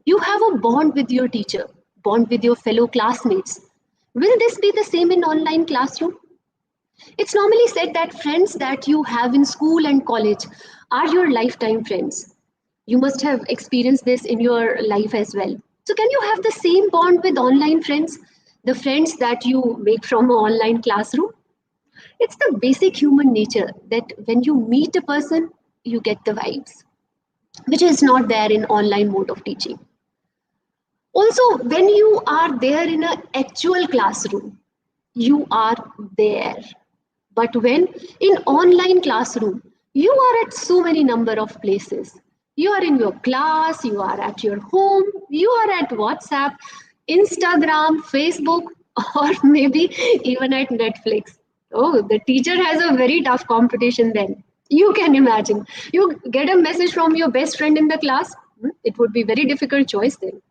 You have a bond with your teacher, bond with your fellow classmates. Will this be the same in online classroom? It's normally said that friends that you have in school and college are your lifetime friends. You must have experienced this in your life as well. So can you have the same bond with online friends, the friends that you make from an online classroom? It's the basic human nature that when you meet a person, you get the vibes, which is not there in online mode of teaching. Also, when you are there in an actual classroom, you are there. But when in online classroom, you are at so many number of places. You are in your class, you are at your home, you are at WhatsApp, Instagram, Facebook, or maybe even at Netflix. Oh, the teacher has a very tough competition then. You can imagine. You get a message from your best friend in the class, it would be very difficult choice then.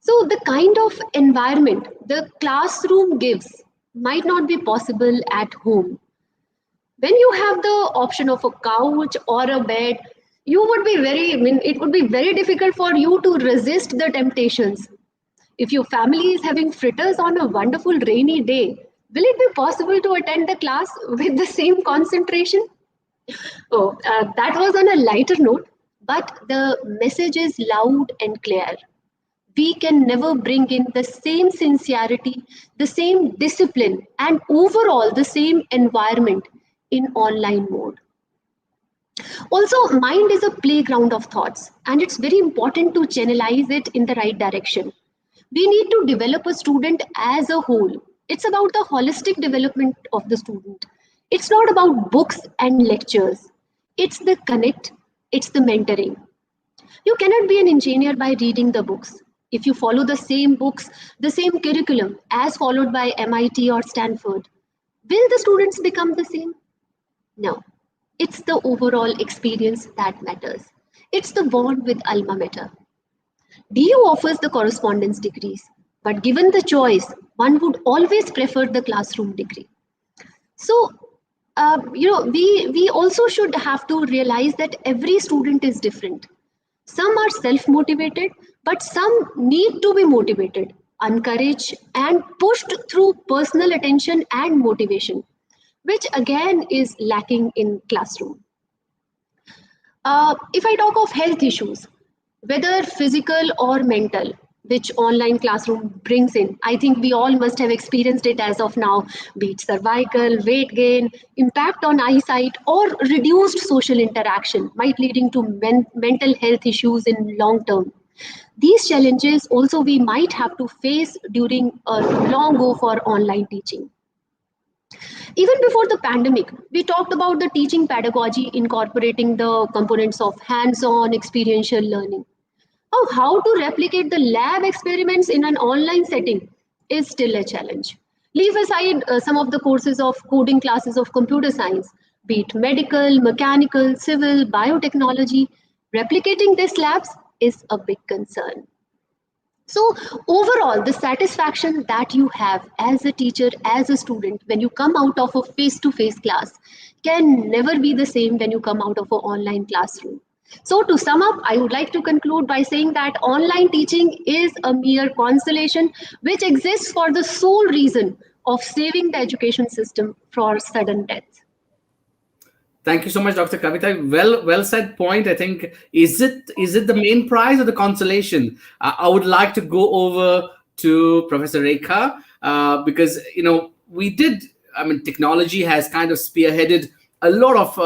So the kind of environment the classroom gives might not be possible at home. When you have the option of a couch or a bed, it would be very difficult for you to resist the temptations. If your family is having fritters on a wonderful rainy day, will it be possible to attend the class with the same concentration? Oh, that was on a lighter note, but the message is loud and clear. We can never bring in the same sincerity, the same discipline, and overall the same environment in online mode. Also, mind is a playground of thoughts, and it's very important to channelize it in the right direction. We need to develop a student as a whole. It's about the holistic development of the student. It's not about books and lectures. It's the connect, it's the mentoring. You cannot be an engineer by reading the books. If you follow the same books, the same curriculum as followed by MIT or Stanford, will the students become the same? No. It's the overall experience that matters. It's the bond with alma mater. DU offers the correspondence degrees, but given the choice, one would always prefer the classroom degree. So, we also should have to realize that every student is different. Some are self-motivated, but some need to be motivated, encouraged, and pushed through personal attention and motivation, which again is lacking in classroom. If I talk of health issues, whether physical or mental, which online classroom brings in, I think we all must have experienced it as of now, be it cervical, weight gain, impact on eyesight, or reduced social interaction, might leading to mental health issues in long term. These challenges also we might have to face during a long go for online teaching. Even before the pandemic, we talked about the teaching pedagogy incorporating the components of hands-on experiential learning. How to replicate the lab experiments in an online setting is still a challenge. Leave aside some of the courses of coding classes of computer science, be it medical, mechanical, civil, biotechnology, replicating these labs is a big concern. So overall, the satisfaction that you have as a teacher, as a student, when you come out of a face-to-face class can never be the same when you come out of an online classroom. So to sum up, I would like to conclude by saying that online teaching is a mere consolation which exists for the sole reason of saving the education system from sudden death. Thank you so much, Dr. Kavita. Well said point. I think, is it the main prize or the consolation? I would like to go over to Professor Rekha because technology has kind of spearheaded a lot of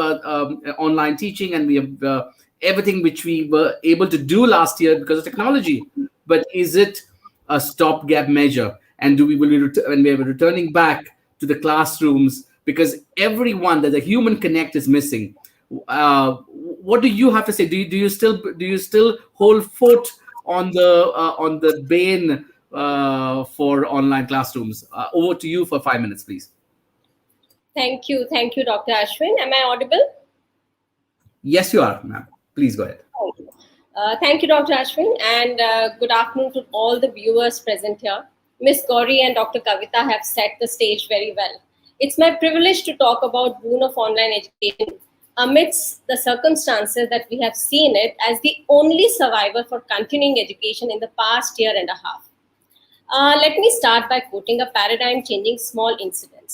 online teaching, and we have everything which we were able to do last year because of technology. But is it a stopgap measure? And when we are returning back to the classrooms, because the human connect is missing. What do you have to say? Do you still hold foot on the bane for online classrooms? Over to you for 5 minutes, please. Thank you, Dr. Ashwin. Am I audible? Yes, you are, ma'am. Please go ahead. Thank you, Dr. Ashwin, and good afternoon to all the viewers present here. Ms. Gauri and Dr. Kavita have set the stage very well. It's my privilege to talk about boon of online education amidst the circumstances that we have seen it as the only survivor for continuing education in the past year and a half. Let me start by quoting a paradigm-changing small incident.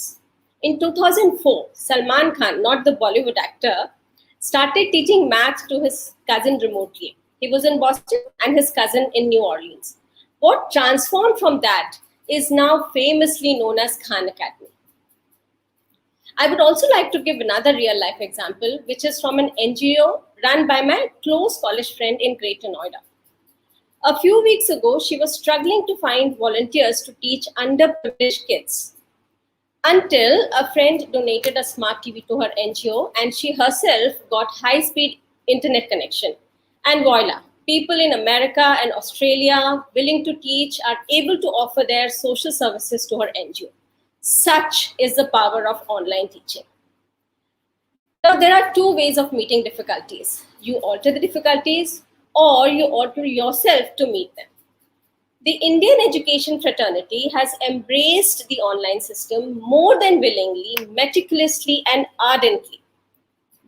In 2004, Salman Khan, not the Bollywood actor, started teaching maths to his cousin remotely. He was in Boston and his cousin in New Orleans. What transformed from that is now famously known as Khan Academy. I would also like to give another real-life example, which is from an NGO run by my close college friend in Greater Noida. A few weeks ago, she was struggling to find volunteers to teach underprivileged kids, until a friend donated a smart TV to her NGO and she herself got high-speed internet connection. And voila, people in America and Australia willing to teach are able to offer their social services to her NGO. Such is the power of online teaching. Now, there are two ways of meeting difficulties. You alter the difficulties or you alter yourself to meet them. The Indian education fraternity has embraced the online system more than willingly, meticulously, and ardently.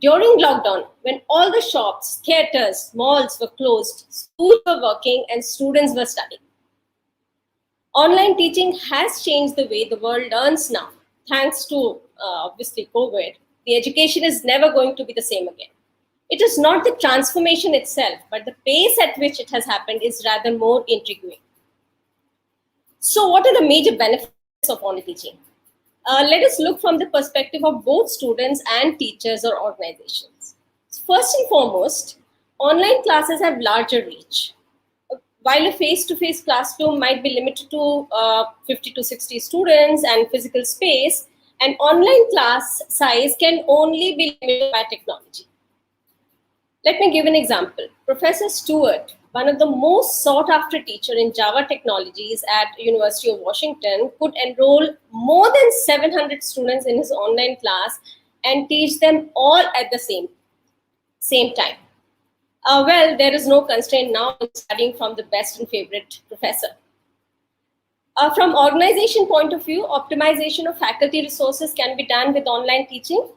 During lockdown, when all the shops, theatres, malls were closed, schools were working, and students were studying, online teaching has changed the way the world learns now. Thanks to, obviously, COVID, the education is never going to be the same again. It is not the transformation itself, but the pace at which it has happened is rather more intriguing. So what are the major benefits of online teaching? Let us look from the perspective of both students and teachers or organizations. First and foremost, online classes have larger reach. While a face-to-face classroom might be limited to 50 to 60 students and physical space, an online class size can only be limited by technology. Let me give an example. Professor Stewart, one of the most sought-after teachers in Java technologies at University of Washington, could enroll more than 700 students in his online class and teach them all at the same time. Well, there is no constraint now in studying from the best and favorite professor. From organization point of view, optimization of faculty resources can be done with online teaching.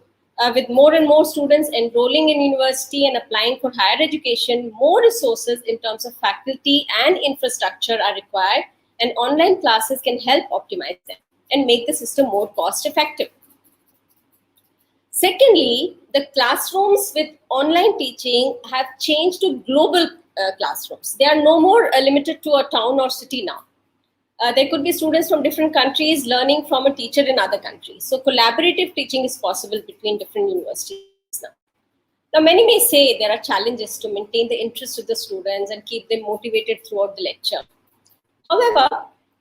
With more and more students enrolling in university and applying for higher education, more resources in terms of faculty and infrastructure are required, and online classes can help optimize them and make the system more cost effective. Secondly, the classrooms with online teaching have changed to global classrooms. They are no more limited to a town or city now. There could be students from different countries learning from a teacher in other countries. So collaborative teaching is possible between different universities now. Now, many may say there are challenges to maintain the interest of the students and keep them motivated throughout the lecture. However,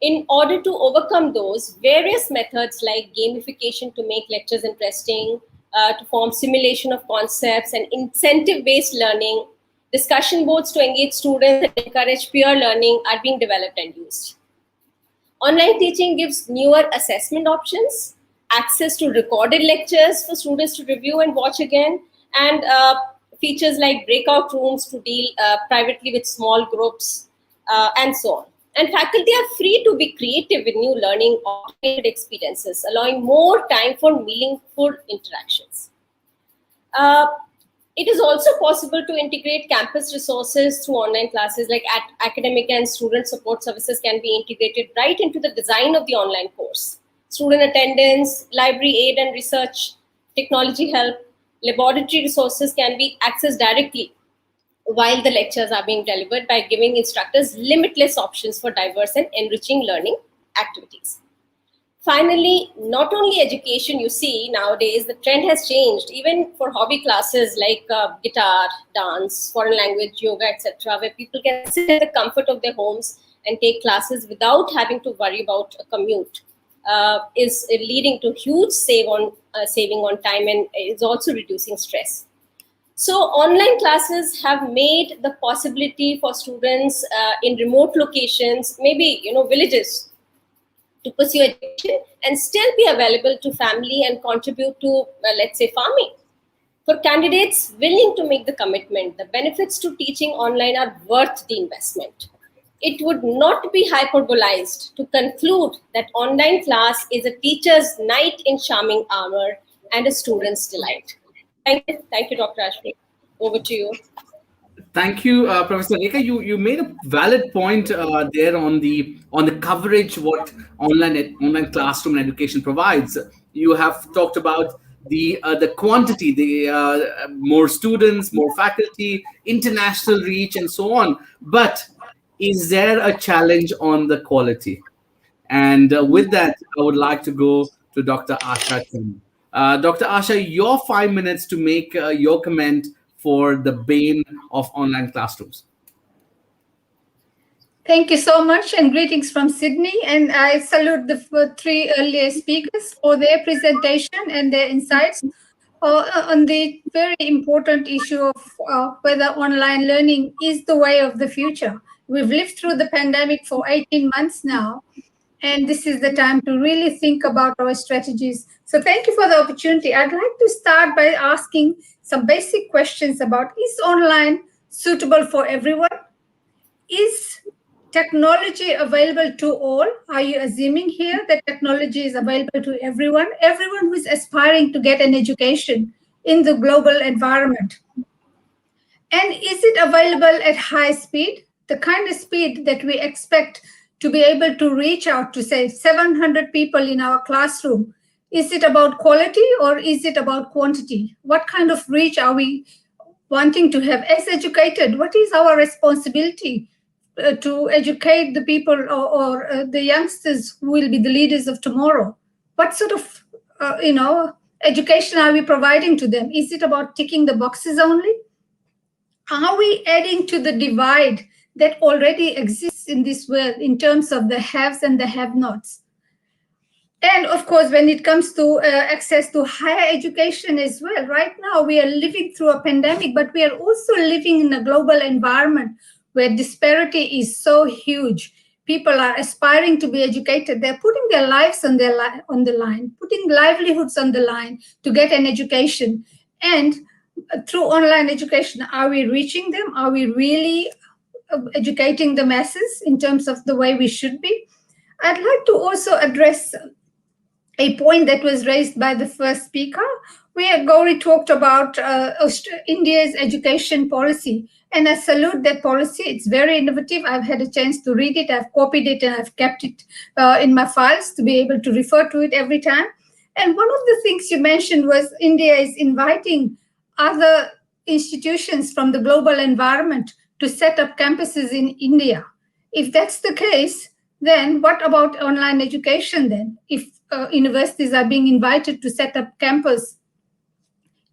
in order to overcome those, various methods like gamification to make lectures interesting, to form simulation of concepts and incentive-based learning, discussion boards to engage students and encourage peer learning are being developed and used. Online teaching gives newer assessment options, access to recorded lectures for students to review and watch again, and features like breakout rooms to deal privately with small groups, and so on. And faculty are free to be creative with new learning automated experiences, allowing more time for meaningful interactions. It is also possible to integrate campus resources through online classes, like academic and student support services can be integrated right into the design of the online course. Student attendance, library aid and research, technology help, laboratory resources can be accessed directly while the lectures are being delivered by giving instructors limitless options for diverse and enriching learning activities. Finally, not only education, you see nowadays the trend has changed even for hobby classes like guitar, dance, foreign language, yoga, etc., where people can sit in the comfort of their homes and take classes without having to worry about a commute, is leading to huge saving on time, and is also reducing stress. So online classes have made the possibility for students in remote locations, maybe villages, to pursue education and still be available to family and contribute to, let's say, farming. For candidates willing to make the commitment, the benefits to teaching online are worth the investment. It would not be hyperbolized to conclude that online class is a teacher's knight in shining armor and a student's delight. Thank you, Dr. Ashwin. Over to you. Thank you, Professor Rekha. You made a valid point there on the coverage what online classroom and education provides. You have talked about the quantity, the more students, more faculty, international reach, and so on. But is there a challenge on the quality? And with that, I would like to go to Dr. Asha Chen. Dr. Asha, your 5 minutes to make your comment for the bane of online classrooms. Thank you so much, and greetings from Sydney. And I salute the three earlier speakers for their presentation and their insights on the very important issue of whether online learning is the way of the future. We've lived through the pandemic for 18 months now, and this is the time to really think about our strategies. So thank you for the opportunity. I'd like to start by asking some basic questions about, is online suitable for everyone? Is technology available to all? Are you assuming here that technology is available to everyone? Everyone who is aspiring to get an education in the global environment. And is it available at high speed? The kind of speed that we expect to be able to reach out to, say, 700 people in our classroom. Is it about quality or is it about quantity? What kind of reach are we wanting to have? As educated, what is our responsibility to educate the people or the youngsters who will be the leaders of tomorrow? What sort of education are we providing to them? Is it about ticking the boxes only? Are we adding to the divide that already exists in this world in terms of the haves and the have-nots? And of course, when it comes to access to higher education as well, right now we are living through a pandemic, but we are also living in a global environment where disparity is so huge. People are aspiring to be educated. They're putting their lives on the line, putting livelihoods on the line to get an education. And through online education, are we reaching them? Are we really educating the masses in terms of the way we should be? I'd like to also address a point that was raised by the first speaker, where Gauri talked about India's education policy. And I salute that policy. It's very innovative. I've had a chance to read it. I've copied it and I've kept it in my files to be able to refer to it every time. And one of the things you mentioned was India is inviting other institutions from the global environment to set up campuses in India. If that's the case, then what about online education then? If universities are being invited to set up campus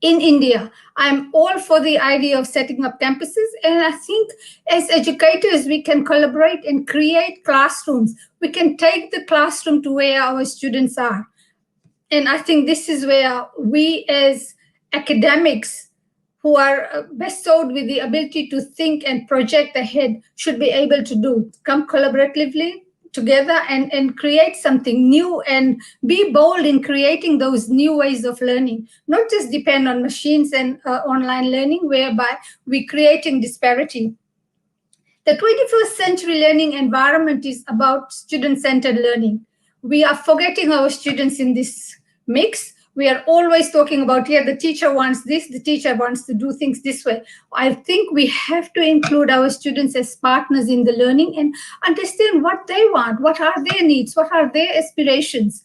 in India, I'm all for the idea of setting up campuses. And I think as educators, we can collaborate and create classrooms. We can take the classroom to where our students are. And I think this is where we as academics who are bestowed with the ability to think and project ahead should be able to do. Come collaboratively together and create something new and be bold in creating those new ways of learning, not just depend on machines and online learning, whereby we're creating disparity. The 21st century learning environment is about student-centered learning. We are forgetting our students in this mix. We are always talking about, yeah, the teacher wants this, the teacher wants to do things this way. I think we have to include our students as partners in the learning and understand what they want, what are their needs, what are their aspirations.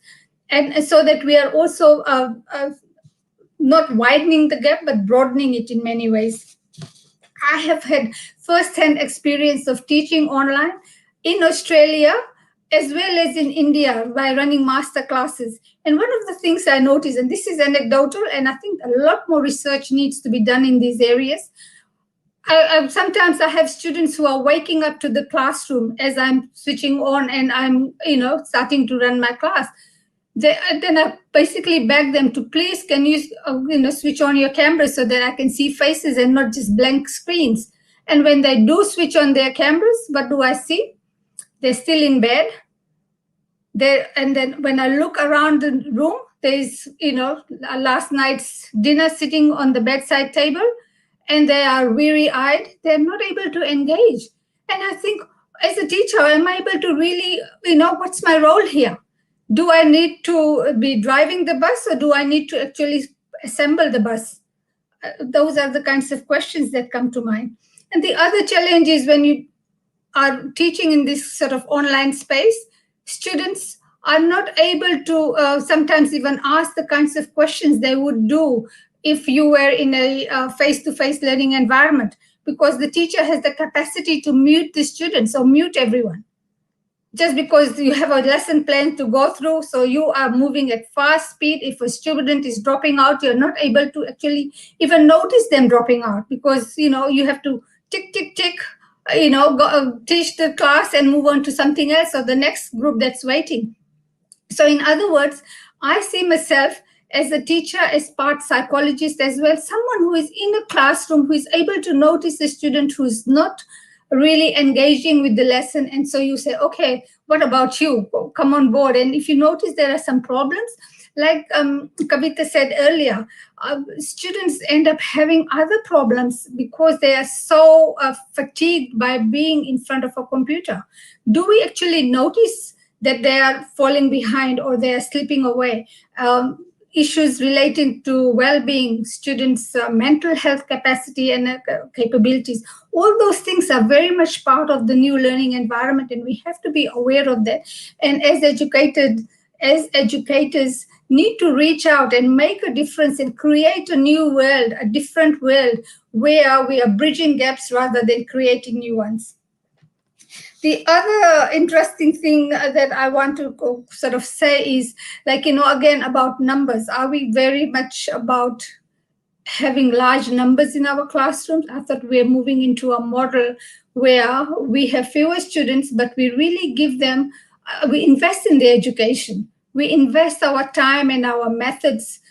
And so that we are also not widening the gap, but broadening it in many ways. I have had first-hand experience of teaching online in Australia as well as in India by running master classes. And one of the things I noticed, and this is anecdotal, and I think a lot more research needs to be done in these areas. Sometimes I have students who are waking up to the classroom as I'm switching on and I'm, starting to run my class. Then I basically beg them to please, can you, switch on your camera so that I can see faces and not just blank screens. And when they do switch on their cameras, what do I see? They're still in bed. And then when I look around the room, there's, last night's dinner sitting on the bedside table, and they are weary-eyed. They're not able to engage. And I think, as a teacher, am I able to really, what's my role here? Do I need to be driving the bus, or do I need to actually assemble the bus? Those are the kinds of questions that come to mind. And the other challenge is when you are teaching in this sort of online space, students are not able to sometimes even ask the kinds of questions they would do if you were in a face-to-face learning environment, because the teacher has the capacity to mute the students or mute everyone. Just because you have a lesson plan to go through, so you are moving at fast speed. If a student is dropping out, you're not able to actually even notice them dropping out, because you have to tick, tick, tick, go, teach the class and move on to something else or the next group that's waiting. So in other words, I see myself as a teacher, as part psychologist as well, someone who is in a classroom, who is able to notice a student who's not really engaging with the lesson. And so you say, okay, what about you? Come on board. And if you notice there are some problems, like Kavita said earlier, students end up having other problems because they are so fatigued by being in front of a computer. Do we actually notice that they are falling behind or they are slipping away? Issues relating to well-being, students' mental health capacity and capabilities. All those things are very much part of the new learning environment, and we have to be aware of that. And as educators need to reach out and make a difference and create a new world, a different world, where we are bridging gaps rather than creating new ones. The other interesting thing that I want to sort of say is, again, about numbers. Are we very much about having large numbers in our classrooms? I thought we're moving into a model where we have fewer students, but we really give them, we invest in their education. We invest our time and our methods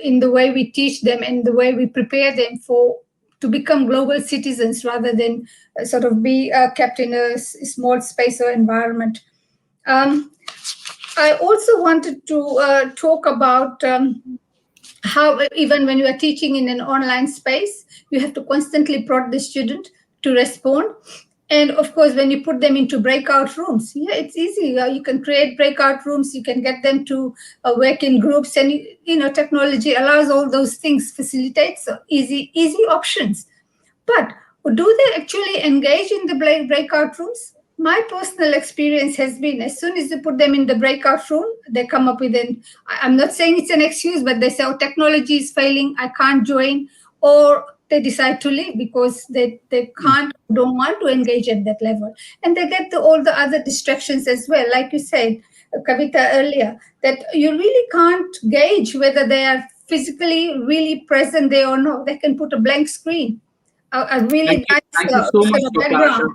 in the way we teach them and the way we prepare them to become global citizens rather than sort of be kept in a small space or environment. I also wanted to talk about how even when you are teaching in an online space, you have to constantly prod the student to respond. And of course, when you put them into breakout rooms, yeah, it's easy. You can create breakout rooms. You can get them to work in groups, and technology allows all those things, facilitates easy options. But do they actually engage in the breakout rooms? My personal experience has been, as soon as you put them in the breakout room, they come up with I'm not saying it's an excuse, but they say, oh, technology is failing, I can't join, or they decide to leave because they don't want to engage at that level. And they get all the other distractions as well. Like you said, Kavita, earlier, that you really can't gauge whether they are physically really present there or not. They can put a blank screen. Thank you so much, Dr. Asha.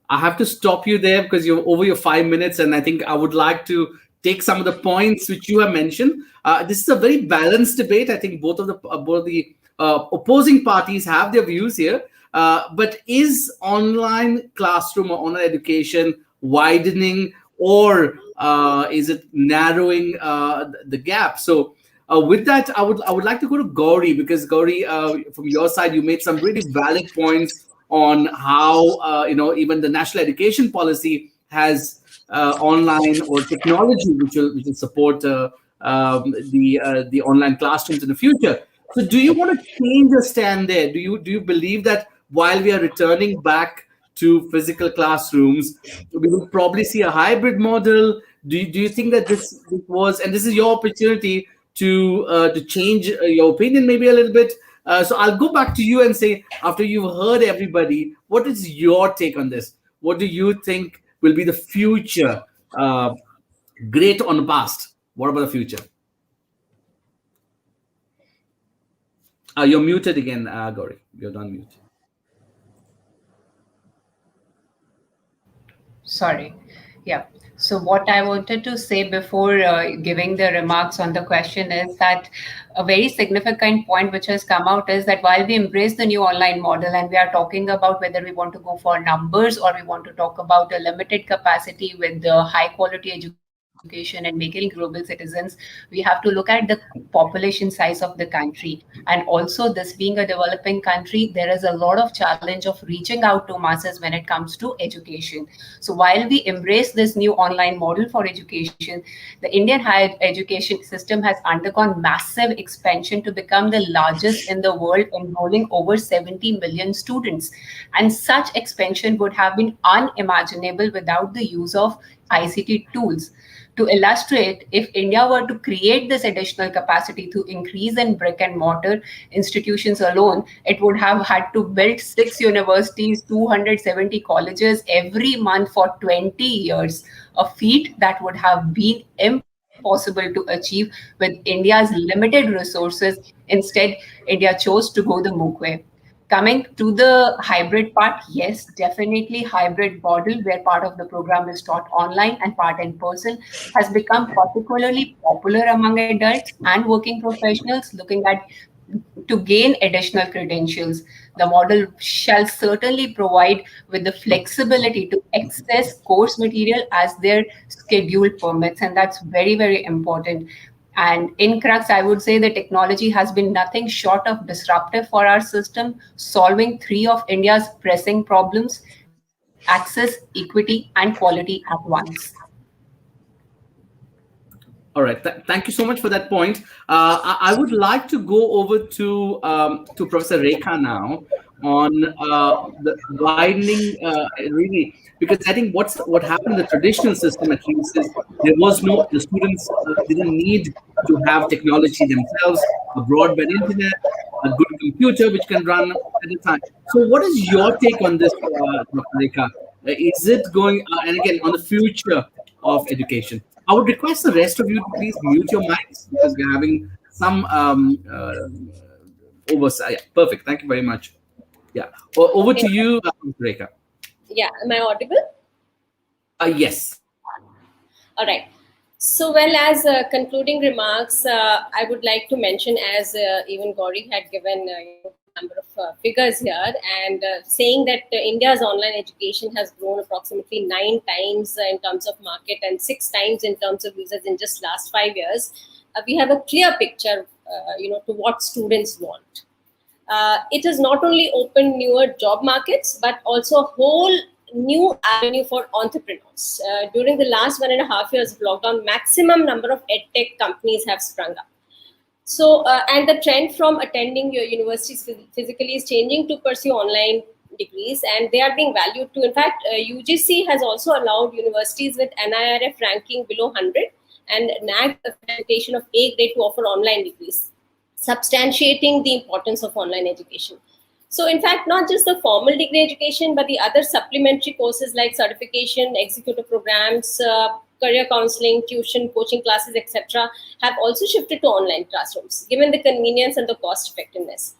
I have to stop you there because you're over your 5 minutes, and I think I would like to take some of the points which you have mentioned. This is a very balanced debate. I think both the opposing parties have their views here. But is online classroom or online education widening or is it narrowing the gap? So with that, I would like to go to Gauri, because Gauri, from your side, you made some really valid points on how even the national education policy has online or technology which will support the online classrooms in the future. So do you want to change your stand there? Do you believe that while we are returning back to physical classrooms, we will probably see a hybrid model? Do you think that this was, and this is your opportunity to change your opinion maybe a little bit? So I'll go back to you and say, after you've heard everybody, what is your take on this? What do you think will be the future? Great on the past. What about the future? You're muted again, Gauri. You're not mute. Sorry. Yeah. So what I wanted to say before giving the remarks on the question is that a very significant point which has come out is that while we embrace the new online model and we are talking about whether we want to go for numbers or we want to talk about a limited capacity with the high quality education and making global citizens, we have to look at the population size of the country. And also, this being a developing country, there is a lot of challenge of reaching out to masses when it comes to education. So while we embrace this new online model for education, the Indian higher education system has undergone massive expansion to become the largest in the world, enrolling over 70 million students. And such expansion would have been unimaginable without the use of ICT tools. To illustrate, if India were to create this additional capacity to increase in brick and mortar institutions alone, it would have had to build 6 universities, 270 colleges every month for 20 years, a feat that would have been impossible to achieve with India's limited resources. Instead, India chose to go the MOOC way. Coming to the hybrid part, yes, definitely hybrid model where part of the program is taught online and part in person has become particularly popular among adults and working professionals looking at to gain additional credentials. The model shall certainly provide with the flexibility to access course material as their schedule permits, and that's very, very important. And in crux, I would say the technology has been nothing short of disruptive for our system, solving 3 of India's pressing problems: access, equity, and quality at once. All right. Thank you so much for that point. I would like to go over to Professor Rekha now on the widening, really, because I think what happened in the traditional system at least is the students didn't need to have technology themselves, a broadband internet, a good computer which can run at a time. So what is your take on this, Dr. Rekha? Is it going, and again, on the future of education? I would request the rest of you to please mute your mics because we're having some oversight. Yeah, perfect. Thank you very much. Yeah. Over to you, Rekha. Yeah. Am I audible? Yes. All right. So, well, as concluding remarks, I would like to mention, as even Gauri had given a number of figures here, and saying that India's online education has grown approximately 9 times in terms of market and 6 times in terms of users in just last 5 years. We have a clear picture, to what students want. It has not only opened newer job markets, but also a whole new avenue for entrepreneurs. During the last 1.5 years of lockdown, maximum number of edtech companies have sprung up. So, and the trend from attending your universities physically is changing to pursue online degrees, and they are being valued too. In fact, UGC has also allowed universities with NIRF ranking below 100 and NAAC accreditation of A grade to offer online degrees, substantiating the importance of online education. So in fact, not just the formal degree education, but the other supplementary courses like certification, executive programs, career counseling, tuition, coaching classes, etc. have also shifted to online classrooms, given the convenience and the cost effectiveness.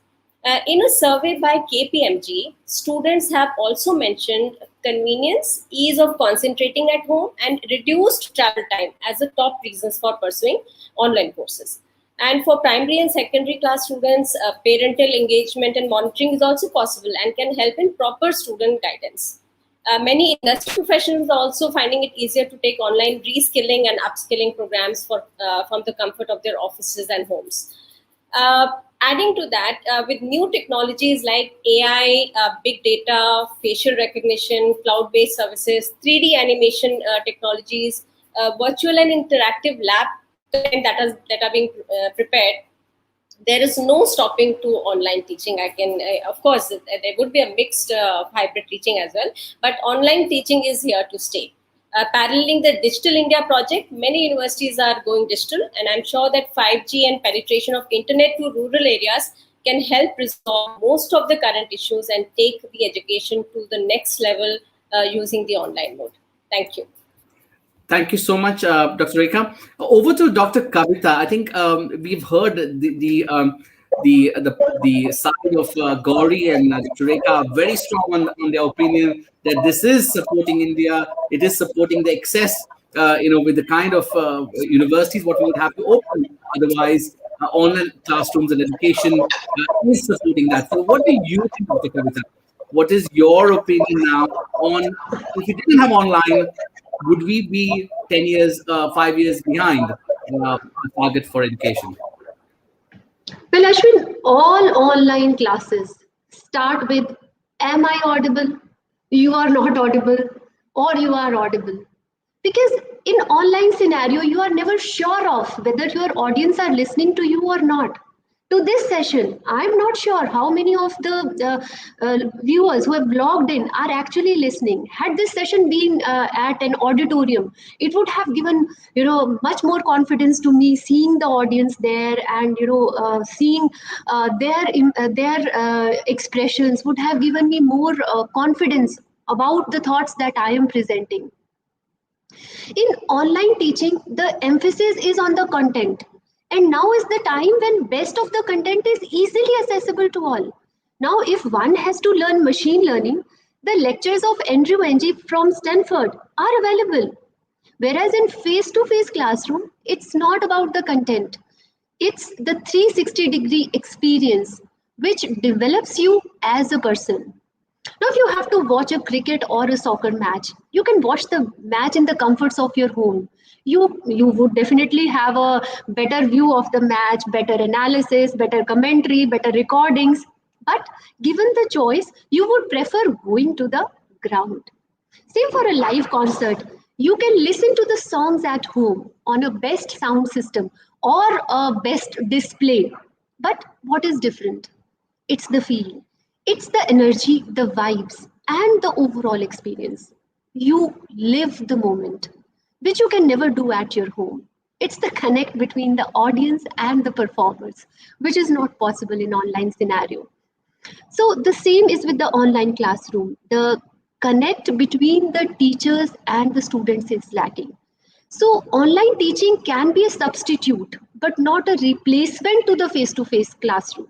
In a survey by KPMG, students have also mentioned convenience, ease of concentrating at home, and reduced travel time as the top reasons for pursuing online courses. And for primary and secondary class students, parental engagement and monitoring is also possible and can help in proper student guidance. Many industry professionals are also finding it easier to take online reskilling and upskilling programs from the comfort of their offices and homes. Adding to that, with new technologies like AI, big data, facial recognition, cloud-based services, 3D animation technologies, virtual and interactive lab content that are being prepared, there is no stopping to online teaching. Of course, there would be a mixed hybrid teaching as well, but online teaching is here to stay. Paralleling the Digital India project, many universities are going digital, and I'm sure that 5G and penetration of internet to rural areas can help resolve most of the current issues and take the education to the next level using the online mode. Thank you. Thank you so much, Dr. Rekha. Over to Dr. Kavita. I think we've heard the side of Gauri and Dr. Rekha are very strong on their opinion that this is supporting India. It is supporting the excess, with the kind of universities what we would have to open. Otherwise, online classrooms and education is supporting that. So, what do you think, Dr. Kavita? What is your opinion now on if we didn't have online? Would we be 10 years, 5 years behind our target for education? Well, Ashwin, all online classes start with, am I audible? You are not audible, or you are audible. Because in online scenario, you are never sure of whether your audience are listening to you or not. To this session, I'm not sure how many of the viewers who have logged in are actually listening. Had this session been at an auditorium, it would have given much more confidence to me, seeing the audience there and seeing their expressions would have given me more confidence about the thoughts that I am presenting. In online teaching, the emphasis is on the content. And now is the time when best of the content is easily accessible to all. Now, if one has to learn machine learning, the lectures of Andrew Ng from Stanford are available. Whereas in face-to-face classroom, it's not about the content. It's the 360-degree experience, which develops you as a person. Now, if you have to watch a cricket or a soccer match, you can watch the match in the comforts of your home. You would definitely have a better view of the match, better analysis, better commentary, better recordings. But given the choice, you would prefer going to the ground. Same for a live concert. You can listen to the songs at home on a best sound system or a best display. But what is different? It's the feel. It's the energy, the vibes, and the overall experience. You live the moment, which you can never do at your home. It's the connect between the audience and the performers, which is not possible in online scenario. So the same is with the online classroom. The connect between the teachers and the students is lacking. So online teaching can be a substitute, but not a replacement to the face-to-face classroom.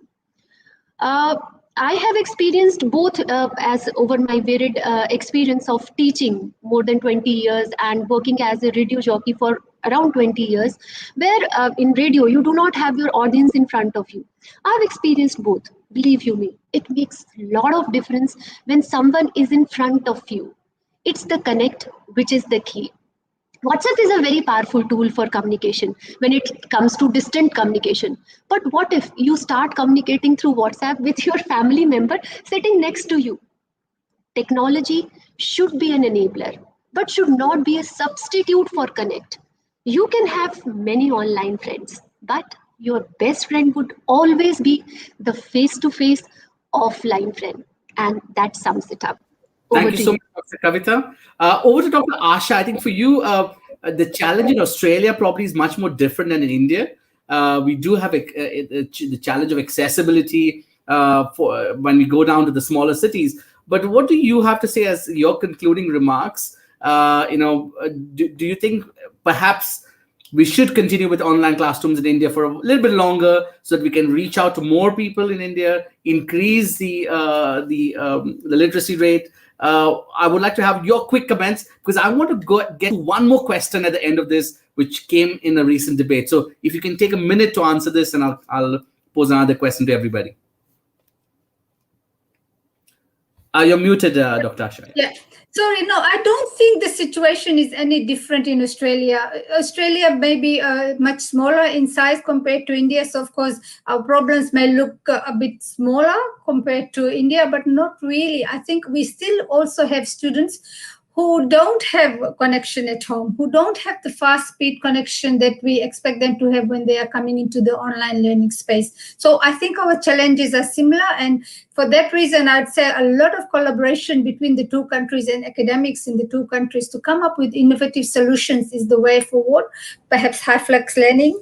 I have experienced both as over my varied experience of teaching more than 20 years and working as a radio jockey for around 20 years, where in radio, you do not have your audience in front of you. I've experienced both. Believe you me, it makes a lot of difference when someone is in front of you. It's the connect, which is the key. WhatsApp is a very powerful tool for communication when it comes to distant communication. But what if you start communicating through WhatsApp with your family member sitting next to you? Technology should be an enabler, but should not be a substitute for connect. You can have many online friends, but your best friend would always be the face-to-face offline friend. And that sums it up. Thank you so much, Dr. Kavita. Over to Dr. Asha. I think for you, the challenge in Australia probably is much more different than in India. We do have the challenge of accessibility for when we go down to the smaller cities. But what do you have to say as your concluding remarks? Do you think perhaps we should continue with online classrooms in India for a little bit longer so that we can reach out to more people in India, increase the literacy rate? I would like to have your quick comments because I want to get one more question at the end of this, which came in a recent debate. So if you can take a minute to answer this, and I'll pose another question to everybody. You're muted, Dr. Asha. Yeah. So, I don't think the situation is any different in Australia. Australia may be much smaller in size compared to India. So, of course, our problems may look a bit smaller compared to India, but not really. I think we still also have students who don't have a connection at home, who don't have the fast speed connection that we expect them to have when they are coming into the online learning space. So I think our challenges are similar. And for that reason, I'd say a lot of collaboration between the two countries and academics in the two countries to come up with innovative solutions is the way forward. Perhaps high flex learning,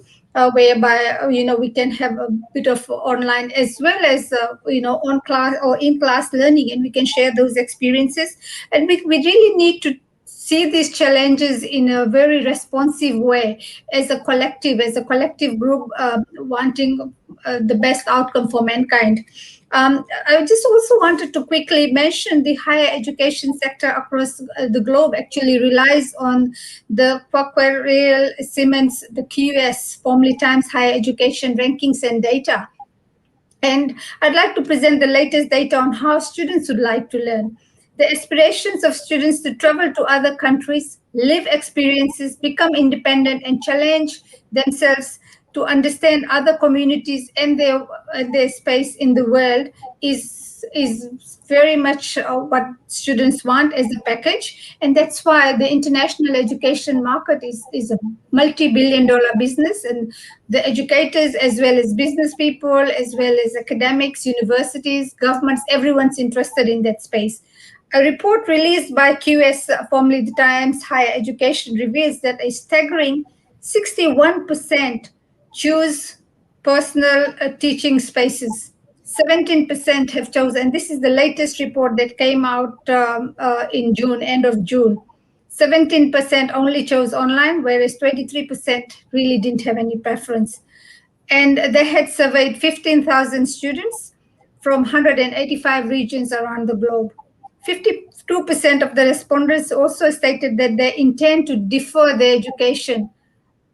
whereby we can have a bit of online as well as on class or in class learning, and we can share those experiences. And we really need to see these challenges in a very responsive way as a collective group wanting the best outcome for mankind. I just also wanted to quickly mention the higher education sector across the globe actually relies on the Quaquarelle Siemens, the QS, formerly Times Higher Education rankings and data. And I'd like to present the latest data on how students would like to learn. The aspirations of students to travel to other countries, live experiences, become independent, and challenge themselves to understand other communities and their space in the world is very much what students want as a package. And that's why the international education market is a multi-billion-dollar business, and the educators as well as business people, as well as academics, universities, governments, everyone's interested in that space. A report released by QS, formerly the Times Higher Education, reveals that a staggering 61% choose personal teaching spaces. 17% have chosen, and this is the latest report that came out in June, end of June. 17% only chose online, whereas 23% really didn't have any preference. And they had surveyed 15,000 students from 185 regions around the globe. 52% of the respondents also stated that they intend to defer their education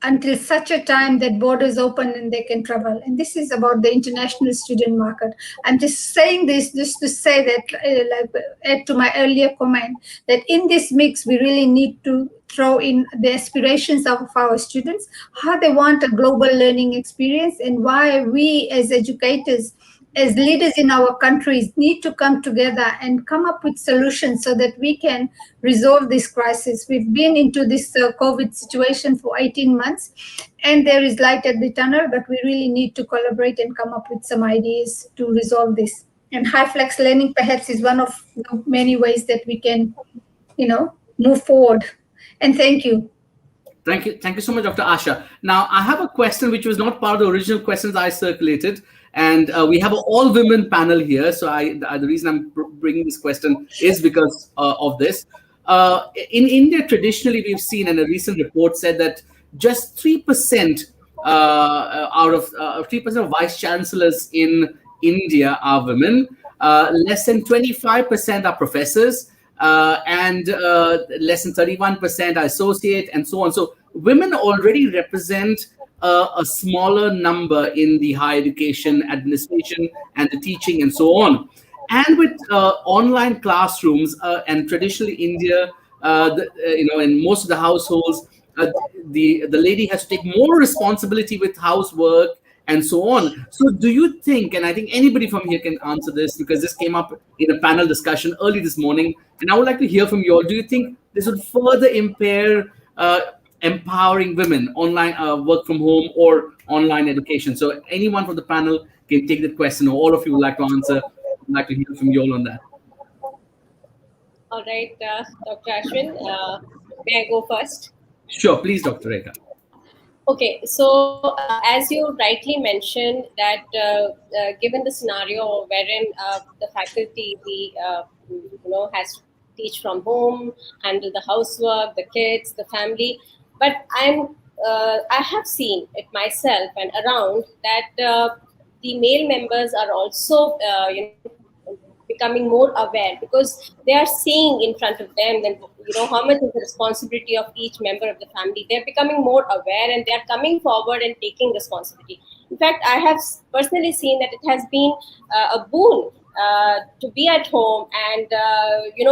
until such a time that borders open and they can travel. And this is about the international student market. I'm just saying this just to say that, add to my earlier comment, that in this mix, we really need to throw in the aspirations of our students, how they want a global learning experience, and why we as educators, as leaders in our countries, need to come together and come up with solutions so that we can resolve this crisis. We've been into this COVID situation for 18 months, and there is light at the tunnel, but we really need to collaborate and come up with some ideas to resolve this. And high flex learning perhaps is one of the many ways that we can, move forward. And thank you. Thank you so much, Dr. Asha. Now, I have a question which was not part of the original questions I circulated. And we have an all-women panel here. So the reason I'm bringing this question is because of this. In India, traditionally, we've seen, and a recent report said that just 3% out of 3% of vice chancellors in India are women. Less than 25% are professors, and less than 31% are associate, and so on. So women already represent a smaller number in the higher education administration and the teaching and so on. And with online classrooms, and traditionally India, in most of the households, the lady has to take more responsibility with housework and so on. So do you think, and I think anybody from here can answer this because this came up in a panel discussion early this morning, and I would like to hear from you all, do you think this would further impair empowering women, online work from home or online education? So anyone from the panel can take that question, or all of you would like to answer. I'd like to hear from you all on that. All right, Dr. Ashwin, may I go first? Sure, please, Dr. Rekha. Okay, so as you rightly mentioned that given the scenario wherein the faculty has to teach from home, handle the housework, the kids, the family, but I have seen it myself and around that the male members are also becoming more aware, because they are seeing in front of them that how much is the responsibility of each member of the family. They're becoming more aware and they're coming forward and taking responsibility. In fact, I have personally seen that it has been a boon to be at home and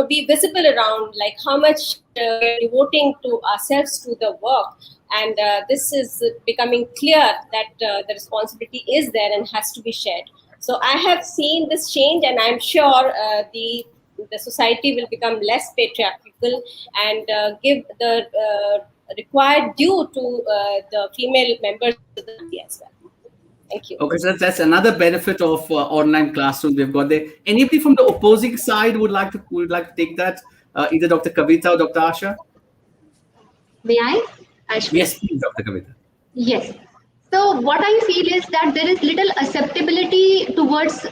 be visible around, like how much we're devoting to ourselves to the work. And this is becoming clear that the responsibility is there and has to be shared. So I have seen this change, and I'm sure the society will become less patriarchal and give the required due to the female members of the family as well. Thank you. Okay, so that's another benefit of online classroom we've got there. Anybody from the opposing side would like to take that? Either Dr. Kavita or Dr. Asha? May I? Ashwin? Yes, please, Dr. Kavita. Yes. So what I feel is that there is little acceptability towards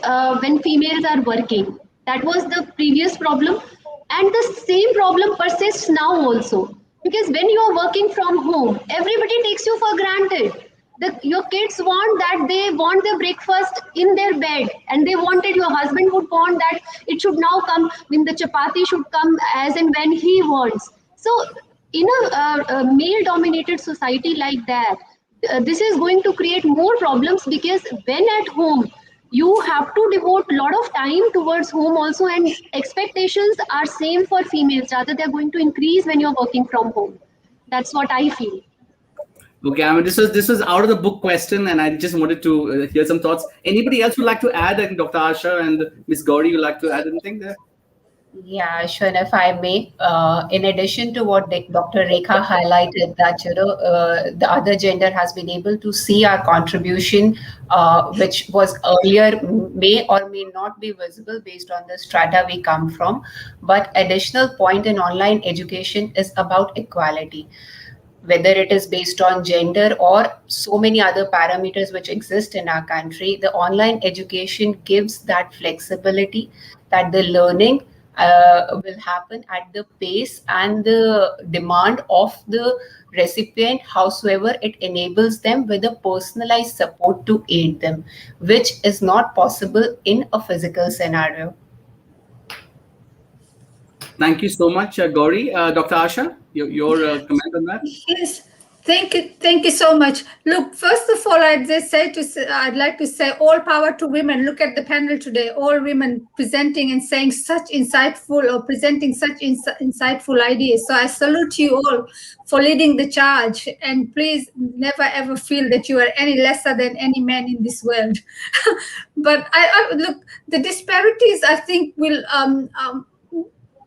when females are working. That was the previous problem, and the same problem persists now also. Because when you are working from home, everybody takes you for granted. Your kids want that, they want their breakfast in their bed, and they wanted, your husband would want that it should now come, when the chapati should come as and when he wants. So in a male dominated society like that, this is going to create more problems, because when at home you have to devote a lot of time towards home also, and expectations are same for females, rather they're going to increase when you're working from home. That's what I feel. Okay, I mean, this was out of the book question, and I just wanted to hear some thoughts. Anybody else would like to add? And Dr. Asha and Ms. Gauri, you like to add anything there? Yeah, sure. If I may, in addition to what Dr. Rekha highlighted, that the other gender has been able to see our contribution, which was earlier may or may not be visible based on the strata we come from. But additional point in online education is about equality. Whether it is based on gender or so many other parameters which exist in our country, the online education gives that flexibility, that the learning will happen at the pace and the demand of the recipient, howsoever it enables them with a personalized support to aid them, which is not possible in a physical scenario. Thank you so much, Gauri. Dr. Asha, your comment on that? Yes, thank you so much. Look, first of all, I'd like to say all power to women. Look at the panel today, all women presenting and saying such insightful or presenting such insightful ideas. So I salute you all for leading the charge, and please never ever feel that you are any lesser than any man in this world. But I look, the disparities I think will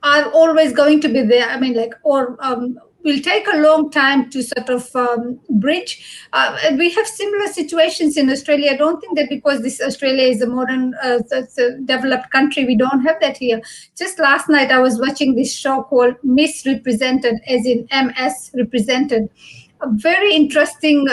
are always going to be there. I mean, will take a long time to sort of bridge. We have similar situations in Australia. I don't think that because this Australia is a modern, developed country, we don't have that here. Just last night, I was watching this show called Misrepresented, as in MS represented. A very interesting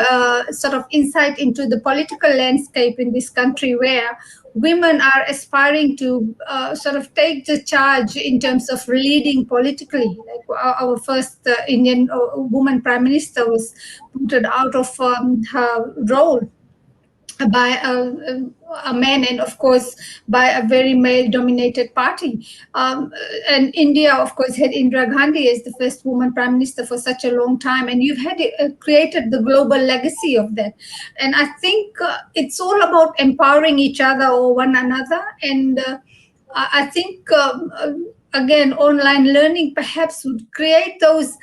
sort of insight into the political landscape in this country, where women are aspiring to sort of take the charge in terms of leading politically. Like our first Indian woman prime minister was put out of her role by a man, and of course by a very male-dominated party. And India, of course, had Indira Gandhi as the first woman prime minister for such a long time, and you've had created the global legacy of that. And I think it's all about empowering each other or one another. And I think again, online learning perhaps would create those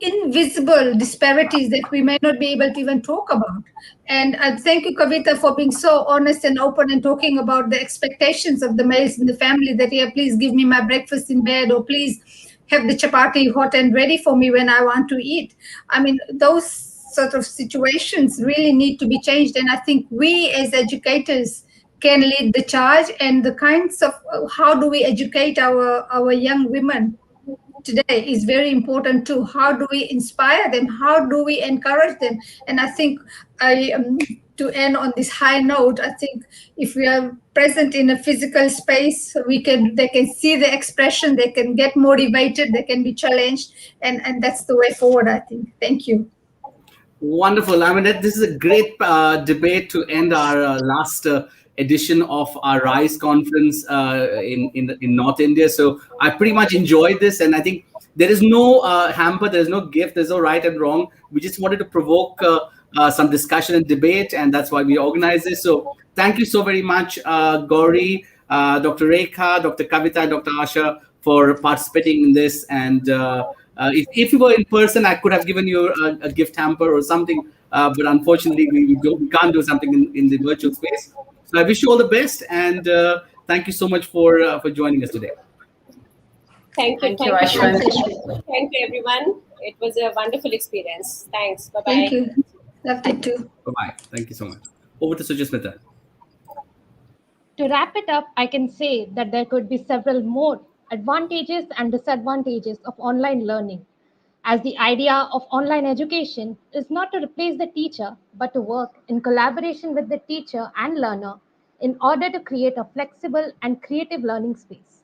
invisible disparities that we may not be able to even talk about. And I thank you, Kavita, for being so honest and open and talking about the expectations of the males in the family, that, yeah, please give me my breakfast in bed, or please have the chapati hot and ready for me when I want to eat. I mean, those sort of situations really need to be changed. And I think we as educators can lead the charge, and the kinds of how do we educate our young women today is very important too. How do we inspire them? How do we encourage them? And I think to end on this high note, I think if we are present in a physical space, they can see the expression, they can get motivated, they can be challenged, and that's the way forward, I think. Thank you. Wonderful. I mean, this is a great debate to end our last edition of our R.I.S.E conference in North India. So I pretty much enjoyed this, and I think there is no hamper, there is no gift, there's no right and wrong. We just wanted to provoke some discussion and debate, and that's why we organized this. So thank you so very much, Gauri, Dr. Rekha, Dr. Kavita, Dr. Asha for participating in this. And if you were in person, I could have given you a gift hamper or something, but unfortunately, we can't do something in the virtual space. So I wish you all the best, and thank you so much for joining us today. Thank you. Thank you, Thank you so Ashwin. much. Thank you, everyone. It was a wonderful experience. Thanks. Bye-bye. Thank you. Loved it too. Bye-bye. Thank you so much. Over to Sujasmita. To wrap it up, I can say that there could be several more advantages and disadvantages of online learning, as the idea of online education is not to replace the teacher, but to work in collaboration with the teacher and learner in order to create a flexible and creative learning space.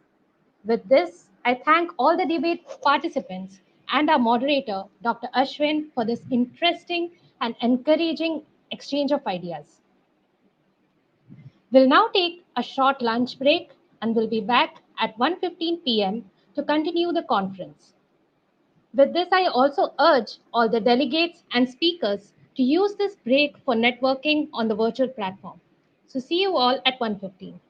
With this, I thank all the debate participants and our moderator, Dr. Ashwin, for this interesting and encouraging exchange of ideas. We'll now take a short lunch break and we'll be back at 1:15 p.m. to continue the conference. With this, I also urge all the delegates and speakers to use this break for networking on the virtual platform. So see you all at 1:15.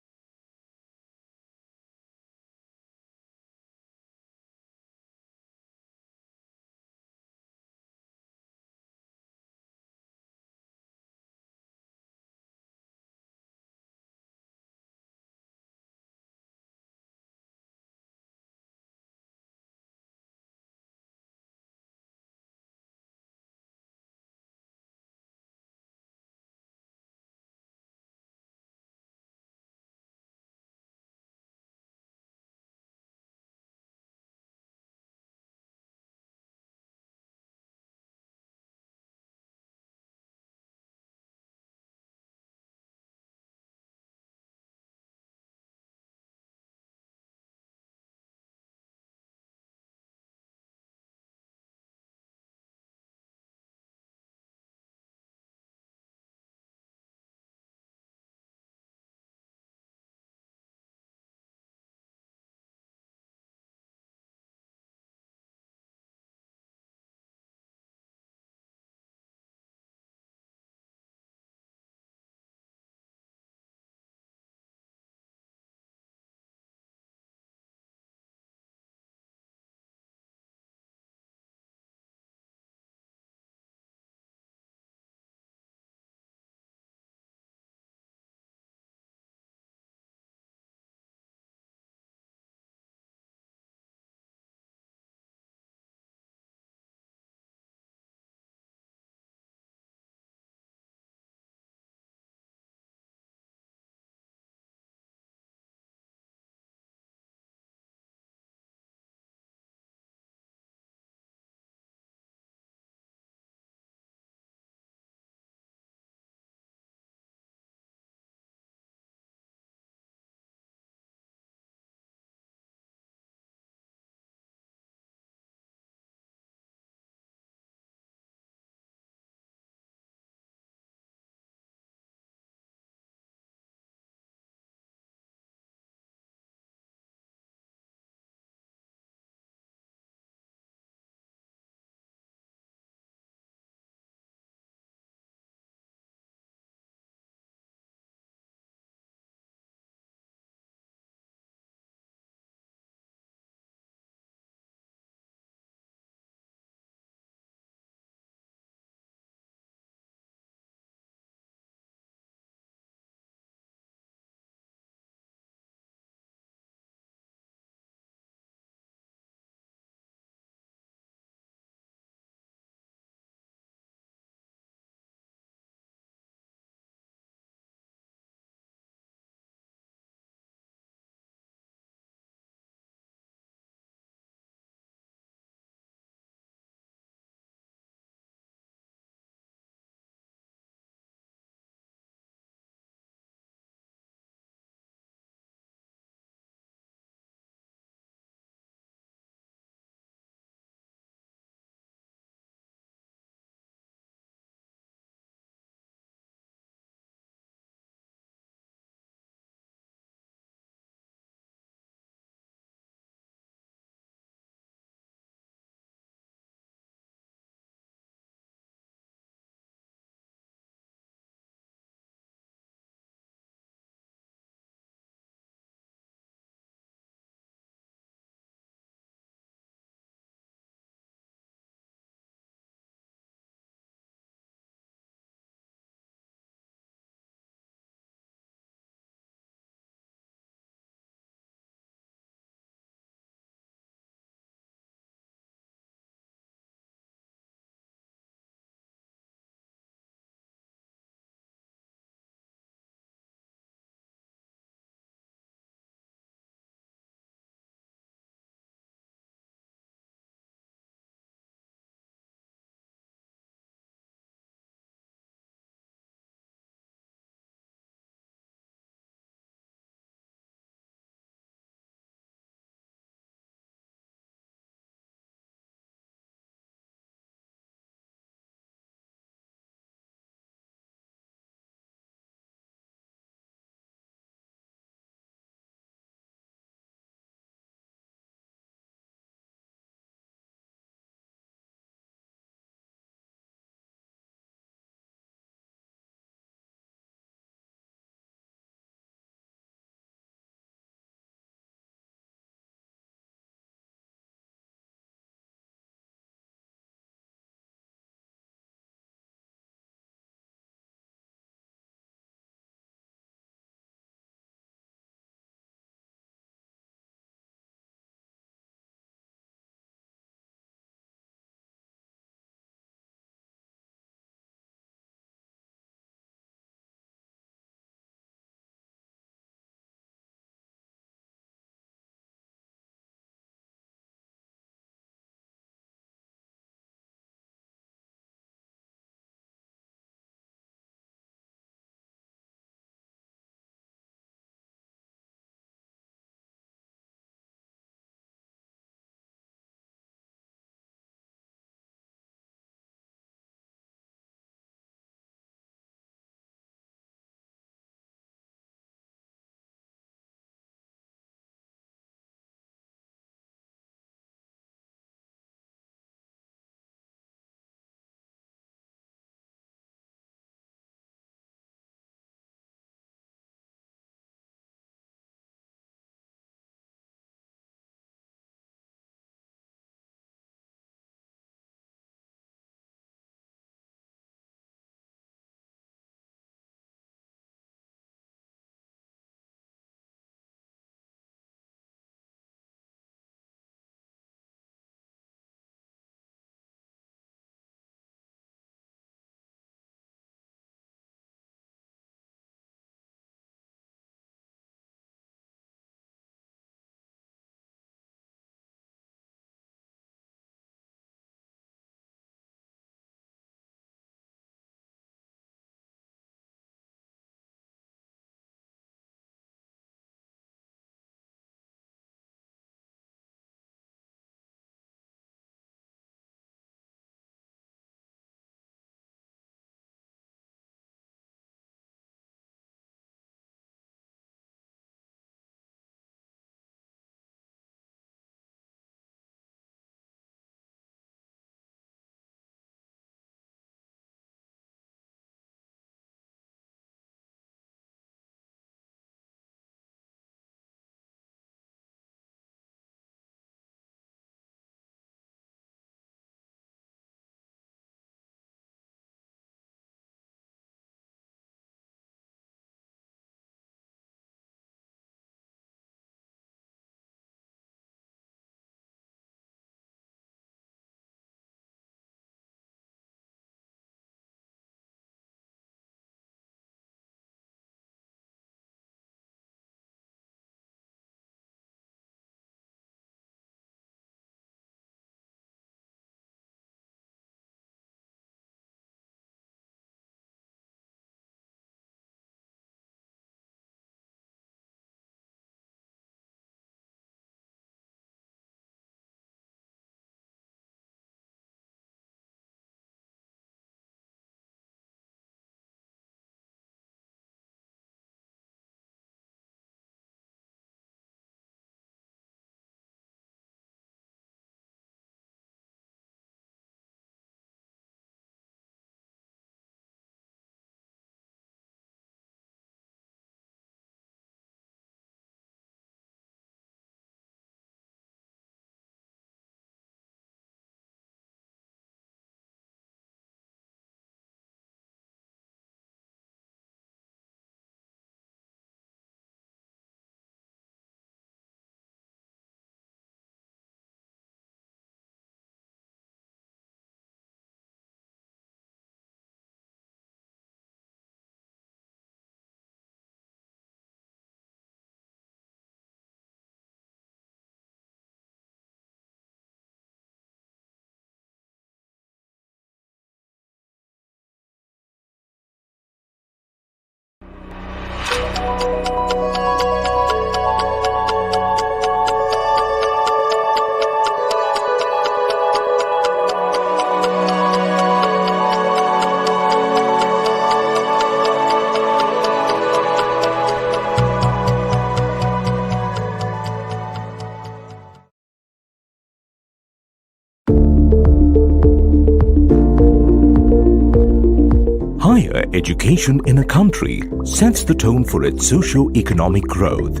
education in a country sets the tone for its socio-economic growth,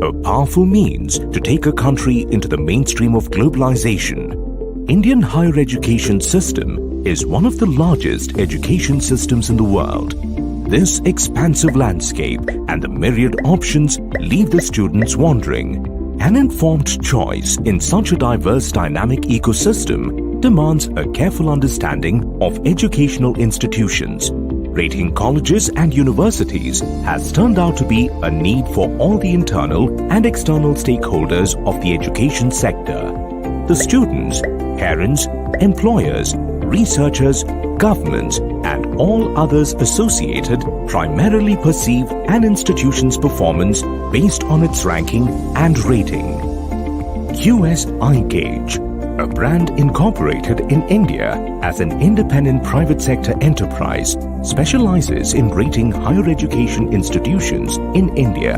a powerful means to take a country into the mainstream of globalization. Indian higher education system is one of the largest education systems in the world. This expansive landscape and the myriad options leave the students wondering. An informed choice in such a diverse dynamic ecosystem demands a careful understanding of educational institutions. Rating colleges and universities has turned out to be a need for all the internal and external stakeholders of the education sector. The students, parents, employers, researchers, governments, and all others associated primarily perceive an institution's performance based on its ranking and rating. QS IGAUGE, a brand incorporated in India as an independent private sector enterprise, specializes in rating higher education institutions in India.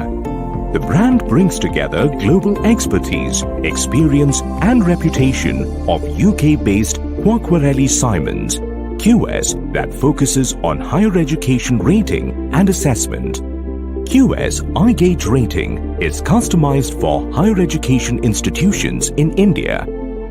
The brand brings together global expertise, experience, and reputation of UK-based Quacquarelli Simons, QS that focuses on higher education rating and assessment. QS IGAUGE rating is customized for higher education institutions in India.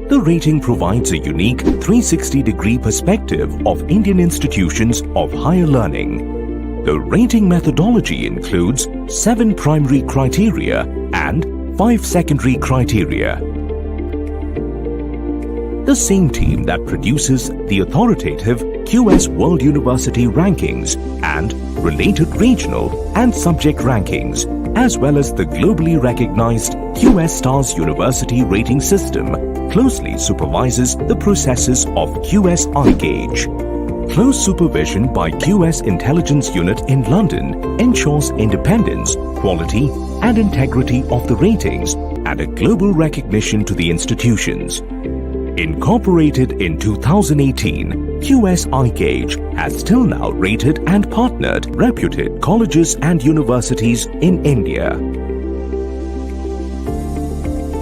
The rating provides a unique 360-degree perspective of Indian institutions of higher learning. The rating methodology includes 7 primary criteria and 5 secondary criteria. The same team that produces the authoritative QS World University Rankings and related regional and subject rankings, as well as the globally recognized QS Stars University rating system, closely supervises the processes of QS IGAUGE. Close supervision by QS Intelligence Unit in London ensures independence, quality, and integrity of the ratings and a global recognition to the institutions. Incorporated in 2018, QS IGAUGE has till now rated and partnered reputed colleges and universities in India.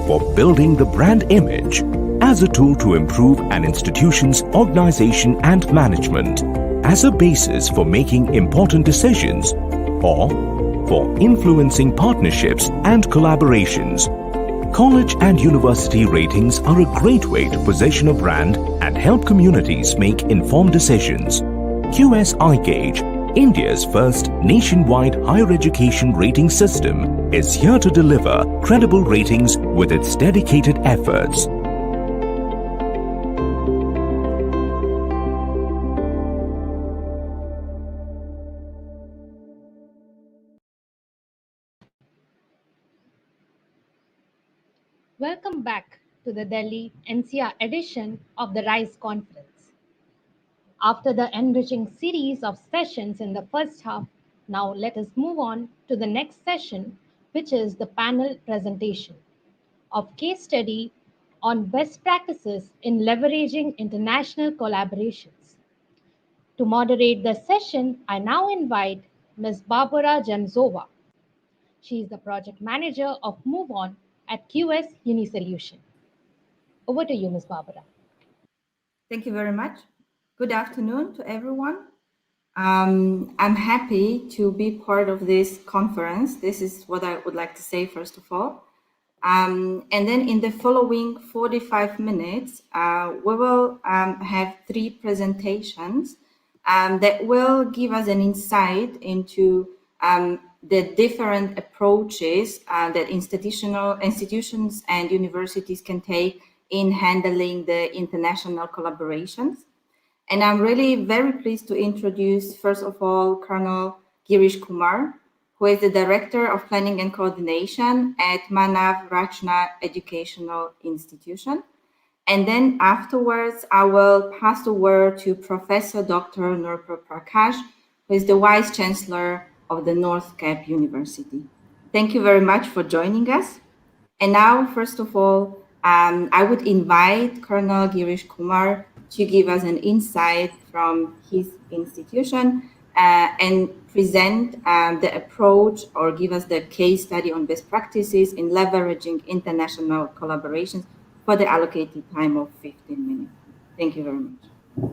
For building the brand image as a tool to improve an institution's organization and management, as a basis for making important decisions, or for influencing partnerships and collaborations. College and university ratings are a great way to position a brand and help communities make informed decisions. QS IGAUGE, India's first nationwide higher education rating system, is here to deliver credible ratings with its dedicated efforts. Welcome back to the Delhi-NCR edition of the R.I.S.E conference. After the enriching series of sessions in the first half, now let us move on to the next session, which is the panel presentation of case study on best practices in leveraging international collaborations. To moderate the session, I now invite Ms. Barbara Jamzova. She is the project manager of Move On at QS Unisolution. Over to you, Ms. Barbara. Thank you very much. Good afternoon to everyone. I'm happy to be part of this conference. This is what I would like to say, first of all. And then in the following 45 minutes, we will have 3 presentations that will give us an insight into the different approaches that institutions and universities can take in handling the international collaborations. And I'm really very pleased to introduce, first of all, Colonel Girish Kumar, who is the Director of Planning and Coordination at Manav Rachna Educational Institution. And then afterwards, I will pass the word to Professor Dr. Nurpur Prakash, who is the Vice Chancellor of the North Cap University. Thank you very much for joining us. And now, first of all, I would invite Colonel Girish Kumar to give us an insight from his institution and present the approach or give us the case study on best practices in leveraging international collaborations for the allocated time of 15 minutes. Thank you very much.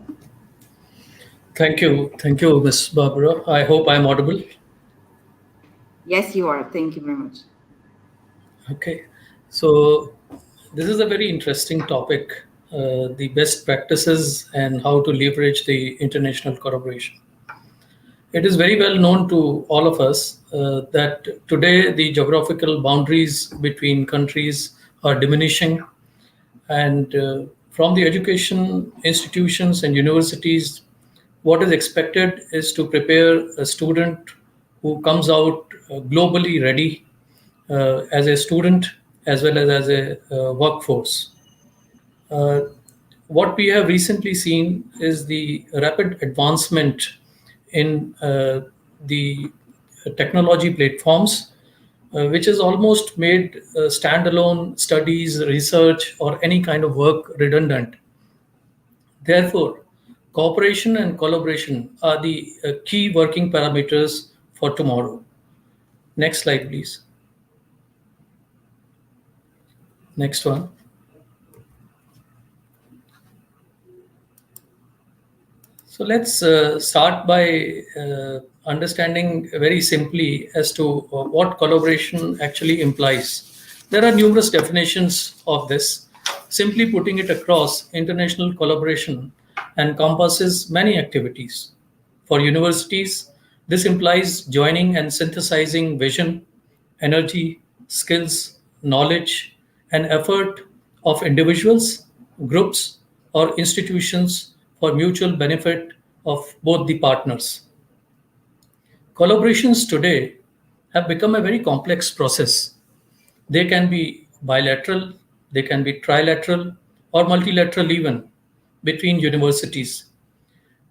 Thank you, Ms. Barbara. I hope I'm audible. Yes, you are. Thank you very much. Okay, so this is a very interesting topic, the best practices and how to leverage the international collaboration. It is very well known to all of us that today the geographical boundaries between countries are diminishing, and from the education institutions and universities, what is expected is to prepare a student who comes out globally ready as a student as well as a workforce. What we have recently seen is the rapid advancement in the technology platforms, which has almost made standalone studies, research, or any kind of work redundant. Therefore, cooperation and collaboration are the key working parameters for tomorrow. Next slide, please. Next one. So let's start by understanding very simply as to what collaboration actually implies. There are numerous definitions of this. Simply putting it across, international collaboration encompasses many activities. For universities, this implies joining and synthesizing vision, energy, skills, knowledge, and effort of individuals, groups, or institutions for mutual benefit of both the partners. Collaborations today have become a very complex process. They can be bilateral, they can be trilateral, or multilateral even between universities.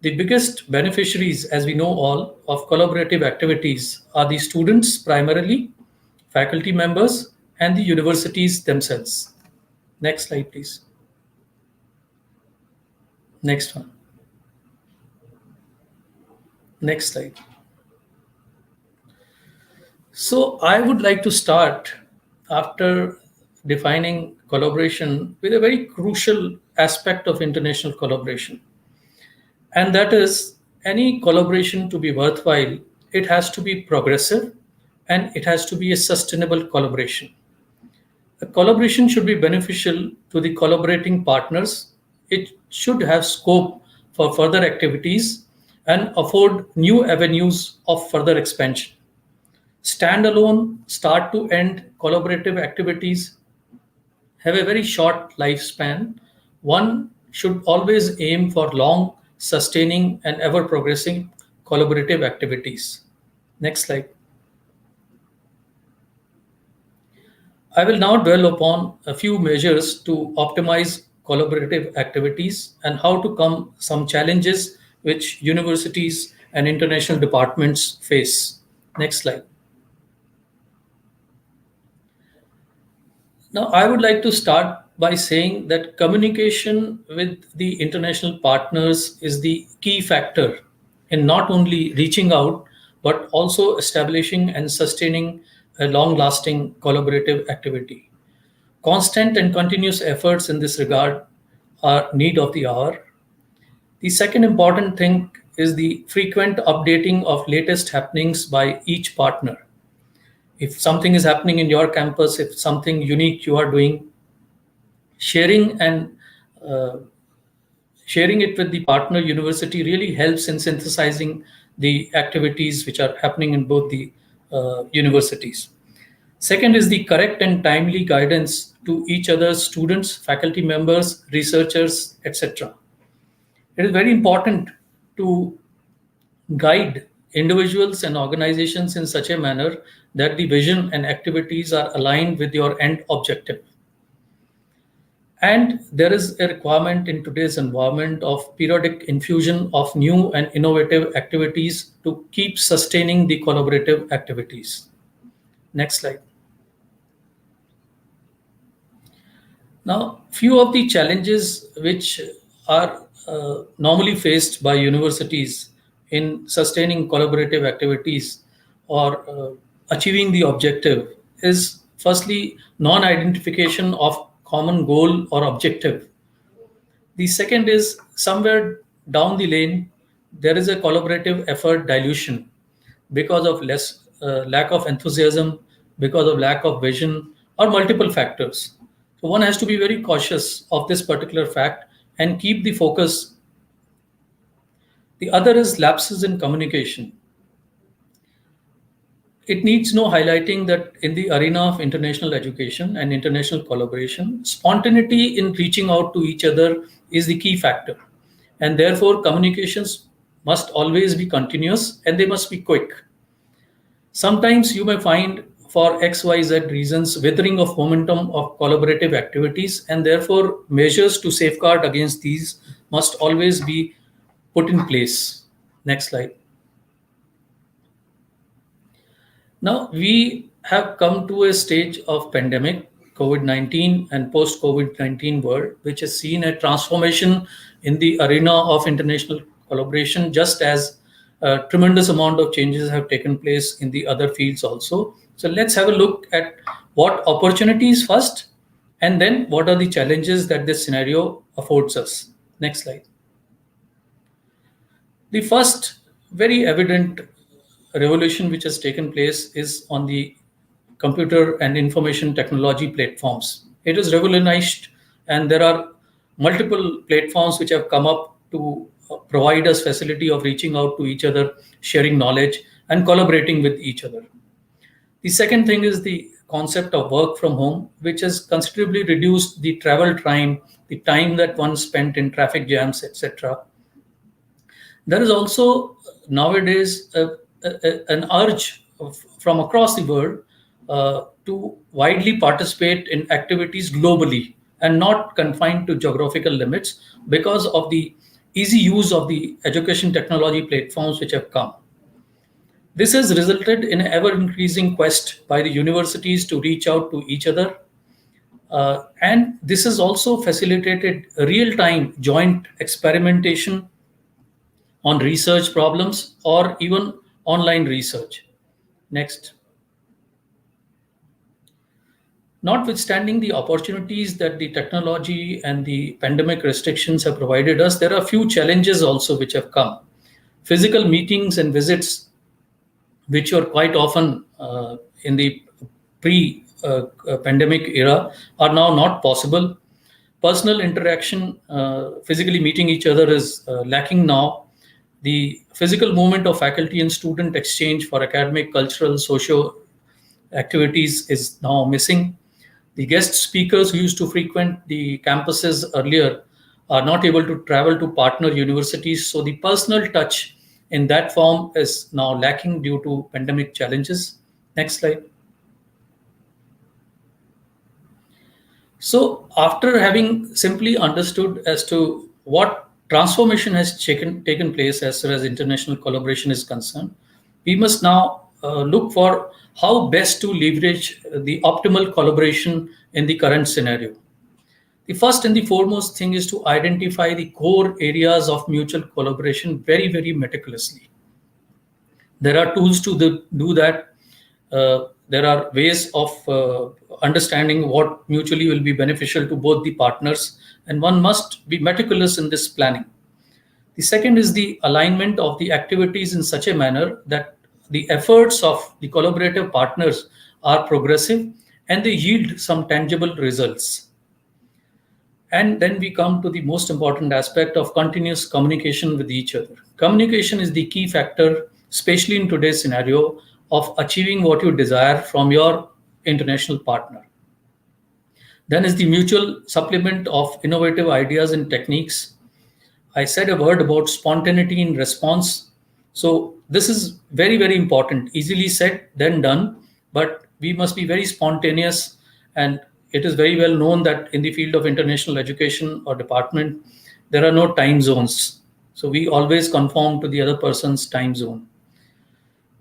The biggest beneficiaries, as we know all, of collaborative activities are the students primarily, faculty members, and the universities themselves. Next slide, please. Next one. Next slide. So I would like to start after defining collaboration with a very crucial aspect of international collaboration. And that is, any collaboration to be worthwhile, it has to be progressive and it has to be a sustainable collaboration. A collaboration should be beneficial to the collaborating partners. It should have scope for further activities and afford new avenues of further expansion. Standalone, start to end collaborative activities have a very short lifespan. One should always aim for long, sustaining, and ever progressing collaborative activities. Next slide. I will now dwell upon a few measures to optimize collaborative activities and how to come some challenges which universities and international departments face. Next slide. Now, I would like to start by saying that communication with the international partners is the key factor in not only reaching out, but also establishing and sustaining a long-lasting collaborative activity. Constant and continuous efforts in this regard are need of the hour. The second important thing is the frequent updating of latest happenings by each partner. If something is happening in your campus, if something unique you are doing, sharing it with the partner university really helps in synthesizing the activities which are happening in both the universities. Second is the correct and timely guidance to each other's students, faculty members, researchers, etc. It is very important to guide individuals and organizations in such a manner that the vision and activities are aligned with your end objective. And there is a requirement in today's environment of periodic infusion of new and innovative activities to keep sustaining the collaborative activities. Next slide. Now, few of the challenges which are normally faced by universities in sustaining collaborative activities or achieving the objective is firstly non-identification of common goal or objective. The second is somewhere down the lane there is a collaborative effort dilution because of lack of enthusiasm, because of lack of vision, or multiple factors. So one has to be very cautious of this particular fact and keep the focus. The other is lapses in communication. It needs no highlighting that in the arena of international education and international collaboration, spontaneity in reaching out to each other is the key factor. And therefore, communications must always be continuous and they must be quick. Sometimes you may find for XYZ reasons withering of momentum of collaborative activities, and therefore measures to safeguard against these must always be put in place. Next slide. Now we have come to a stage of pandemic, COVID-19 and post-COVID-19 world, which has seen a transformation in the arena of international collaboration, just as a tremendous amount of changes have taken place in the other fields also. So let's have a look at what opportunities first, and then what are the challenges that this scenario affords us. Next slide. The first very evident revolution which has taken place is on the computer and information technology platforms. It is revolutionized, and there are multiple platforms which have come up to provide us facility of reaching out to each other, sharing knowledge, and collaborating with each other. The second thing is the concept of work from home, which has considerably reduced the travel time, the time that one spent in traffic jams, etc. There is also nowadays an urge from across the world to widely participate in activities globally and not confined to geographical limits because of the easy use of the education technology platforms which have come. This has resulted in an ever-increasing quest by the universities to reach out to each other. And this has also facilitated real-time joint experimentation on research problems or even online research. Next. Notwithstanding the opportunities that the technology and the pandemic restrictions have provided us, there are a few challenges also which have come. Physical meetings and visits, which are quite often in the pre-pandemic era, are now not possible. Personal interaction, physically meeting each other, is lacking now. The physical movement of faculty and student exchange for academic, cultural, socio activities is now missing. The guest speakers who used to frequent the campuses earlier are not able to travel to partner universities. So the personal touch in that form is now lacking due to pandemic challenges. Next slide. So after having simply understood as to what transformation has taken place as far as international collaboration is concerned, we must now look for how best to leverage the optimal collaboration in the current scenario. The first and the foremost thing is to identify the core areas of mutual collaboration very, very meticulously. There are tools to do that. There are ways of understanding what mutually will be beneficial to both the partners, and one must be meticulous in this planning. The second is the alignment of the activities in such a manner that the efforts of the collaborative partners are progressive and they yield some tangible results. And then we come to the most important aspect of continuous communication with each other. Communication is the key factor, especially in today's scenario, of achieving what you desire from your international partner. Then is the mutual supplement of innovative ideas and techniques. I said a word about spontaneity in response. So this is very, very important. Easily said, then done, but we must be very spontaneous. And it is very well known that in the field of international education or department, there are no time zones. So we always conform to the other person's time zone.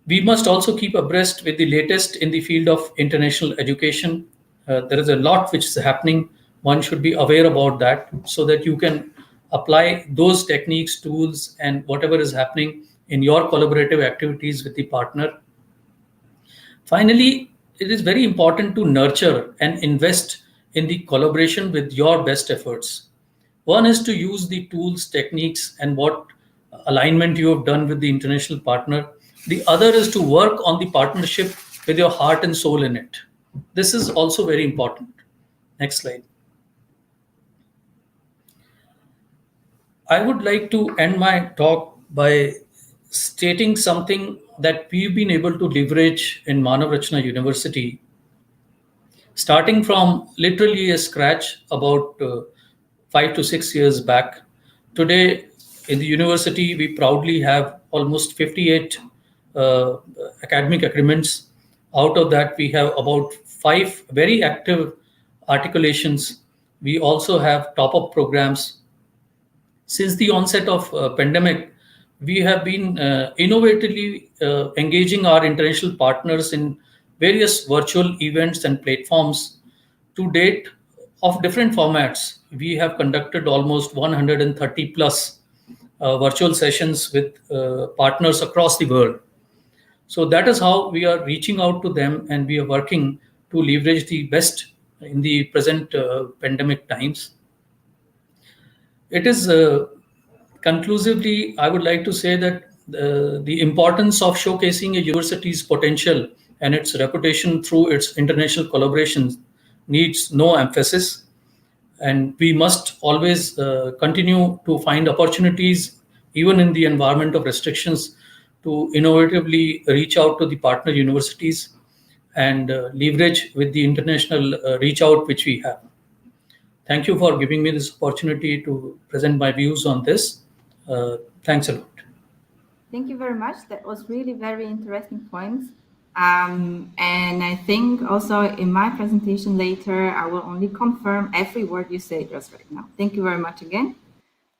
We must also keep abreast with the latest in the field of international education. There is a lot which is happening. One should be aware about that so that you can apply those techniques, tools, and whatever is happening in your collaborative activities with the partner. Finally, it is very important to nurture and invest in the collaboration with your best efforts. One is to use the tools, techniques, and what alignment you have done with the international partner. The other is to work on the partnership with your heart and soul in it. This is also very important. Next slide. I would like to end my talk by stating something that we've been able to leverage in Manav Rachna University, starting from literally a scratch about 5 to 6 years back. Today, in the university, we proudly have almost 58 academic agreements. Out of that, we have about 5 very active articulations. We also have top-up programs. Since the onset of pandemic, we have been innovatively engaging our international partners in various virtual events and platforms. To date, of different formats, we have conducted almost 130 plus virtual sessions with partners across the world. So that is how we are reaching out to them, and we are working to leverage the best in the present pandemic times. It is conclusively, I would like to say that the importance of showcasing a university's potential and its reputation through its international collaborations needs no emphasis. And we must always continue to find opportunities, even in the environment of restrictions, to innovatively reach out to the partner universities and leverage with the international reach out which we have. Thank you for giving me this opportunity to present my views on this. Thanks a lot. Thank you very much. That was really very interesting points. And I think also in my presentation later, I will only confirm every word you say just right now. Thank you very much again.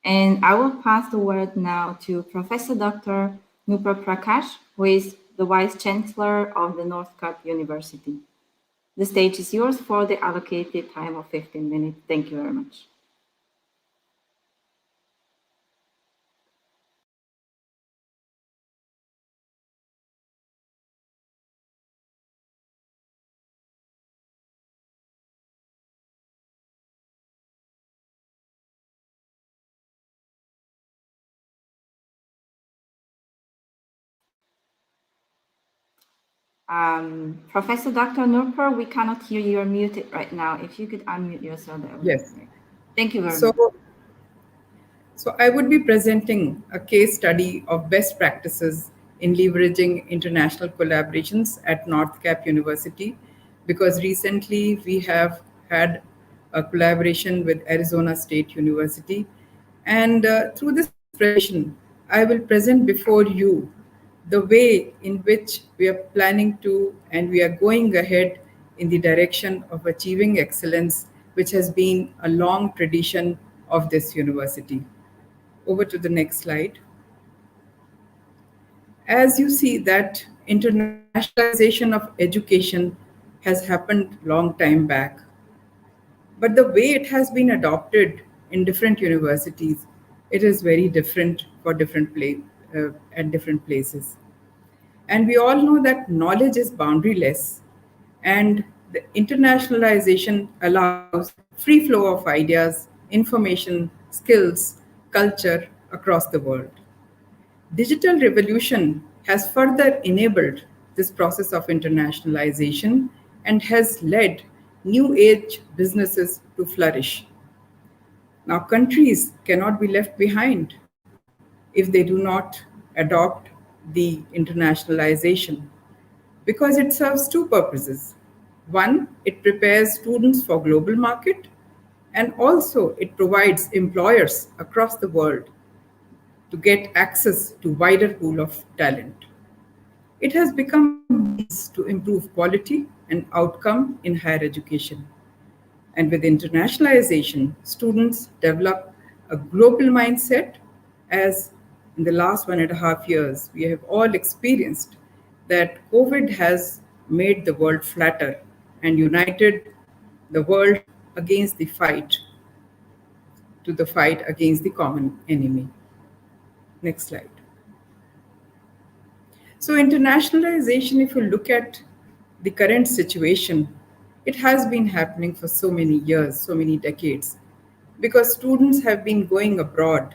And I will pass the word now to Professor Dr. Nupur Prakash, who is the Vice Chancellor of the North Cap University. The stage is yours for the allocated time of 15 minutes. Thank you very much. Professor Dr. Nupur, we cannot hear you. You're muted right now. If you could unmute yourself. That would be great. Thank you very much. So I would be presenting a case study of best practices in leveraging international collaborations at North Cap University, because recently we have had a collaboration with Arizona State University. And through this presentation, I will present before you the way in which we are planning to, and we are going ahead in the direction of achieving excellence, which has been a long tradition of this university. Over to the next slide. As you see that internationalization of education has happened long time back, but the way it has been adopted in different universities, it is very different for at different places. And we all know that knowledge is boundaryless, and the internationalization allows free flow of ideas, information, skills, culture across the world. Digital revolution has further enabled this process of internationalization and has led new age businesses to flourish. Now, countries cannot be left behind if they do not adopt the internationalization, because it serves two purposes. One, it prepares students for global market, and also it provides employers across the world to get access to wider pool of talent. It has become a means to improve quality and outcome in higher education. And with internationalization, students develop a global mindset, as in the last 1.5 years, we have all experienced that COVID has made the world flatter and united the world against the fight against the common enemy. Next slide. So internationalization, if you look at the current situation, it has been happening for so many years, so many decades, because students have been going abroad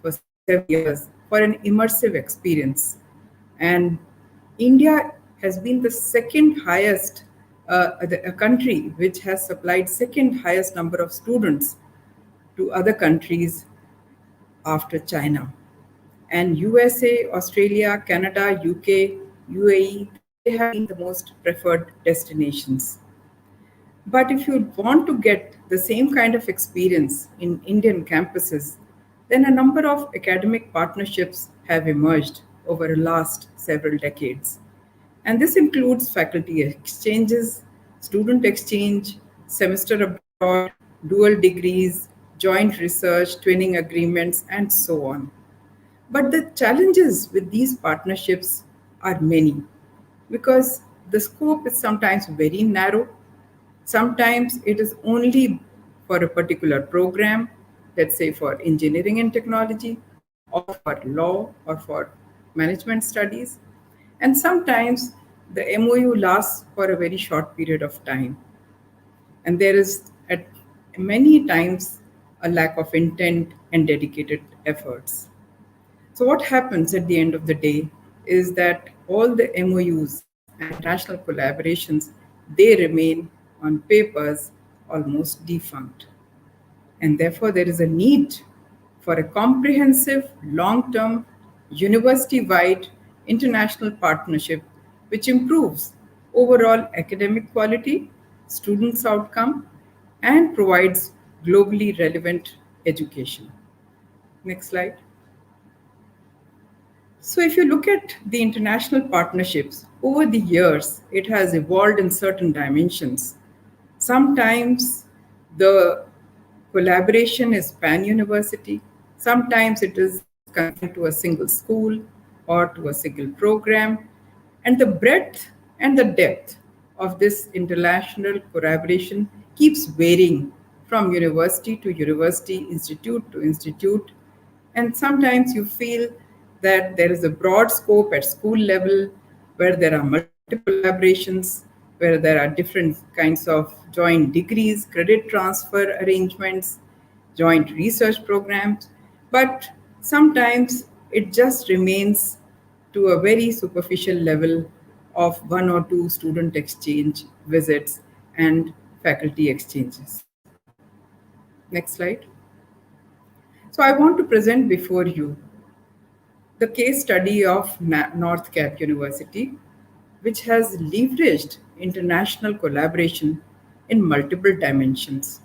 for 7 years, for an immersive experience. And India has been the second highest, a country which has supplied second highest number of students to other countries after China. And USA, Australia, Canada, UK, UAE, they have been the most preferred destinations. But if you want to get the same kind of experience in Indian campuses, then a number of academic partnerships have emerged over the last several decades. And this includes faculty exchanges, student exchange, semester abroad, dual degrees, joint research, twinning agreements, and so on. But the challenges with these partnerships are many because the scope is sometimes very narrow. Sometimes it is only for a particular program, let's say for engineering and technology, or for law, or for management studies. And sometimes the MOU lasts for a very short period of time. And there is at many times a lack of intent and dedicated efforts. So what happens at the end of the day is that all the MOUs and international collaborations, they remain on papers almost defunct. And therefore there is a need for a comprehensive, long-term, university-wide international partnership which improves overall academic quality, students' outcome, and provides globally relevant education. Next slide. So if you look at the international partnerships, over the years, it has evolved in certain dimensions. Sometimes the collaboration is pan-university. Sometimes it is confined to a single school or to a single program. And the breadth and the depth of this international collaboration keeps varying from university to university, institute to institute. And sometimes you feel that there is a broad scope at school level where there are multiple collaborations, where there are different kinds of joint degrees, credit transfer arrangements, joint research programs. But sometimes it just remains to a very superficial level of one or two student exchange visits and faculty exchanges. Next slide. So I want to present before you the case study of North Cap University, which has leveraged international collaboration in multiple dimensions.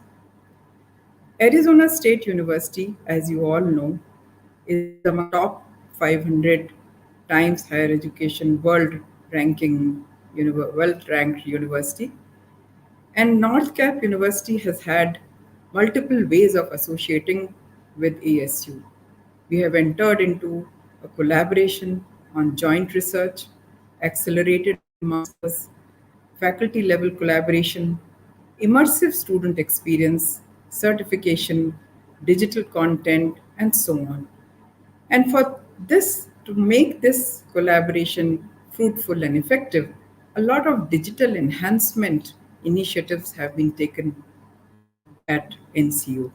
Arizona State University, as you all know, is among top 500 times higher education world ranking, world-ranked university. And North Cap University has had multiple ways of associating with ASU. We have entered into a collaboration on joint research, accelerated masters, faculty level collaboration, immersive student experience, certification, digital content, and so on. And for this, to make this collaboration fruitful and effective, a lot of digital enhancement initiatives have been taken at NCU.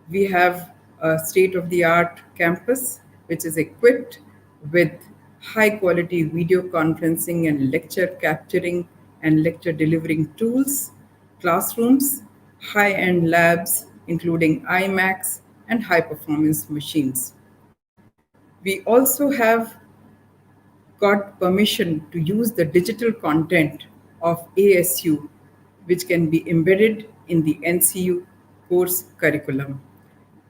We have a state-of-the-art campus, which is equipped with high-quality video conferencing and lecture capturing and lecture delivering tools, classrooms, high-end labs, including IMAX and high-performance machines. We also have got permission to use the digital content of ASU, which can be embedded in the NCU course curriculum.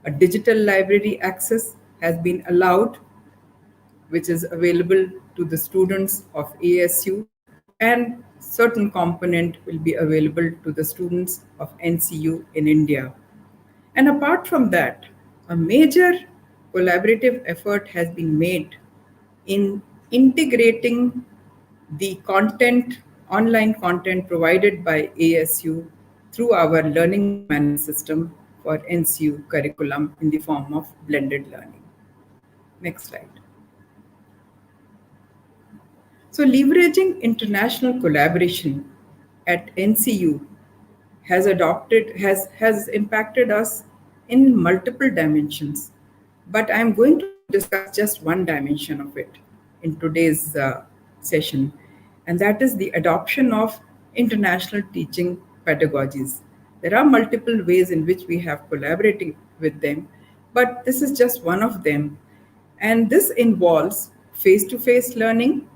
A digital library access has been allowed, which is available to the students of ASU, and certain component will be available to the students of NCU in India. And apart from that, a major collaborative effort has been made in integrating the content, online content provided by ASU through our learning management system for NCU curriculum in the form of blended learning. Next slide. So leveraging international collaboration at NCU has impacted us in multiple dimensions. But I'm going to discuss just one dimension of it in today's session, and that is the adoption of international teaching pedagogies. There are multiple ways in which we have collaborated with them, but this is just one of them. And this involves face-to-face learning,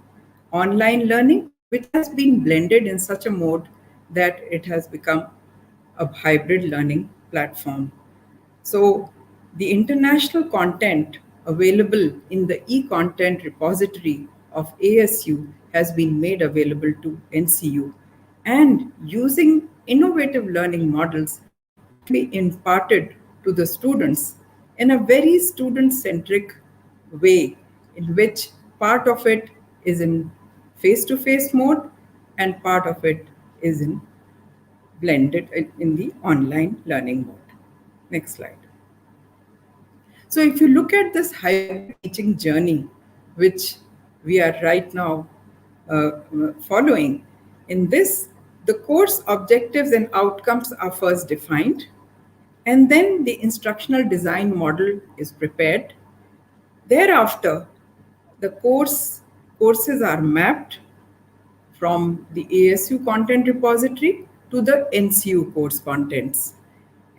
online learning, which has been blended in such a mode that it has become a hybrid learning platform. So the international content available in the e-content repository of ASU has been made available to NCU, and using innovative learning models can be imparted to the students in a very student-centric way, in which part of it is in face-to-face mode and part of it is in blended in the online learning mode. Next slide. So if you look at this hybrid teaching journey, which we are right now following, in this, the course objectives and outcomes are first defined, and then the instructional design model is prepared. Thereafter, the courses are mapped from the ASU content repository to the NCU course contents.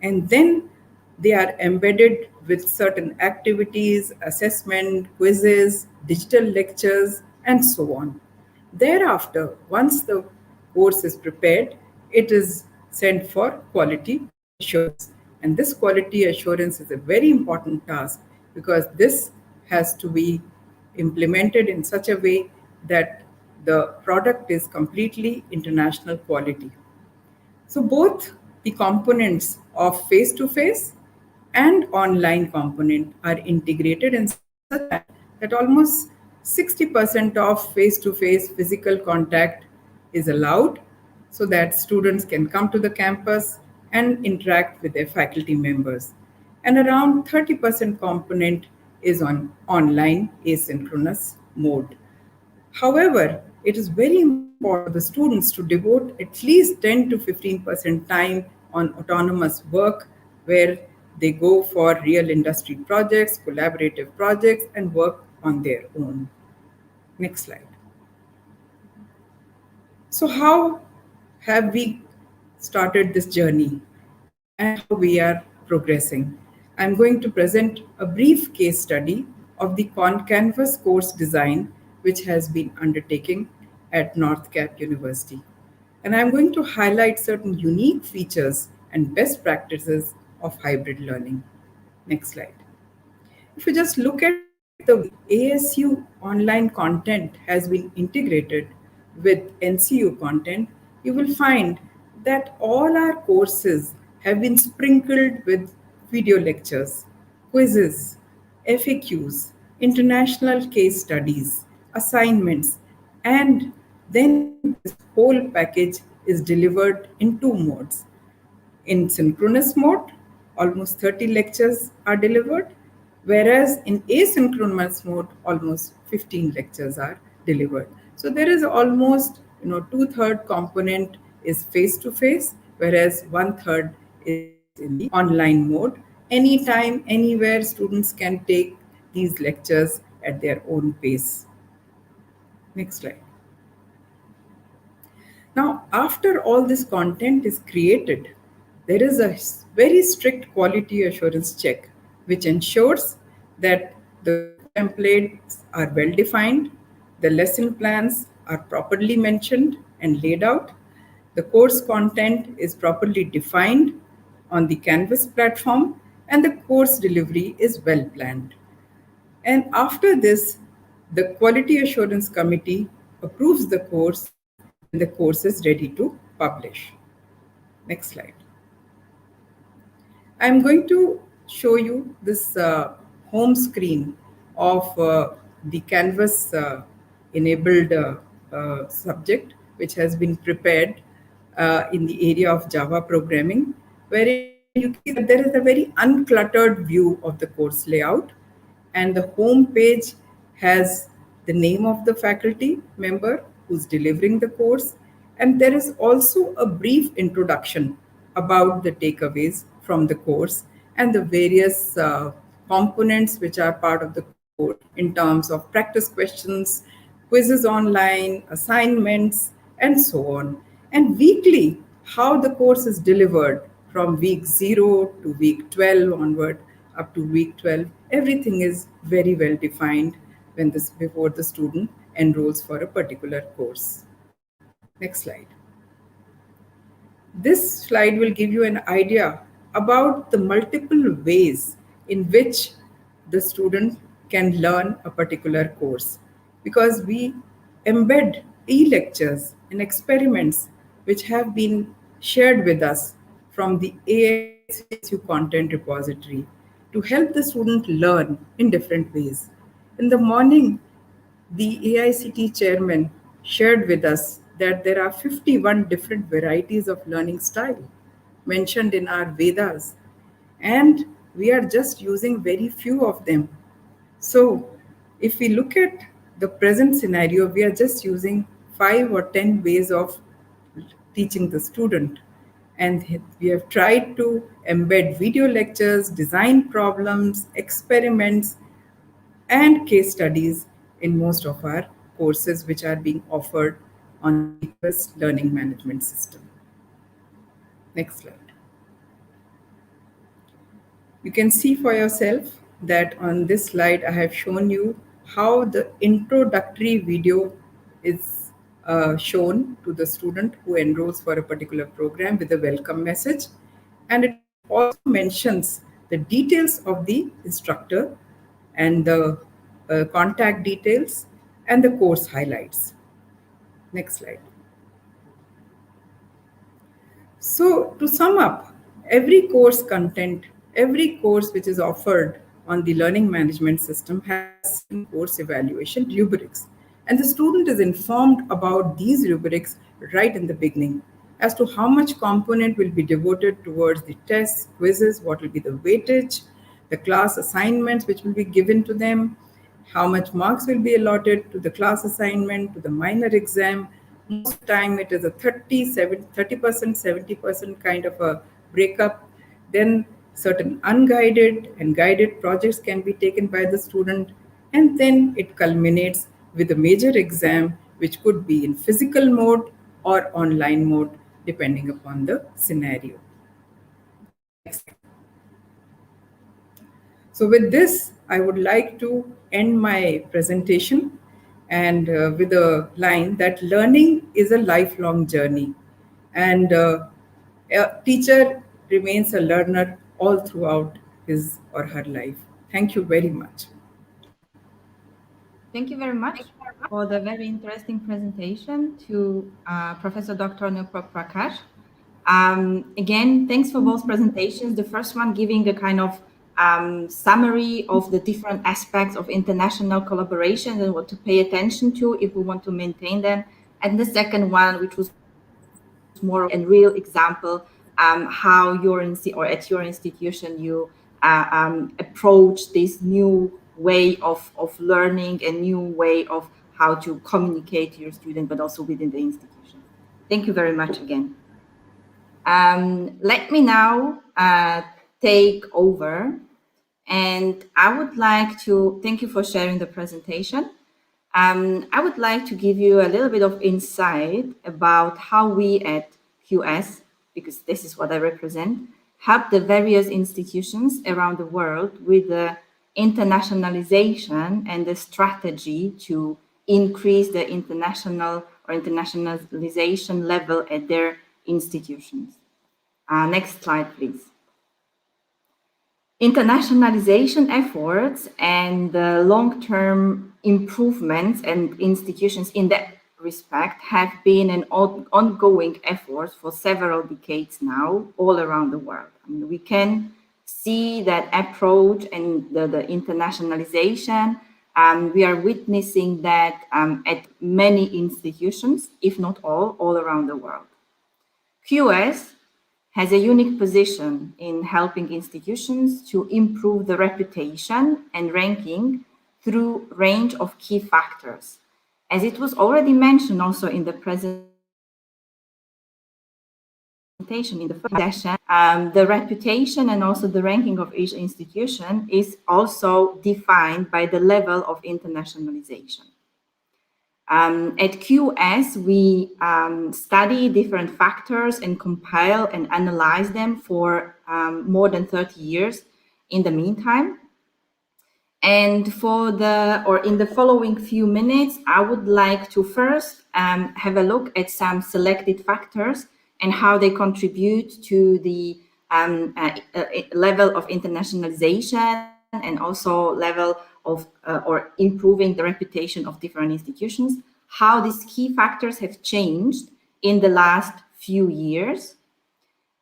And then they are embedded with certain activities, assessment, quizzes, digital lectures, and so on. Thereafter, once the course is prepared, it is sent for quality assurance. And this quality assurance is a very important task, because this has to be implemented in such a way that the product is completely international quality. So both the components of face-to-face and online component are integrated in such a way that almost 60% of face-to-face physical contact is allowed, so that students can come to the campus and interact with their faculty members. And around 30% component is on online asynchronous mode. However, it is very important for the students to devote at least 10 to 15% time on autonomous work, where they go for real industry projects, collaborative projects, and work on their own. Next slide. So how have we started this journey and how we are progressing? I'm going to present a brief case study of the Canvas course design, which has been undertaken at North Cap University. And I'm going to highlight certain unique features and best practices of hybrid learning. Next slide. If you just look at the ASU online content has been integrated with NCU content, you will find that all our courses have been sprinkled with video lectures, quizzes, FAQs, international case studies, assignments, and then this whole package is delivered in two modes. In synchronous mode, almost 30 lectures are delivered, whereas in asynchronous mode, almost 15 lectures are delivered. So there is almost 2/3 component is face-to-face, whereas 1/3 is in the online mode. Anytime, anywhere, students can take these lectures at their own pace. Next slide. Now, after all this content is created, there is a very strict quality assurance check, which ensures that the templates are well defined, the lesson plans are properly mentioned and laid out, the course content is properly defined on the Canvas platform, and the course delivery is well planned. And after this, the Quality Assurance Committee approves the course, and the course is ready to publish. Next slide. I'm going to show you this home screen of the Canvas enabled subject, which has been prepared in the area of Java programming, wherein you can see that there is a very uncluttered view of the course layout, and the home page has the name of the faculty member who's delivering the course, and there is also a brief introduction about the takeaways from the course and the various components which are part of the in terms of practice questions, quizzes online, assignments, and so on. And weekly, how the course is delivered from week 0 to week 12 onward up to week 12. Everything is very well defined before the student enrolls for a particular course. Next slide. This slide will give you an idea about the multiple ways in which the student can learn a particular course, because we embed e-lectures and experiments which have been shared with us from the AICSU content repository to help the student learn in different ways. In the morning, the AICT chairman shared with us that there are 51 different varieties of learning style mentioned in our Vedas, and we are just using very few of them. So if we look at the present scenario, we are just using 5 or 10 ways of teaching the student. And we have tried to embed video lectures, design problems, experiments, and case studies in most of our courses which are being offered on the QS learning management system. Next slide. You can see for yourself that on this slide I have shown you how the introductory video is shown to the student who enrolls for a particular program with a welcome message, and it also mentions the details of the instructor and the contact details and the course highlights. Next slide. So to sum up, every course content, every course which is offered on the learning management system has course evaluation rubrics. And the student is informed about these rubrics right in the beginning as to how much component will be devoted towards the tests, quizzes, what will be the weightage, the class assignments which will be given to them, how much marks will be allotted to the class assignment, to the minor exam. Most of the time it is a 30%, 70% kind of a breakup. Then certain unguided and guided projects can be taken by the student. And then it culminates with a major exam, which could be in physical mode or online mode, depending upon the scenario. So with this, I would like to end my presentation and with a line that learning is a lifelong journey, and a teacher remains a learner all throughout his or her life. Thank you very much. Thank you very much for the very interesting presentation to Professor Dr. Nupur Prakash. Again, thanks for both presentations. The first one giving a kind of summary of the different aspects of international collaboration and what to pay attention to if we want to maintain them. And the second one, which was more of a real example, how at your institution you approach this new way of learning, a new way of how to communicate to your student, but also within the institution. Thank you very much again. Let me now take over, and I would like to thank you for sharing the presentation. I would like to give you a little bit of insight about how we at QS, because this is what I represent, help the various institutions around the world with the internationalization and the strategy to increase the internationalization level at their institutions. Next slide, please. Internationalization efforts and the long-term improvements and institutions in that respect have been an ongoing effort for several decades now all around the world. I mean, we can see that approach and the internationalization. We are witnessing that at many institutions, if not all around the world. QS has a unique position in helping institutions to improve the reputation and ranking through a range of key factors. As it was already mentioned also in the presentation, presentation in the first session, the reputation and also the ranking of each institution is also defined by the level of internationalization. At QS, we study different factors and compile and analyze them for more than 30 years in the meantime. And in the following few minutes, I would like to first have a look at some selected factors and how they contribute to the level of internationalization and also level of or improving the reputation of different institutions, how these key factors have changed in the last few years,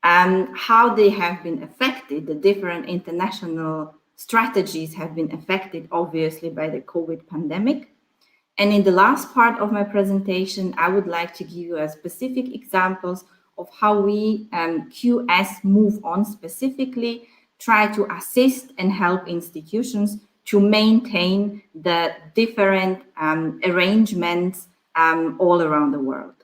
how they have been affected, the different international strategies have been affected, obviously, by the COVID pandemic. And in the last part of my presentation, I would like to give you specific examples of how we, QS, move on specifically, try to assist and help institutions to maintain the different arrangements all around the world.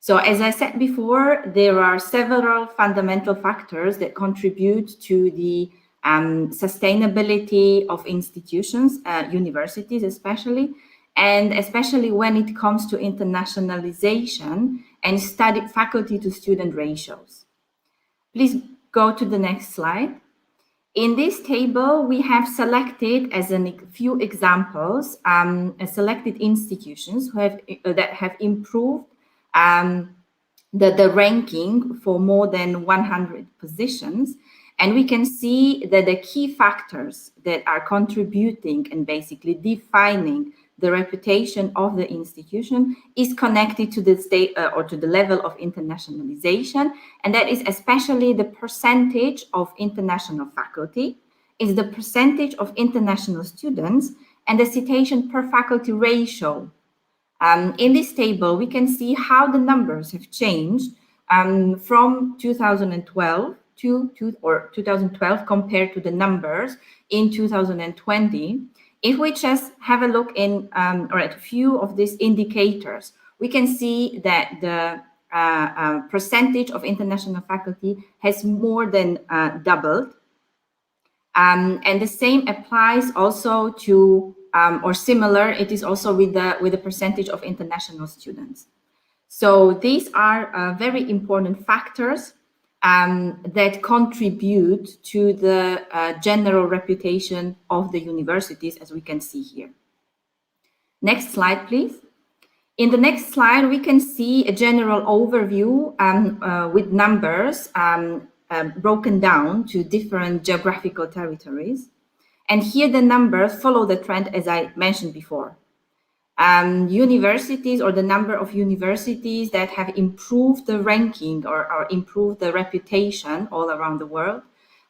So as I said before, there are several fundamental factors that contribute to the sustainability of institutions, universities especially, and especially when it comes to internationalization and faculty to student ratios. Please go to the next slide. In this table, we have selected as a few examples, selected institutions who have, that have improved the ranking for more than 100 positions. And we can see that the key factors that are contributing and basically defining the reputation of the institution is connected to the state or to the level of internationalization. And that is especially the percentage of international faculty, is the percentage of international students, and the citation per faculty ratio. In this table, we can see how the numbers have changed from 2012 to 2012 compared to the numbers in 2020. If we just have a look in or at a few of these indicators, we can see that the percentage of international faculty has more than doubled. And the same applies also to, or similar, it is also with the percentage of international students. So these are very important factors that contribute to the general reputation of the universities, as we can see here. Next slide, please. In the next slide, we can see a general overview with numbers broken down to different geographical territories. And here the numbers follow the trend as I mentioned before. Universities, or the number of universities that have improved the ranking or improved the reputation all around the world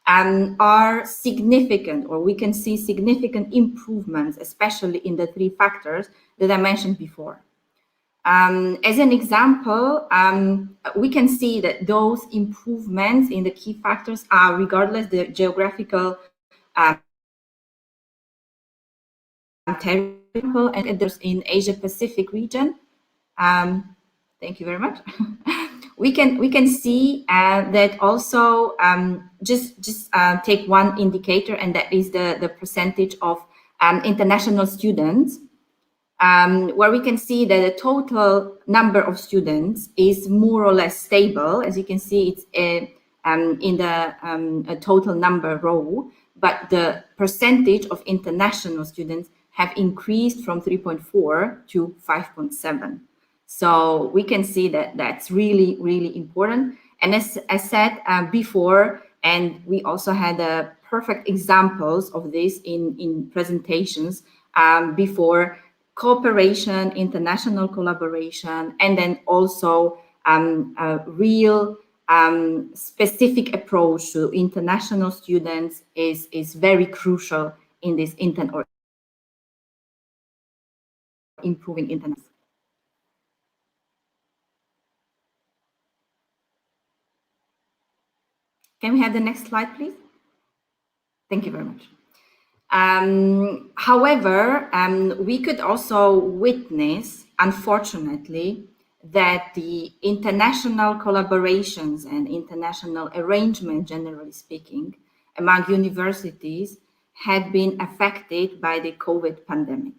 are significant, or we can see significant improvements, especially in the three factors that I mentioned before. As an example, we can see that those improvements in the key factors are regardless the geographical territory, and there's in Asia Pacific region. Thank you very much. we can see that also just take one indicator, and that is the percentage of international students, where we can see that the total number of students is more or less stable. As you can see, it's in the total number row, but the percentage of international students have increased from 3.4 to 5.7. So we can see that that's really, really important. And as I said before, and we also had perfect examples of this in presentations before, cooperation, international collaboration, and then also a real specific approach to international students is very crucial in this improving internet. Can we have the next slide, please? Thank you very much. However, we could also witness, unfortunately, that the international collaborations and international arrangement, generally speaking, among universities had been affected by the COVID pandemic.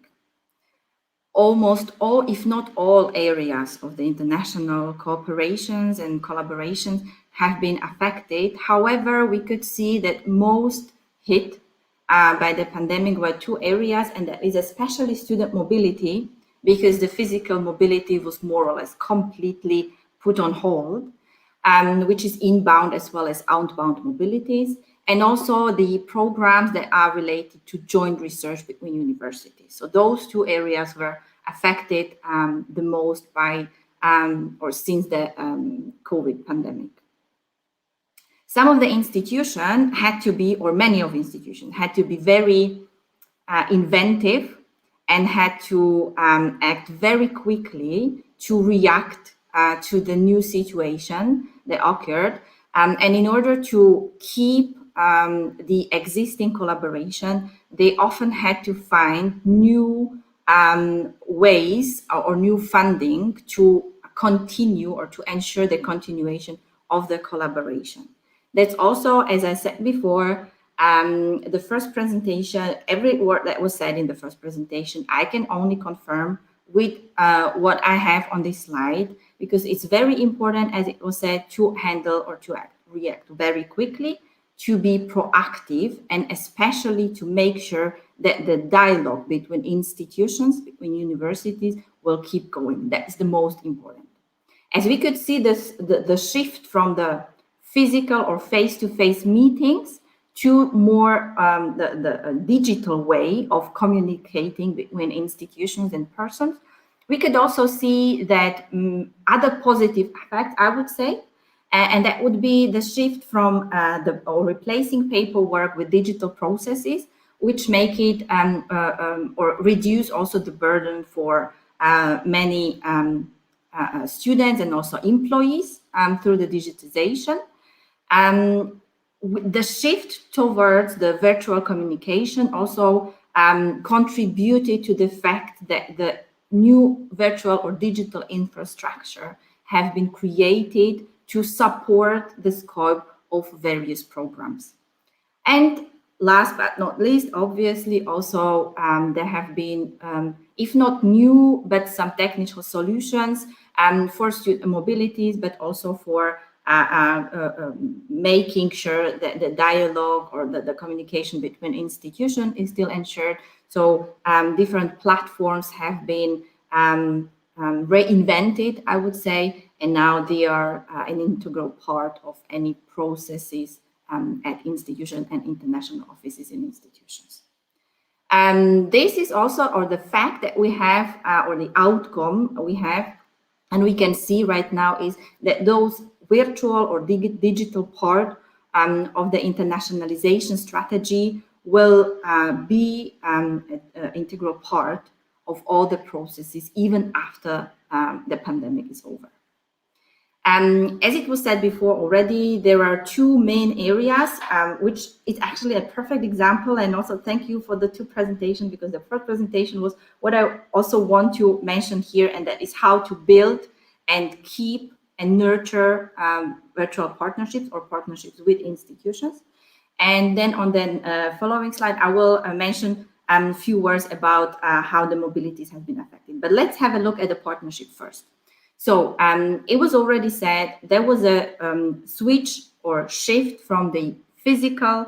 Almost all, if not all, areas of the international cooperations and collaborations have been affected. However, we could see that most hit by the pandemic were two areas, and that is especially student mobility, because the physical mobility was more or less completely put on hold, which is inbound as well as outbound mobilities, and also the programs that are related to joint research between universities. So those two areas were affected the most by or since the COVID pandemic. Some of the institutions had to be, or many of institutions had to be very inventive and had to act very quickly to react to the new situation that occurred. And in order to keep the existing collaboration, they often had to find new ways or new funding to continue or to ensure the continuation of the collaboration. That's also, as I said before, the first presentation, every word that was said in the first presentation, I can only confirm with what I have on this slide, because it's very important, as it was said, to handle or to react very quickly, to be proactive, and especially to make sure that the dialogue between institutions, between universities, will keep going. That's the most important. As we could see, the shift from the physical or face-to-face meetings to more the digital way of communicating between institutions and persons. We could also see that other positive effects, I would say, and that would be the shift from or replacing paperwork with digital processes, which make it or reduce also the burden for many students and also employees through the digitization. The shift towards the virtual communication also contributed to the fact that the new virtual or digital infrastructure have been created to support the scope of various programs. And last but not least, obviously also there have been, if not new, but some technical solutions for student mobilities, but also for making sure that the dialogue or the communication between institutions is still ensured. So different platforms have been reinvented, I would say, and now they are an integral part of any processes at institutions and international offices in institutions. This is also, or the fact that we have, or the outcome we have, and we can see right now, is that those virtual or digital part of the internationalization strategy will be an integral part of all the processes, even after the pandemic is over. As it was said before already, there are two main areas, which is actually a perfect example. And also thank you for the two presentations, because the first presentation was what I also want to mention here, and that is how to build and keep and nurture virtual partnerships or partnerships with institutions. And then on the following slide, I will mention a few words about how the mobilities have been affected. But let's have a look at the partnership first. So it was already said, there was a switch or shift from the physical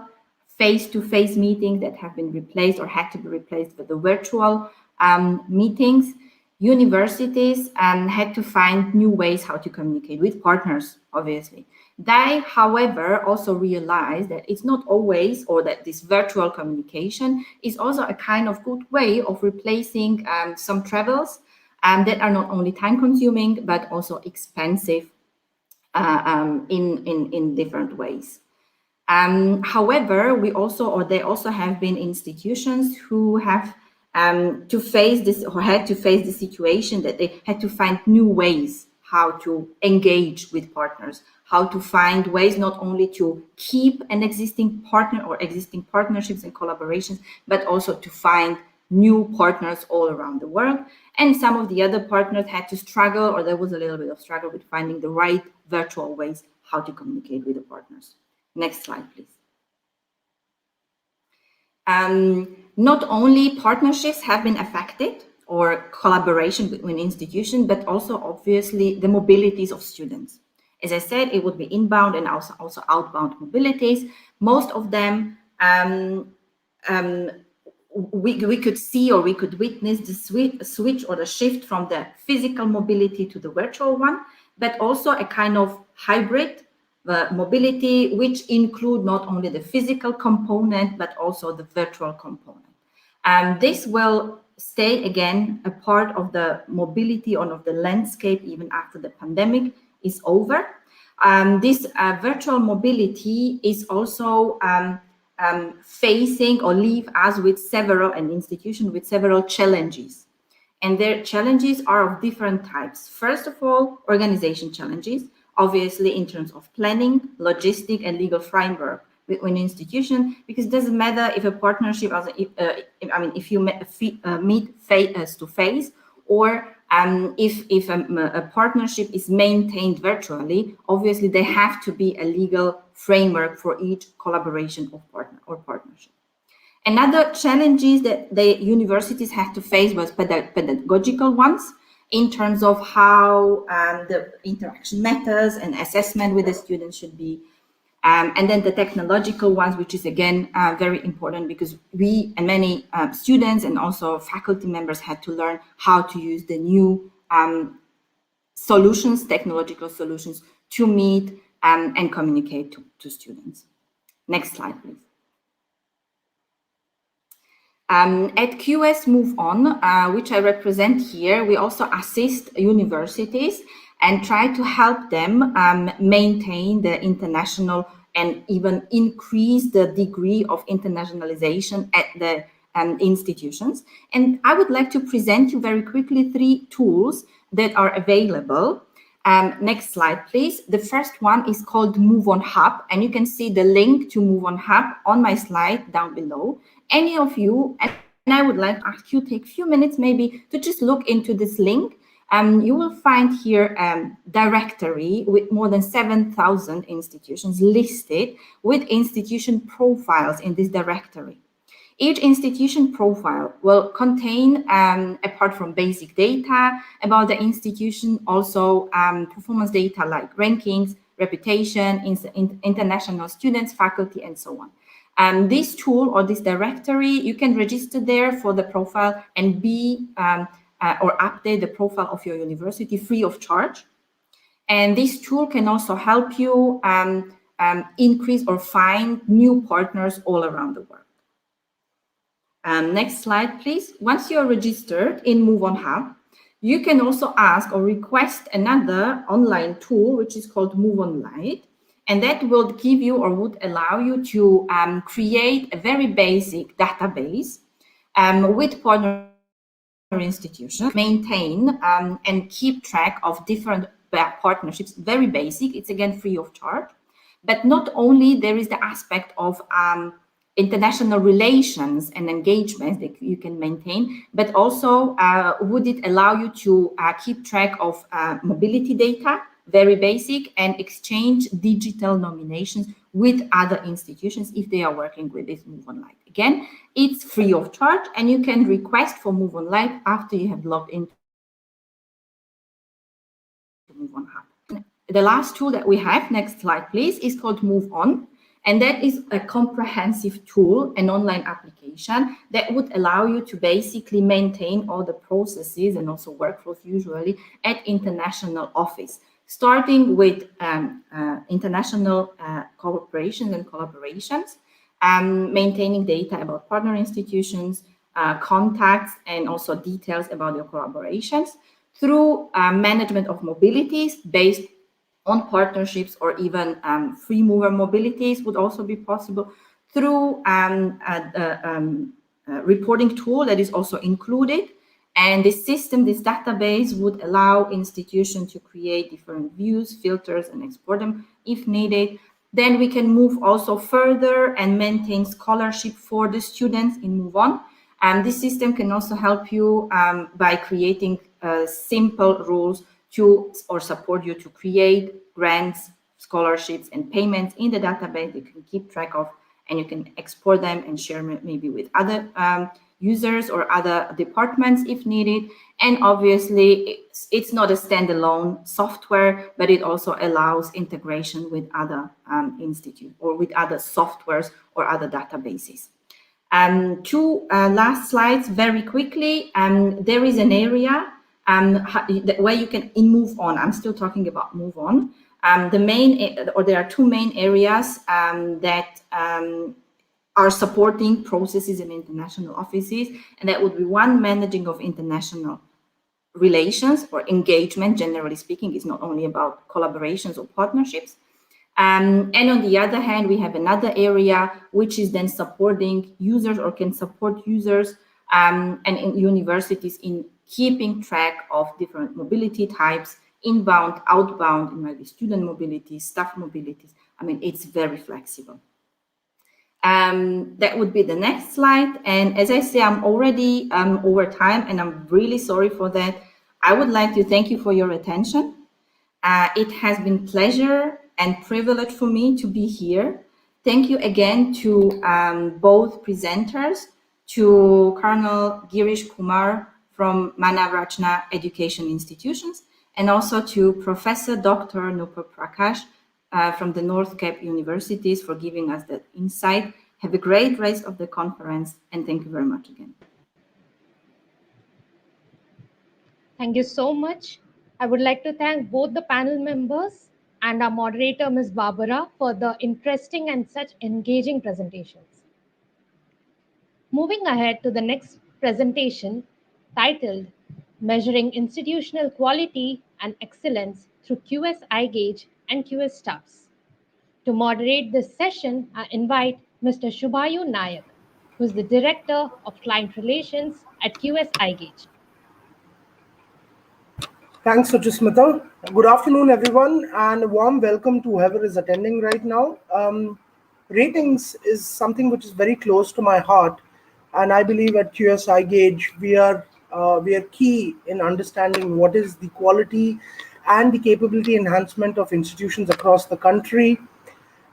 face-to-face meetings that have been replaced or had to be replaced with the virtual meetings. Universities had to find new ways how to communicate with partners, obviously. They, however, also realized that it's not always, or that this virtual communication is also a kind of good way of replacing some travels that are not only time-consuming, but also expensive in different ways. However, we also, or there also have been institutions who have to face this, or had to face the situation that they had to find new ways how to engage with partners, how to find ways not only to keep an existing partner or existing partnerships and collaborations, but also to find new partners all around the world. And some of the other partners had to struggle, or there was a little bit of struggle with finding the right virtual ways how to communicate with the partners. Next slide, please. Not only partnerships have been affected or collaboration between institutions, but also obviously the mobilities of students. As I said, it would be inbound and also outbound mobilities. Most of them we could see or we could witness the switch or the shift from the physical mobility to the virtual one, but also a kind of hybrid mobility, which include not only the physical component, but also the virtual component. This will stay again a part of the mobility or of the landscape even after the pandemic is over. This virtual mobility is also facing or leave us with several, an institution with several challenges. And their challenges are of different types. First of all, organization challenges, obviously in terms of planning, logistic, and legal framework between institutions, because it doesn't matter if a partnership, if you meet face to face, or if a partnership is maintained virtually, obviously there have to be a legal framework for each collaboration of partner or partnership. Another challenges that the universities have to face was pedagogical ones, in terms of how the interaction methods and assessment with the students should be. And then the technological ones, which is again very important, because we and many students and also faculty members had to learn how to use the new solutions, technological solutions, to meet and communicate to students. Next slide, please. At QS Move On, which I represent here, we also assist universities and try to help them maintain the international and even increase the degree of internationalization at the institutions. And I would like to present you very quickly 3 tools that are available. Next slide, please. The first one is called Move On Hub, and you can see the link to Move On Hub on my slide down below. Any of you, and I would like to ask you to take a few minutes maybe to just look into this link. You will find here a directory with more than 7,000 institutions listed with institution profiles in this directory. Each institution profile will contain, apart from basic data about the institution, also performance data like rankings, reputation, international students, faculty, and so on. This tool or this directory, you can register there for the profile and or update the profile of your university free of charge. And this tool can also help you increase or find new partners all around the world. Next slide, please. Once you're registered in Move On Hub, you can also ask or request another online tool, which is called Move On Lite. And that will give you or would allow you to create a very basic database with partner institutions, maintain and keep track of different partnerships, very basic. It's again free of charge. But not only there is the aspect of international relations and engagements that you can maintain, but also would it allow you to keep track of mobility data, very basic, and exchange digital nominations with other institutions if they are working with this Move On Lite. Again, it's free of charge, and you can request for Move On Lite after you have logged into Move On Hub. The last tool that we have, next slide please, is called Move On. And that is a comprehensive tool, an online application that would allow you to basically maintain all the processes and also workflows usually at international office, starting with international cooperations and collaborations, maintaining data about partner institutions, contacts, and also details about your collaborations, through management of mobilities based on partnerships, or even free mover mobilities would also be possible, through a reporting tool that is also included. And this system, this database, would allow institutions to create different views, filters, and export them if needed. Then we can move also further and maintain scholarship for the students in Move On. This system can also help you by creating simple rules to or support you to create grants, scholarships, and payments in the database you can keep track of, and you can export them and share maybe with other users or other departments if needed. And obviously, it's not a standalone software, but it also allows integration with other institutes or with other softwares or other databases. Two last slides very quickly. There is an area where you can move on. I'm still talking about move on. There are two main areas that are supporting processes in international offices, and that would be one, managing of international relations or engagement. Generally speaking, is not only about collaborations or partnerships. And on the other hand, we have another area which is then supporting users or can support users and in universities in keeping track of different mobility types, inbound, outbound, it might be student mobility, staff mobilities. I mean, it's very flexible. That would be the next slide. And as I say, I'm already over time, and I'm really sorry for that. I would like to thank you for your attention. It has been pleasure and privilege for me to be here. Thank you again to both presenters, to Colonel Girish Kumar from Manav Rachna Education Institutions, and also to Professor Dr. Nupur Prakash from the North Cape Universities for giving us that insight. Have a great rest of the conference, and thank you very much again. Thank you so much. I would like to thank both the panel members and our moderator, Ms. Barbara, for the interesting and such engaging presentations. Moving ahead to the next presentation, titled Measuring Institutional Quality and Excellence through QS IGAUGE and QS Staffs. To moderate this session, I invite Mr. Shubhayu Nayak, who is the Director of Client Relations at QS IGAUGE. Thanks, Suchismita. Good afternoon, everyone, and a warm welcome to whoever is attending right now. Ratings is something which is very close to my heart, and I believe at QS IGAUGE we are key in understanding what is the quality and the capability enhancement of institutions across the country.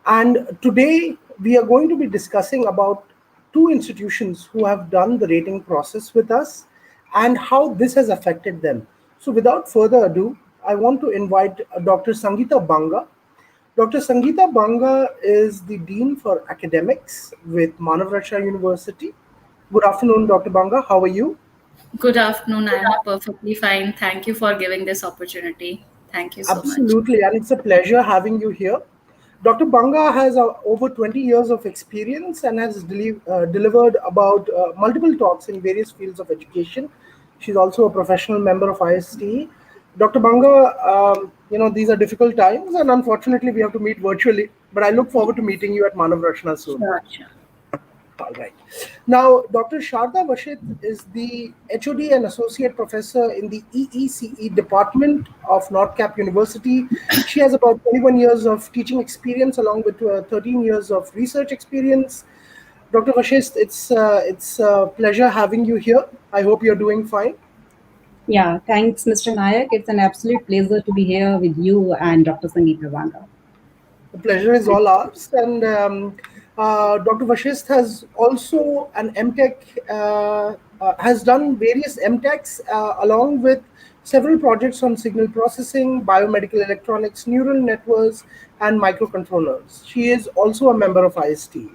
And today we are going to be discussing about two institutions who have done the rating process with us and how this has affected them. So without further ado, I want to invite Dr. Sangeeta Banga. Dr. Sangeeta Banga is the Dean for Academics with Manav Rachna University. Good afternoon, Dr. Banga. How are you? Good afternoon. I am perfectly fine. Thank you for giving this opportunity. Thank you so much. Absolutely, and it's a pleasure having you here. Dr. Banga has over 20 years of experience and has delivered about multiple talks in various fields of education. She's also a professional member of R.I.S.E. Dr. Banga, these are difficult times, and unfortunately we have to meet virtually, but I look forward to meeting you at Manav Rachna soon. Sure. All right. Now, Dr. Sharda Vashit is the HOD and Associate Professor in the EECE Department of North Cape University. She has about 21 years of teaching experience along with 13 years of research experience. Dr. Vashit, it's a pleasure having you here. I hope you're doing fine. Yeah, thanks, Mr. Nayak. It's an absolute pleasure to be here with you and Dr. Sangeeta Banga. The pleasure is all ours. And Dr. Vashist has also an MTech, has done various MTechs along with several projects on signal processing, biomedical electronics, neural networks, and microcontrollers. She is also a member of R.I.S.E,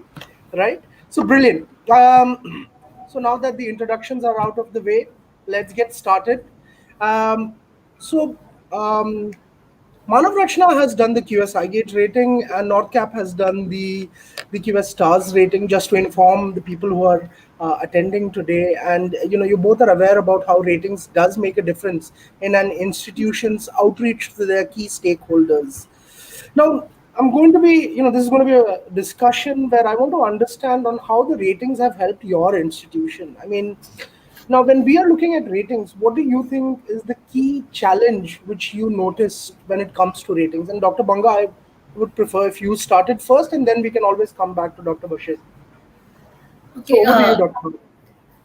right? So brilliant. So now that the introductions are out of the way, let's get started. Manav Rachna has done the QS IGAUGE rating, and NordCap has done the QS stars rating, just to inform the people who are attending today. And you both are aware about how ratings does make a difference in an institution's outreach to their key stakeholders. Now, I'm going to be, this is going to be a discussion where I want to understand on how the ratings have helped your institution. I mean, now, when we are looking at ratings, what do you think is the key challenge which you notice when it comes to ratings? And Dr. Banga, I would prefer if you started first, and then we can always come back to Dr. Bashir. Okay, so over to you, Dr. Banga.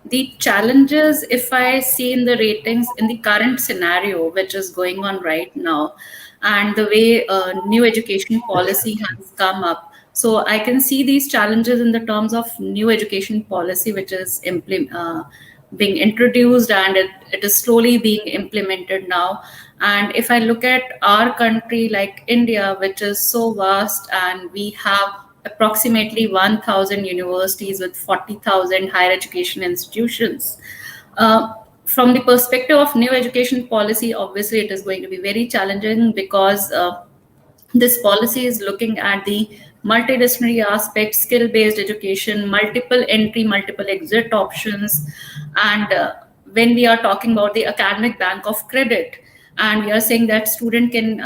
The challenges, if I see in the ratings in the current scenario, which is going on right now, and the way new education policy has come up. So I can see these challenges in the terms of new education policy, which is being introduced, and it is slowly being implemented now. And if I look at our country like India, which is so vast, and we have approximately 1,000 universities with 40,000 higher education institutions. From the perspective of new education policy, obviously it is going to be very challenging because this policy is looking at the multidisciplinary aspect, skill-based education, multiple entry, multiple exit options. And when we are talking about the academic bank of credit, and we are saying that student can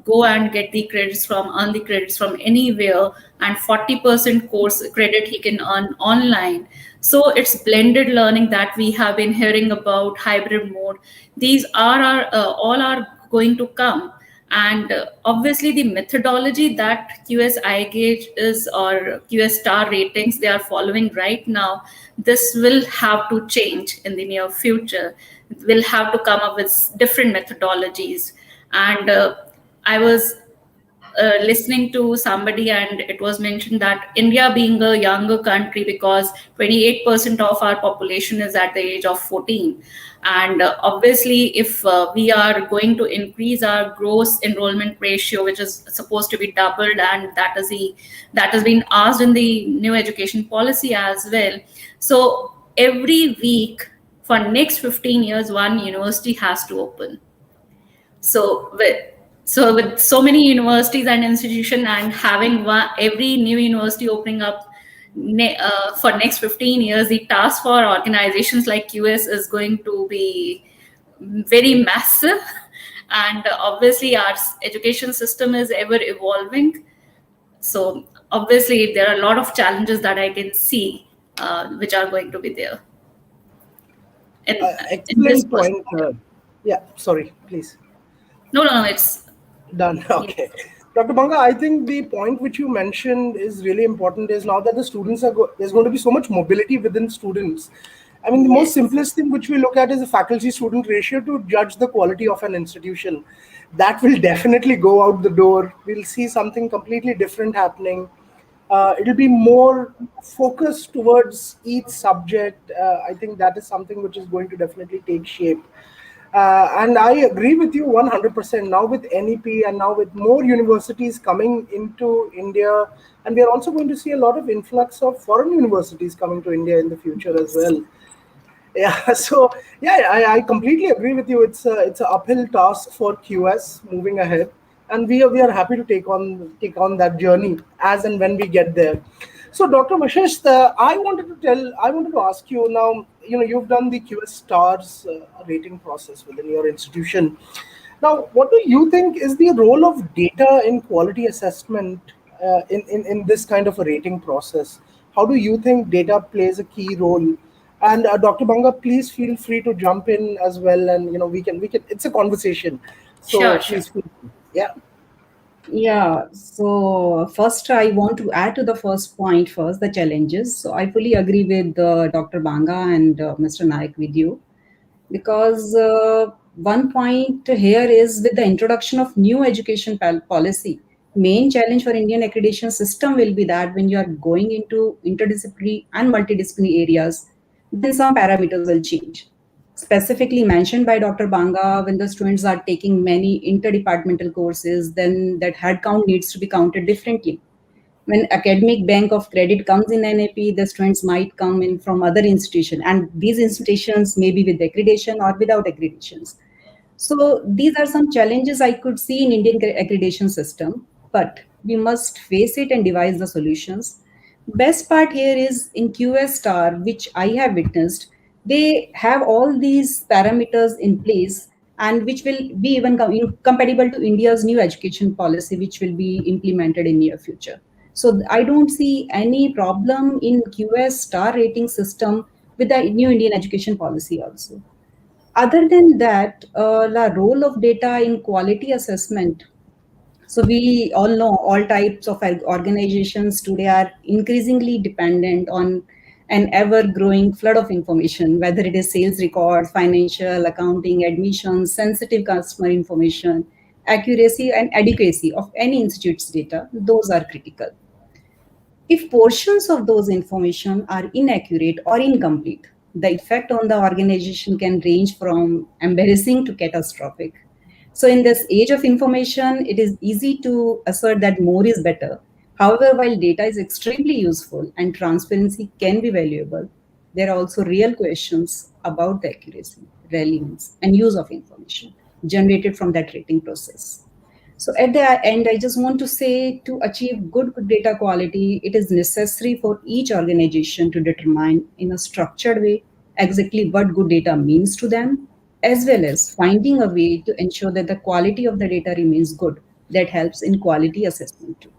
go and get the credits earn the credits from anywhere, and 40% course credit he can earn online. So it's blended learning that we have been hearing about, hybrid mode. These are all are going to come. And obviously the methodology that QS iGauge is, or QS star ratings they are following right now, this will have to change in the near future. We'll have to come up with different methodologies. And I was listening to somebody, and it was mentioned that India being a younger country, because 28% of our population is at the age of 14. And obviously, if we are going to increase our gross enrollment ratio, which is supposed to be doubled, and that has been asked in the new education policy as well. So every week for next 15 years, one university has to open. So with so many universities and institutions, and having every new university opening up for next 15 years, the task for organizations like QS is going to be very massive. And obviously our education system is ever evolving. So obviously there are a lot of challenges that I can see which are going to be there. Excellent point. Yeah, sorry, please. No, it's done. Okay. Yes. Dr. Banga, I think the point which you mentioned is really important, is now that the students there's going to be so much mobility within students. I mean, the most simplest thing which we look at is the faculty-student ratio to judge the quality of an institution. That will definitely go out the door. We'll see something completely different happening. It'll be more focused towards each subject. I think that is something which is going to definitely take shape. And I agree with you 100%. Now with NEP and now with more universities coming into India, and we are also going to see a lot of influx of foreign universities coming to India in the future as well. Yeah, so yeah, I completely agree with you. It's an uphill task for QS moving ahead, and we are happy to take on that journey as and when we get there. So, Dr. Vashesh, I wanted to ask you now. You've done the QS stars rating process within your institution. Now, what do you think is the role of data in quality assessment in this kind of a rating process? How do you think data plays a key role? And Dr. Banga, please feel free to jump in as well. And we can. It's a conversation. So sure. Please feel free. Yeah. Yeah, so first I want to add to the first point first, the challenges. So I fully agree with Dr. Banga and Mr. Nayak with you, because one point here is with the introduction of new education policy, main challenge for Indian accreditation system will be that when you are going into interdisciplinary and multidisciplinary areas, then some parameters will change. Specifically mentioned by Dr. Banga, when the students are taking many interdepartmental courses, then that head count needs to be counted differently. When academic bank of credit comes in NAP, the students might come in from other institutions, and these institutions may be with accreditation or without accreditations. So these are some challenges I could see in Indian accreditation system, but we must face it and devise the solutions. Best part here is in QS star, which I have witnessed, they have all these parameters in place, and which will be even compatible to India's new education policy, which will be implemented in near future. So I don't see any problem in QS star rating system with the new Indian education policy also. Other than that, the role of data in quality assessment. So we all know all types of organizations today are increasingly dependent on an ever-growing flood of information, whether it is sales records, financial, accounting, admissions, sensitive customer information, accuracy and adequacy of any institute's data, those are critical. If portions of those information are inaccurate or incomplete, the effect on the organization can range from embarrassing to catastrophic. So in this age of information, it is easy to assert that more is better. However, while data is extremely useful and transparency can be valuable, there are also real questions about the accuracy, relevance, and use of information generated from that rating process. So at the end, I just want to say, to achieve good data quality, it is necessary for each organization to determine in a structured way exactly what good data means to them, as well as finding a way to ensure that the quality of the data remains good. That helps in quality assessment too.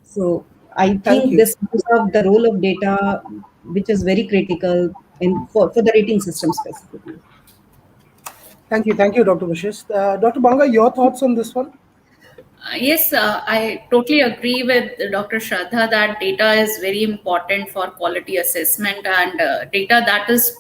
So I think this is the role of data, which is very critical for the rating system specifically. Thank you, Dr. Vishis. Dr. Banga, your thoughts on this one? Yes, I totally agree with Dr. Shraddha that data is very important for quality assessment, and data that is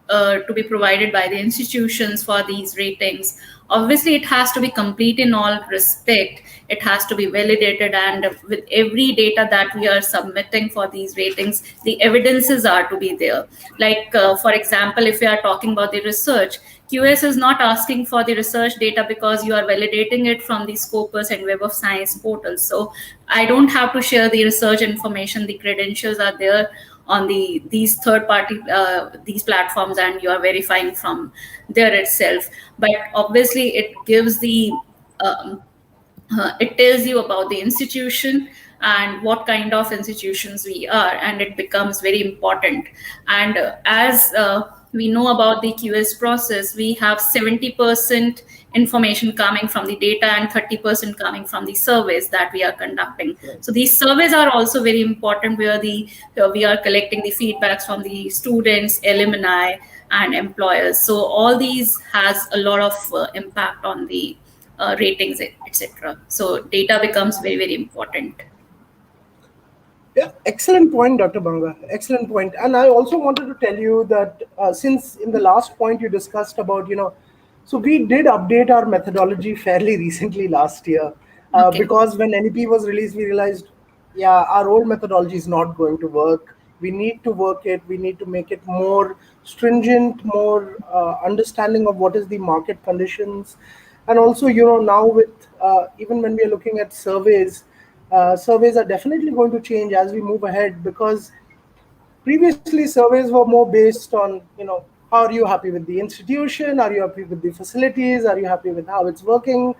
to be provided by the institutions for these ratings. Obviously, it has to be complete in all respect. It has to be validated, and with every data that we are submitting for these ratings, the evidences are to be there. Like, for example, if we are talking about the research, QS is not asking for the research data because you are validating it from the Scopus and Web of Science portals. So I don't have to share the research information. The credentials are there on these third-party these platforms, and you are verifying from there itself. But obviously, it gives the it tells you about the institution and what kind of institutions we are, and it becomes very important. And as we know about the QS process, we have 70% information coming from the data and 30% coming from the surveys that we are conducting. So these surveys are also very important, where we are collecting the feedbacks from the students, alumni, and employers. So all these has a lot of impact on the ratings, etc. So data becomes very, very important. Yeah, excellent point, Dr. Banga. Excellent point. And I also wanted to tell you that since in the last point you discussed about, so we did update our methodology fairly recently last year because when NEP was released, we realized, yeah, our old methodology is not going to work. We need to work it. We need to make it more stringent, more understanding of what is the market conditions. And also, now with even when we are looking at surveys, surveys are definitely going to change as we move ahead, because previously surveys were more based on, how are you happy with the institution? Are you happy with the facilities? Are you happy with how it's working?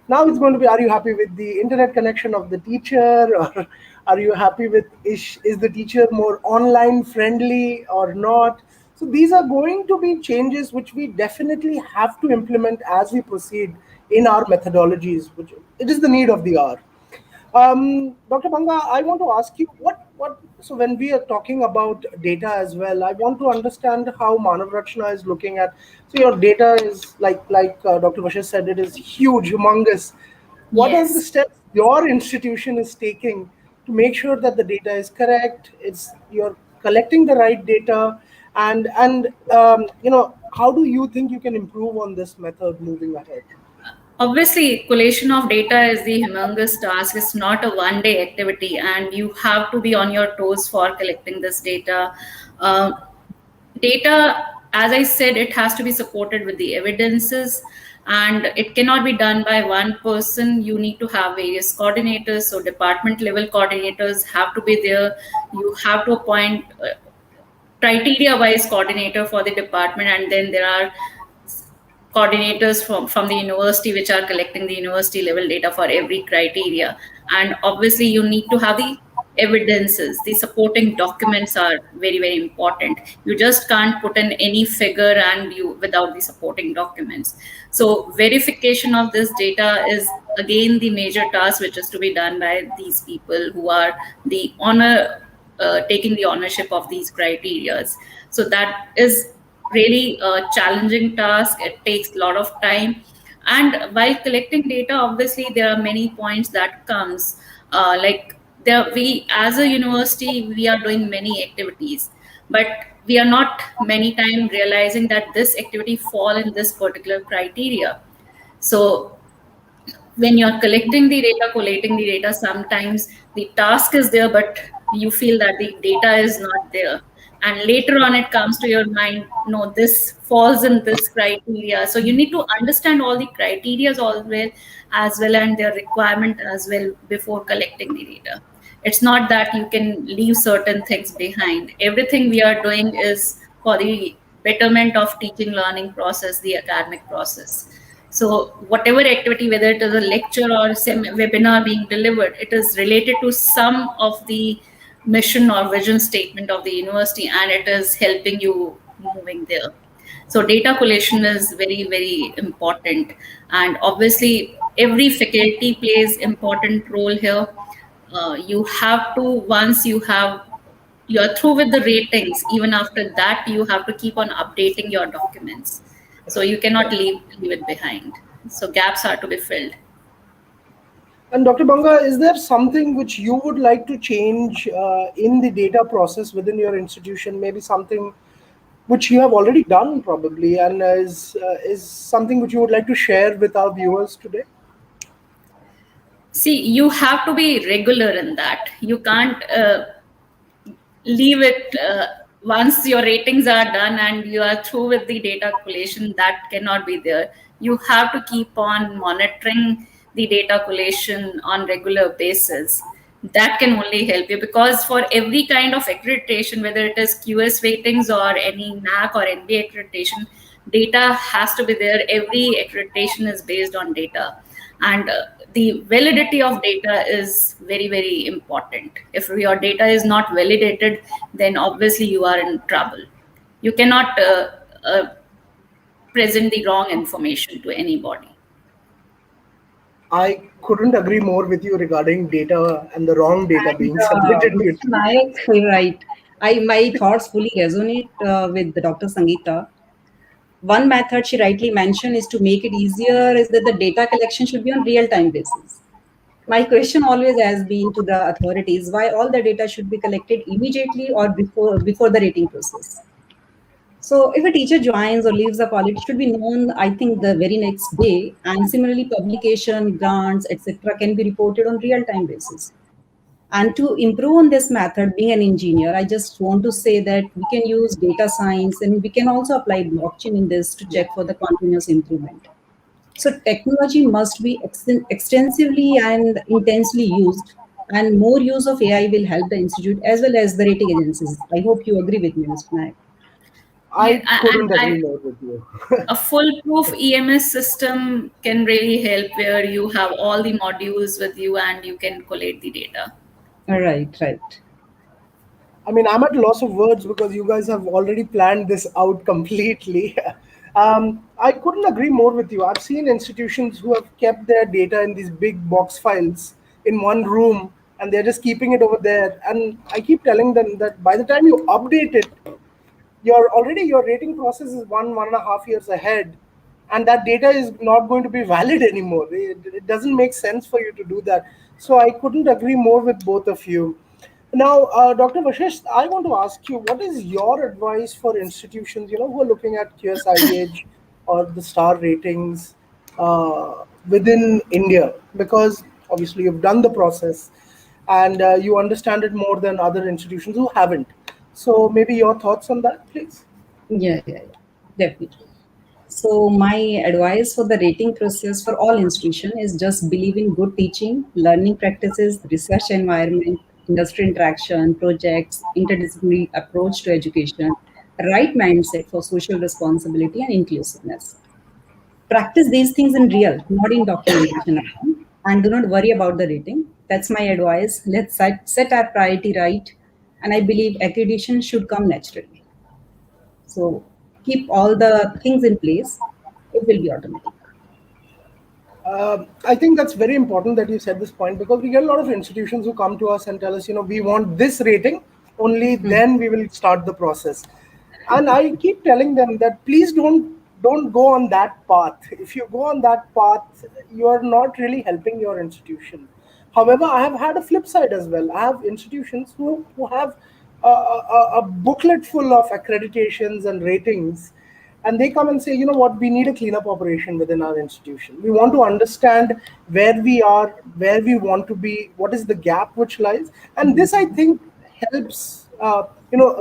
Now it's going to be, are you happy with the internet connection of the teacher? Or are you happy with, is the teacher more online friendly or not? So these are going to be changes which we definitely have to implement as we proceed in our methodologies, which it is the need of the hour. Dr. Banga, I want to ask you so when we are talking about data as well, I want to understand how Manav Rachna is looking at. So your data is like Dr. Bashir said, it is huge, humongous. What are the steps your institution is taking to make sure that the data is correct? You're collecting the right data, and how do you think you can improve on this method moving ahead? Obviously, collation of data is the humongous task. It's not a one-day activity, and you have to be on your toes for collecting this data. Data, as I said, it has to be supported with the evidences, and it cannot be done by one person. You need to have various coordinators. So department level coordinators have to be there. You have to appoint criteria-wise coordinator for the department, and then there are coordinators from the university which are collecting the university level data for every criteria. And obviously you need to have the evidences. The supporting documents are very, very important. You just can't put in any figure and without the supporting documents. So verification of this data is again the major task which is to be done by these people who are taking the ownership of these criteria. So that is really a challenging task. It takes a lot of time, and while collecting data, obviously there are many points that comes like we as a university, we are doing many activities, but we are not many times realizing that this activity fall in this particular criteria. So when you're collecting the data, collating the data, sometimes the task is there, but you feel that the data is not there. And later on, it comes to your mind, no, this falls in this criteria. So you need to understand all the criteria as well and their requirement as well before collecting the data. It's not that you can leave certain things behind. Everything we are doing is for the betterment of teaching learning process, the academic process. So whatever activity, whether it is a lecture or webinar being delivered, it is related to some of the mission or vision statement of the university, and it is helping you moving there. So data collation is very, very important. And obviously, every faculty plays important role here. You have to, once you're through with the ratings, even after that, you have to keep on updating your documents. So you cannot leave it behind. So gaps are to be filled. And Dr. Banga, is there something which you would like to change in the data process within your institution? Maybe something which you have already done probably, and is something which you would like to share with our viewers today? See, you have to be regular in that. You can't leave it once your ratings are done and you are through with the data collation. That cannot be there. You have to keep on monitoring the data collation on regular basis. That can only help you, because for every kind of accreditation, whether it is QS ratings or any NAC or NBA accreditation, data has to be there. Every accreditation is based on data, and the validity of data is very, very important. If your data is not validated, then obviously you are in trouble. You cannot present the wrong information to anybody. I couldn't agree more with you regarding data and the wrong data being submitted. Mr. Nayak, right. My thoughts fully resonate with Dr. Sangeeta. One method she rightly mentioned is to make it easier is that the data collection should be on real-time basis. My question always has been to the authorities why all the data should be collected immediately or before the rating process. So if a teacher joins or leaves the college, it should be known, I think, the very next day. And similarly, publication, grants, etc., can be reported on real-time basis. And to improve on this method, being an engineer, I just want to say that we can use data science and we can also apply blockchain in this to check for the continuous improvement. So technology must be extensively and intensely used, and more use of AI will help the institute as well as the rating agencies. I hope you agree with me, Mr. Nayak. I couldn't agree more with you. A foolproof EMS system can really help, where you have all the modules with you and you can collate the data. Right. I mean, I'm at loss of words because you guys have already planned this out completely. I couldn't agree more with you. I've seen institutions who have kept their data in these big box files in one room, and they're just keeping it over there. And I keep telling them that by the time you update it, your rating process is 1.5 years ahead, and that data is not going to be valid anymore. It doesn't make sense for you to do that. So I couldn't agree more with both of you. Now, Dr. Vashish, I want to ask you, what is your advice for institutions, who are looking at QS IGAUGE or the star ratings within India? Because obviously you've done the process and you understand it more than other institutions who haven't. So maybe your thoughts on that, please. Yeah, definitely. So my advice for the rating process for all institutions is just believe in good teaching, learning practices, research environment, industry interaction, projects, interdisciplinary approach to education, right mindset for social responsibility and inclusiveness. Practice these things in real, not in documentation, and do not worry about the rating. That's my advice. Let's set our priority right, and I believe accreditation should come naturally. So keep all the things in place, it will be automatic. I think that's very important that you said this point, because we get a lot of institutions who come to us and tell us, we want this rating, only then we will start the process. And I keep telling them that please don't go on that path. If you go on that path, you are not really helping your institution. However, I have had a flip side as well. I have institutions who have a booklet full of accreditations and ratings, and they come and say, you know what, we need a cleanup operation within our institution. We want to understand where we are, where we want to be, what is the gap which lies, and this, I think, helps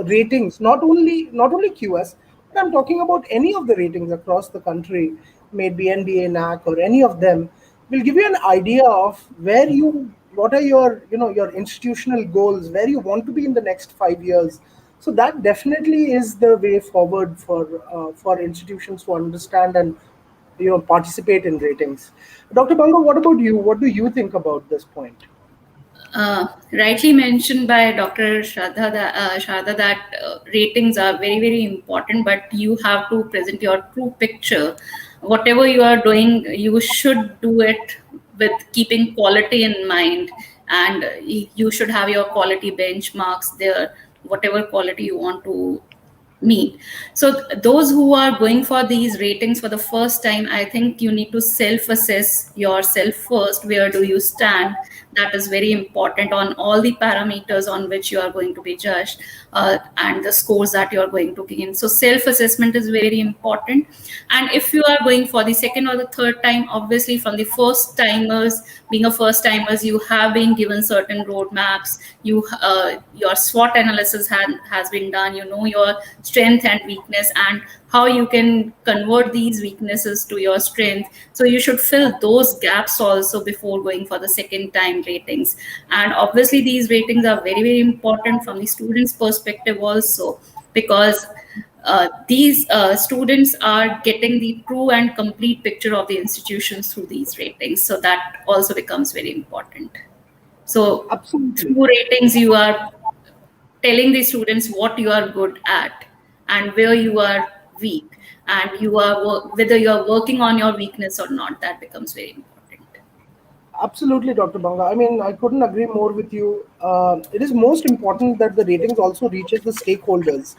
ratings, not only QS, but I'm talking about any of the ratings across the country, maybe NBA, NAC, or any of them, will give you an idea of what are your your institutional goals, where you want to be in the next 5 years. So that definitely is the way forward for institutions to understand and participate in ratings. Dr. Banga, what about you? What do you think about this point? Rightly mentioned by Dr. Shraddha that ratings are very, very important, but you have to present your true picture. Whatever you are doing, you should do it with keeping quality in mind, and you should have your quality benchmarks there, whatever quality you want to meet. So those who are going for these ratings for the first time, I think you need to self-assess yourself first. Where do you stand? That is very important on all the parameters on which you are going to be judged, and the scores that you are going to gain. So self-assessment is very important. And if you are going for the second or the third time, obviously from the first timers, being a first timers, you have been given certain roadmaps. Your SWOT analysis has been done. You know your strength and weakness and how you can convert these weaknesses to your strength. So you should fill those gaps also before going for the second time ratings. And obviously these ratings are very, very important from the students' perspective also, because these students are getting the true and complete picture of the institutions through these ratings. So that also becomes very important. So through ratings, you are telling the students what you are good at and where you are weak, and whether you are working on your weakness or not. That becomes very important. Absolutely, Dr. Banga. I mean, I couldn't agree more with you. It is most important that the ratings also reaches the stakeholders.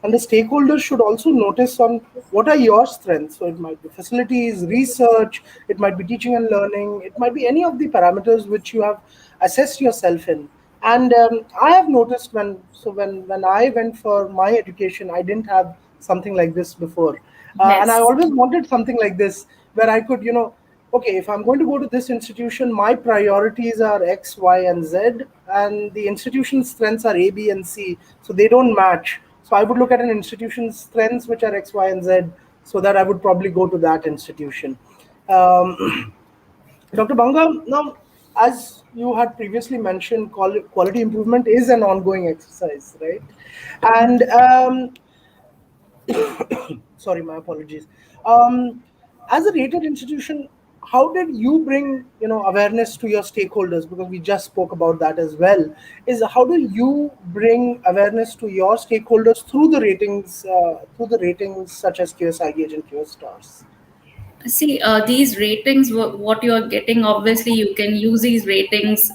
And the stakeholders should also notice on what are your strengths. So it might be facilities, research, it might be teaching and learning, it might be any of the parameters which you have assessed yourself in. And I have noticed when I went for my education, I didn't have something like this before. And I always wanted something like this where I could, okay, if I'm going to go to this institution, my priorities are X, Y, and Z, and the institution's strengths are A, B, and C, so they don't match. So I would look at an institution's strengths, which are X, Y, and Z, so that I would probably go to that institution. Dr. Banga, now, as you had previously mentioned, quality improvement is an ongoing exercise, right? And sorry, my apologies. As a rated institution, how did you bring awareness to your stakeholders? Because we just spoke about that as well. Is how do you bring awareness to your stakeholders through the ratings such as QS IGAUGE and QS stars? See, these ratings, what you are getting, obviously you can use these ratings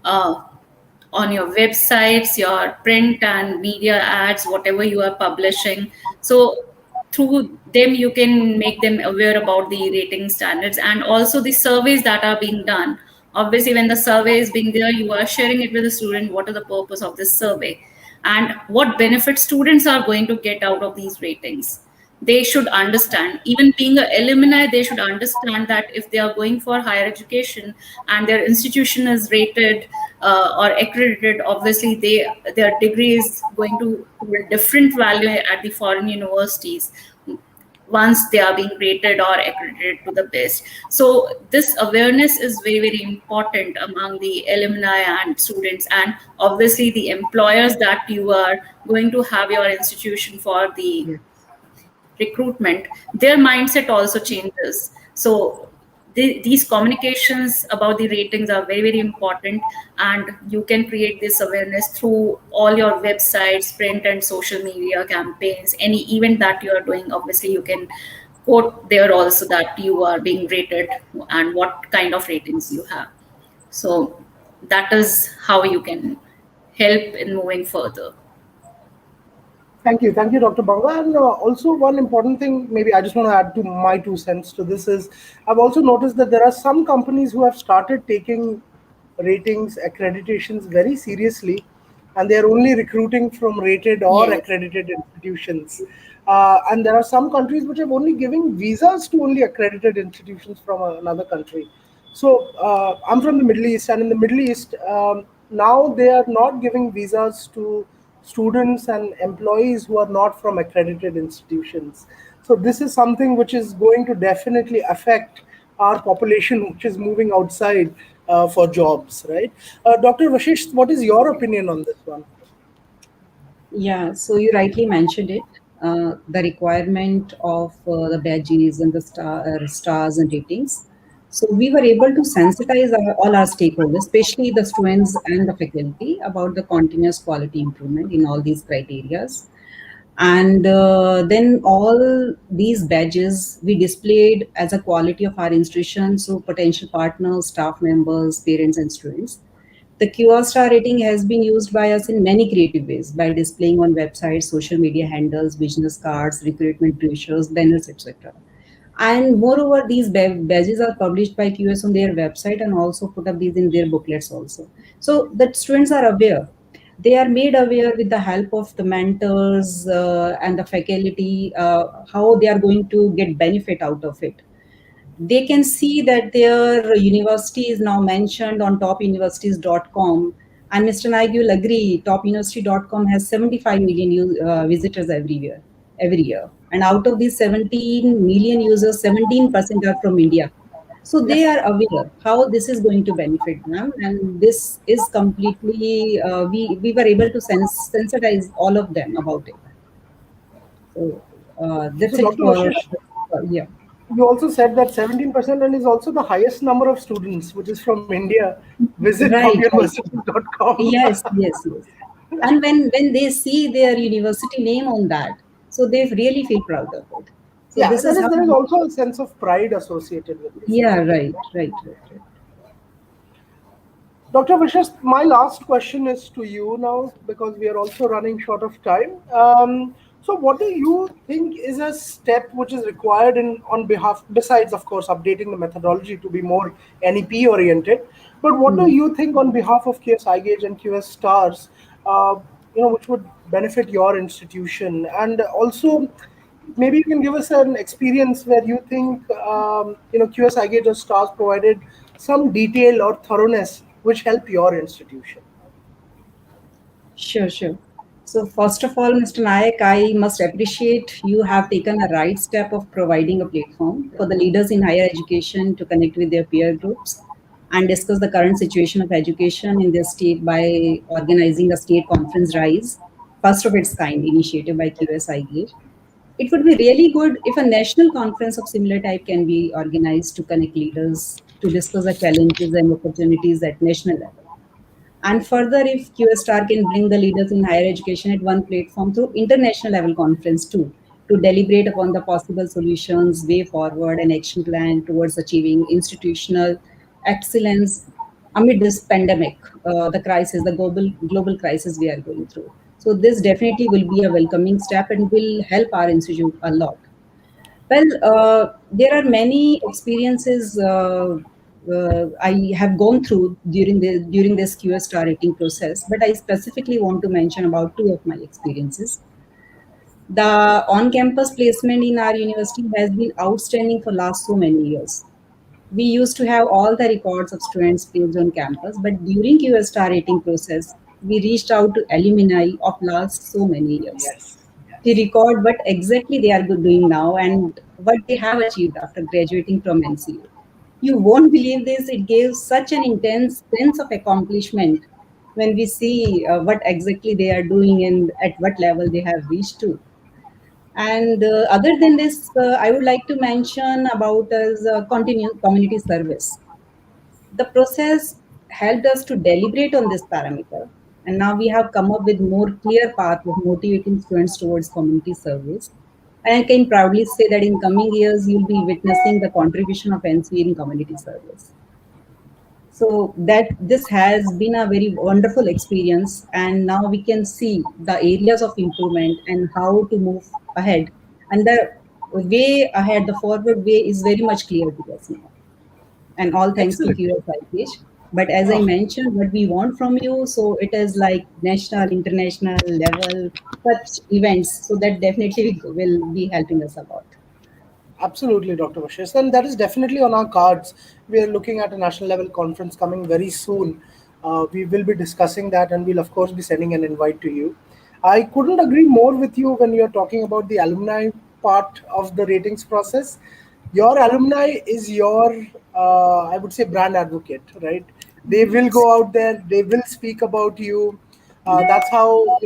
on your websites, your print and media ads, whatever you are publishing. So through them, you can make them aware about the rating standards and also the surveys that are being done. Obviously, when the survey is being there, you are sharing it with the student. What are the purpose of this survey and what benefits students are going to get out of these ratings? They should understand. Even being an alumni, they should understand that if they are going for higher education and their institution is rated or accredited, obviously their degree is going to hold different value at the foreign universities once they are being rated or accredited to the best. So this awareness is very, very important among the alumni and students, and obviously the employers that you are going to have your institution for the recruitment, their mindset also changes. So these communications about the ratings are very, very important, and you can create this awareness through all your websites, print and social media campaigns, any event that you are doing. Obviously you can quote there also that you are being rated and what kind of ratings you have. So that is how you can help in moving further. Thank you, Dr. Banga. And also one important thing, maybe I just want to add to my 2 cents to this is, I've also noticed that there are some companies who have started taking ratings, accreditations very seriously, and they are only recruiting from rated or Yes. accredited institutions. And there are some countries which have only giving visas to only accredited institutions from another country. So I'm from the Middle East, and in the Middle East, now they are not giving visas to students and employees who are not from accredited institutions. So this is something which is going to definitely affect our population, which is moving outside for jobs, right? Dr. Vashish, what is your opinion on this one? Yeah, so you rightly mentioned it. The requirement of the badges and the stars and ratings. So we were able to sensitize all our stakeholders, especially the students and the faculty, about the continuous quality improvement in all these criterias. And then all these badges we displayed as a quality of our institution, so potential partners, staff members, parents, and students. The QR star rating has been used by us in many creative ways by displaying on websites, social media handles, business cards, recruitment brochures, banners, etc. And moreover, these badges are published by QS on their website and also put up these in their booklets also. So that students are aware. They are made aware with the help of the mentors and the faculty how they are going to get benefit out of it. They can see that their university is now mentioned on topuniversities.com. And Mr. Naik, you'll agree, topuniversity.com has 75 million visitors every year. And out of these 17 million users, 17% are from India. So they are aware how this is going to benefit them. And this is completely, we were able to sensitize all of them about it. So that's So, it Dr. for, Vashish, yeah. you also said that 17% and is also the highest number of students, which is from India, visit Right, right. topuniversity.com. Yes, yes, yes. And when they see their university name on that, so they really feel proud of it. So Yeah, this is how. there is also a sense of pride associated with this. Yeah, right. Dr. Vishas, my last question is to you now because we are also running short of time. So what do you think is a step which is required on behalf, besides, of course, updating the methodology to be more NEP oriented, but what do you think on behalf of QS iGauge and QS STARS, which would benefit your institution? And also, maybe you can give us an experience where you think QS iGauge or STARS provided some detail or thoroughness which help your institution. Sure. So first of all, Mr. Nayak, I must appreciate you have taken a right step of providing a platform for the leaders in higher education to connect with their peer groups and discuss the current situation of education in their state by organizing a state conference RISE, first of its kind initiative by QS iGauge. It would be really good if a national conference of similar type can be organized to connect leaders to discuss the challenges and opportunities at national level. And further, if QSR can bring the leaders in higher education at one platform through international level conference too, to deliberate upon the possible solutions, way forward, and action plan towards achieving institutional excellence amid this pandemic, the crisis, the global crisis we are going through. So this definitely will be a welcoming step and will help our institute a lot. Well, there are many experiences I have gone through during this QS star rating process, but I specifically want to mention about two of my experiences. The on-campus placement in our university has been outstanding for last so many years. We used to have all the records of students placed on campus, but during QS star rating process, we reached out to alumni of last so many years to record what exactly they are doing now and what they have achieved after graduating from NCA. You won't believe this, it gives such an intense sense of accomplishment when we see what exactly they are doing and at what level they have reached to. And other than this, I would like to mention about as continuous community service. The process helped us to deliberate on this parameter, and now we have come up with more clear path of motivating students towards community service. And I can proudly say that in coming years, you'll be witnessing the contribution of NCA in community service. So that this has been a very wonderful experience, and now we can see the areas of improvement and how to move ahead. And the way ahead, the forward way is very much clear to us now. And all thanks to Excellent. QS IGAUGE. But as I mentioned, what we want from you, so it is like national, international level, such events. So that definitely will be helping us a lot. Absolutely, Dr. Vashesh. And that is definitely on our cards. We are looking at a national level conference coming very soon. We will be discussing that, and we'll, of course, be sending an invite to you. I couldn't agree more with you when you're talking about the alumni part of the ratings process. Your alumni is your, I would say, brand advocate, right? They will go out there, they will speak about you. That's how,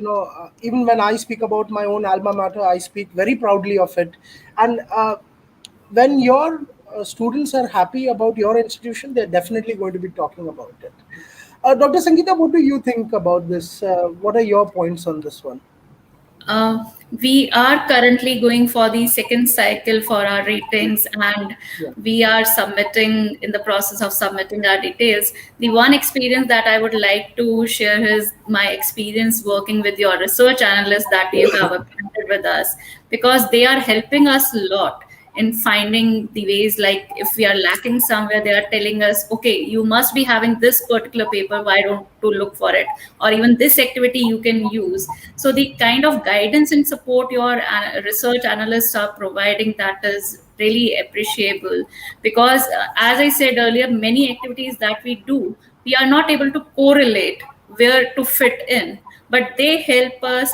even when I speak about my own alma mater, I speak very proudly of it. And when your students are happy about your institution, they're definitely going to be talking about it. Dr. Sangeeta, what do you think about this? What are your points on this one? We are currently going for the second cycle for our ratings, and we are submitting, in the process of submitting our details. The one experience that I would like to share is my experience working with your research analysts that you have appointed with us, because they are helping us a lot in finding the ways, like if we are lacking somewhere, they are telling us, okay, you must be having this particular paper, why don't you look for it, or even this activity you can use. So the kind of guidance and support your research analysts are providing, that is really appreciable, because as I said earlier, many activities that we do, we are not able to correlate where to fit in, but they help us.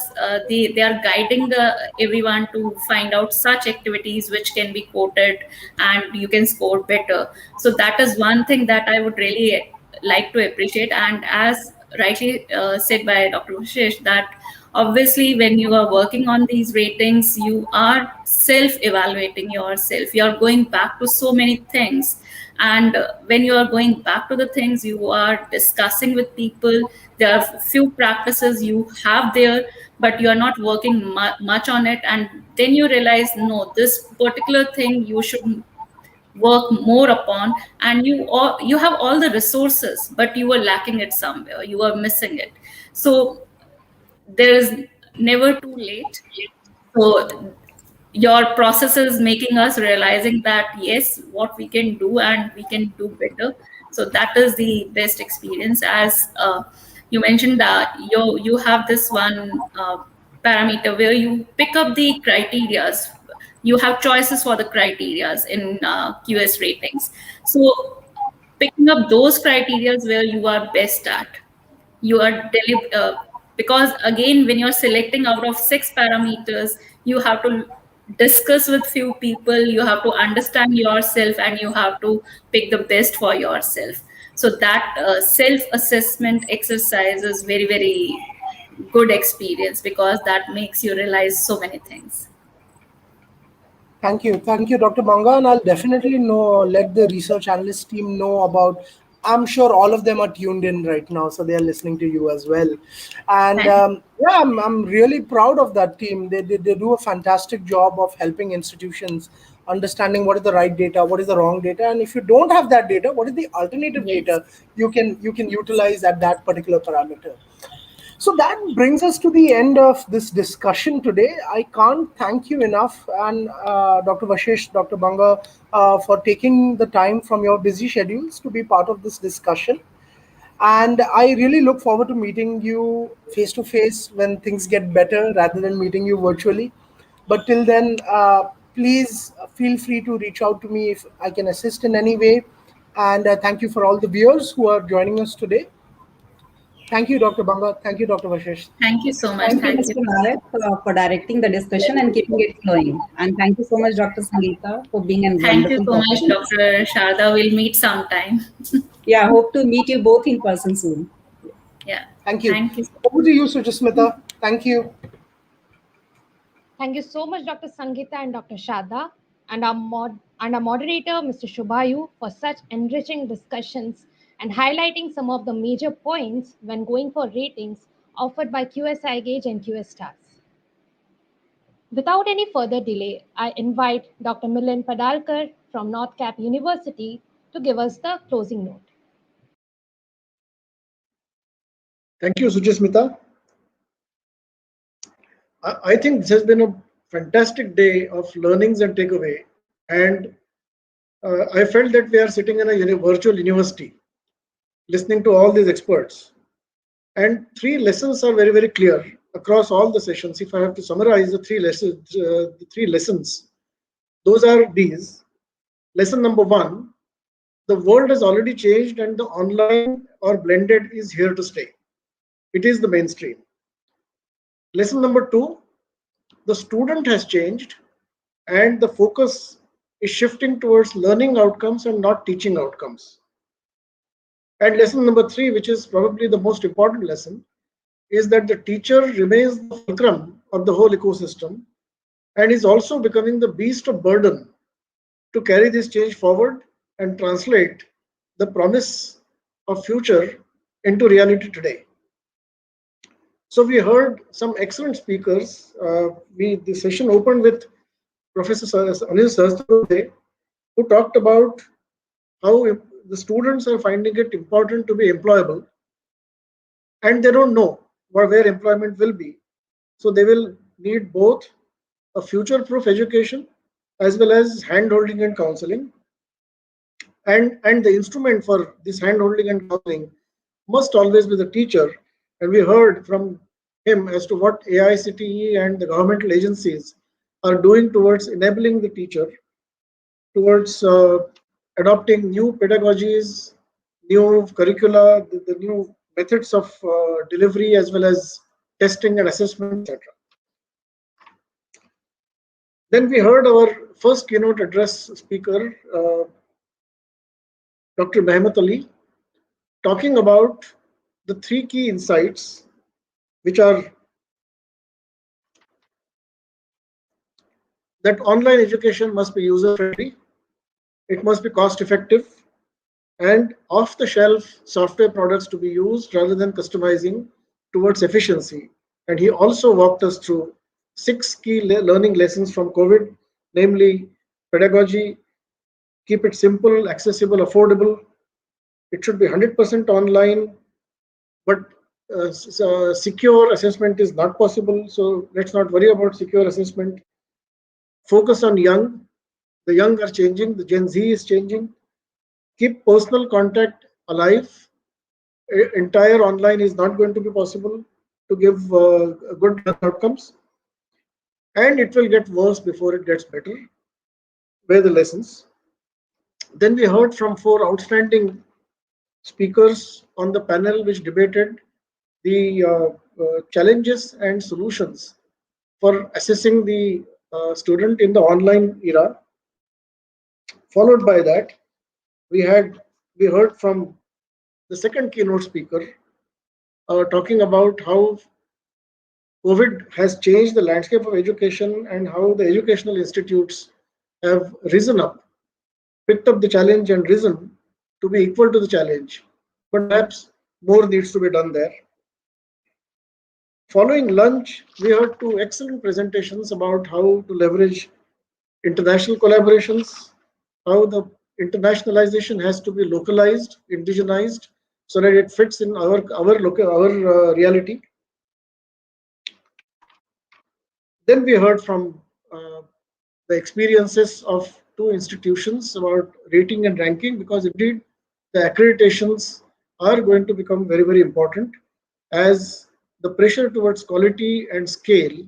They are guiding everyone to find out such activities which can be quoted and you can score better. So that is one thing that I would really like to appreciate. And as rightly said by Dr. Vashesh, that obviously when you are working on these ratings, you are self-evaluating yourself. You are going back to so many things, and when you are going back to the things, you are discussing with people. There are few practices you have there, but you are not working much on it, and then you realize, no, this particular thing you should work more upon, and you have all the resources, but you are lacking it somewhere, you are missing it. So there is never too late. So your process is making us realizing that yes, what we can do and we can do better. So that is the best experience. As you mentioned that you have this one parameter where you pick up the criterias. You have choices for the criterias in QS ratings. So picking up those criterias where you are best at, you are because again, when you're selecting out of 6 parameters, you have to discuss with few people, you have to understand yourself, and you have to pick the best for yourself. So that self-assessment exercise is very, very good experience, because that makes you realize so many things. Thank you, Dr. Banga, and I'll definitely let the research analyst team know about. I'm sure all of them are tuned in right now, so they are listening to you as well. And I'm really proud of that team. They do a fantastic job of helping institutions understanding what is the right data, what is the wrong data, and if you don't have that data, what is the alternative data you can utilize at that particular parameter. So that brings us to the end of this discussion today. I can't thank you enough, and Dr. Vashesh, Dr. Banga, for taking the time from your busy schedules to be part of this discussion. And I really look forward to meeting you face to face when things get better, rather than meeting you virtually. But till then, please feel free to reach out to me if I can assist in any way. And thank you for all the viewers who are joining us today. Thank you, Dr. Banga. Thank you, Dr. Vashesh. Thank you so much. Thank you, Mr. Nayak, for directing the discussion and keeping it flowing. And thank you so much, Dr. Sangeeta, for being a Thank you wonderful so much, Dr. Sharda. We'll meet sometime. Yeah, hope to meet you both in person soon. Yeah. Thank you. Thank you. Over to you, Suchasmita. Thank you. Thank you so much, Dr. Sangeeta and Dr. Shada, and our moderator, Mr. Shubhayu, for such enriching discussions and highlighting some of the major points when going for ratings offered by QS IGAUGE and QS Stars. Without any further delay, I invite Dr. Milind Padalkar from North Cap University to give us the closing note. Thank you, Suchasmita. I think this has been a fantastic day of learnings and takeaway, and I felt that we are sitting in a virtual university, listening to all these experts. And 3 lessons are very, very clear across all the sessions. If I have to summarize the 3 lessons, those are these. Lesson number 1, the world has already changed and the online or blended is here to stay. It is the mainstream. Lesson number 2, the student has changed and the focus is shifting towards learning outcomes and not teaching outcomes. And lesson number 3, which is probably the most important lesson, is that the teacher remains the fulcrum of the whole ecosystem and is also becoming the beast of burden to carry this change forward and translate the promise of future into reality today. So we heard some excellent speakers. The session opened with Professor Anil Sahasrabudhe, who talked about how the students are finding it important to be employable and they don't know where employment will be. So they will need both a future-proof education as well as hand-holding and counseling. And the instrument for this hand-holding and counseling must always be the teacher. And we heard from him as to what AICTE and the governmental agencies are doing towards enabling the teacher, towards adopting new pedagogies, new curricula, the new methods of delivery, as well as testing and assessment, etc. Then we heard our first keynote address speaker, Dr. Mehmet Ali, talking about the 3 key insights, which are that online education must be user-friendly, it must be cost-effective, and off-the-shelf software products to be used rather than customizing towards efficiency. And he also walked us through 6 key learning lessons from COVID, namely pedagogy, keep it simple, accessible, affordable. It should be 100% online, but secure assessment is not possible. So let's not worry about secure assessment. Focus on young. The young are changing. The Gen Z is changing. Keep personal contact alive. Entire online is not going to be possible to give good outcomes. And it will get worse before it gets better. Were the lessons. Then we heard from 4 outstanding speakers on the panel which debated the challenges and solutions for assessing the student in the online era. Followed by that, we heard from the second keynote speaker talking about how COVID has changed the landscape of education and how the educational institutes have risen up, picked up the challenge and risen to be equal to the challenge. But perhaps more needs to be done there. Following lunch, we heard 2 excellent presentations about how to leverage international collaborations, how the internationalization has to be localized, indigenized, so that it fits in our reality. Then we heard from the experiences of 2 institutions about rating and ranking, because indeed the accreditations are going to become very, very important as the pressure towards quality and scale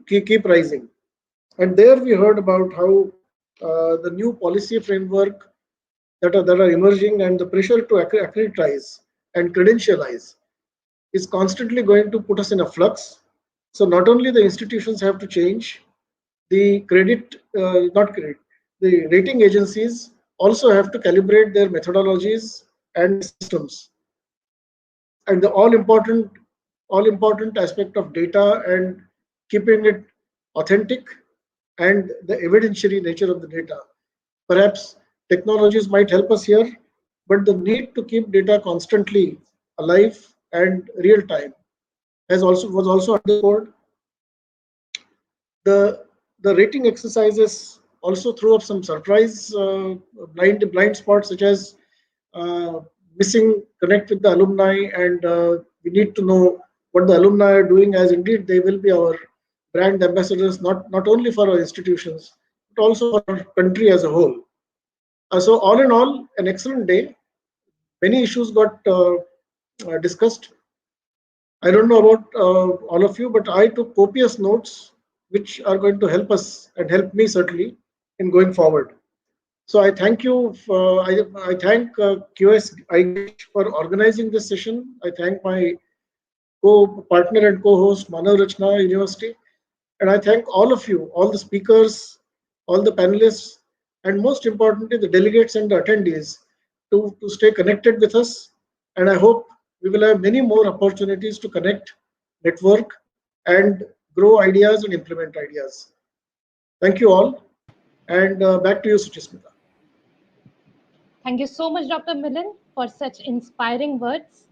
keep rising. And there we heard about how the new policy framework that are emerging and the pressure to accreditize and credentialize is constantly going to put us in a flux. So not only the institutions have to change, the the rating agencies also have to calibrate their methodologies and systems. And the all important aspect of data and keeping it authentic and the evidentiary nature of the data. Perhaps technologies might help us here, but the need to keep data constantly alive and real time was also underscored. The rating exercises also threw up some surprise blind spots, such as missing connect with the alumni, and we need to know what the alumni are doing, as indeed they will be our brand ambassadors, not only for our institutions, but also for our country as a whole. So all in all, an excellent day. Many issues got discussed. I don't know about all of you, but I took copious notes which are going to help us and help me certainly in going forward. So I thank you. I thank QS IGAUGE for organizing this session. I thank my co-partner and co-host Manav Rachna University, and I thank all of you, all the speakers, all the panelists, and most importantly the delegates and the attendees to stay connected with us. And I hope we will have many more opportunities to connect, network, and grow ideas and implement ideas. Thank you all, and back to you, Suchismita. Thank you so much, Dr. Milan, for such inspiring words.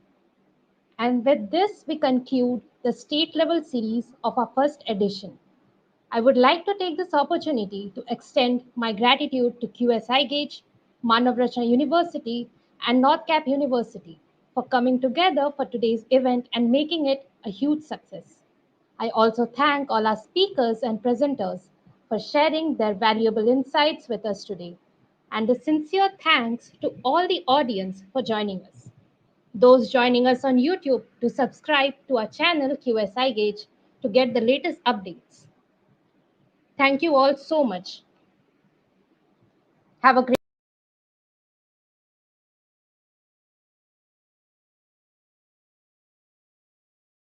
And with this, we conclude the state level series of our first edition. I would like to take this opportunity to extend my gratitude to QS IGAUGE, Manav Rachna University, and North Cap University for coming together for today's event and making it a huge success. I also thank all our speakers and presenters for sharing their valuable insights with us today. And a sincere thanks to all the audience for joining us. Those joining us on YouTube to subscribe to our channel QS IGAUGE to get the latest updates. Thank you all so much. Have a great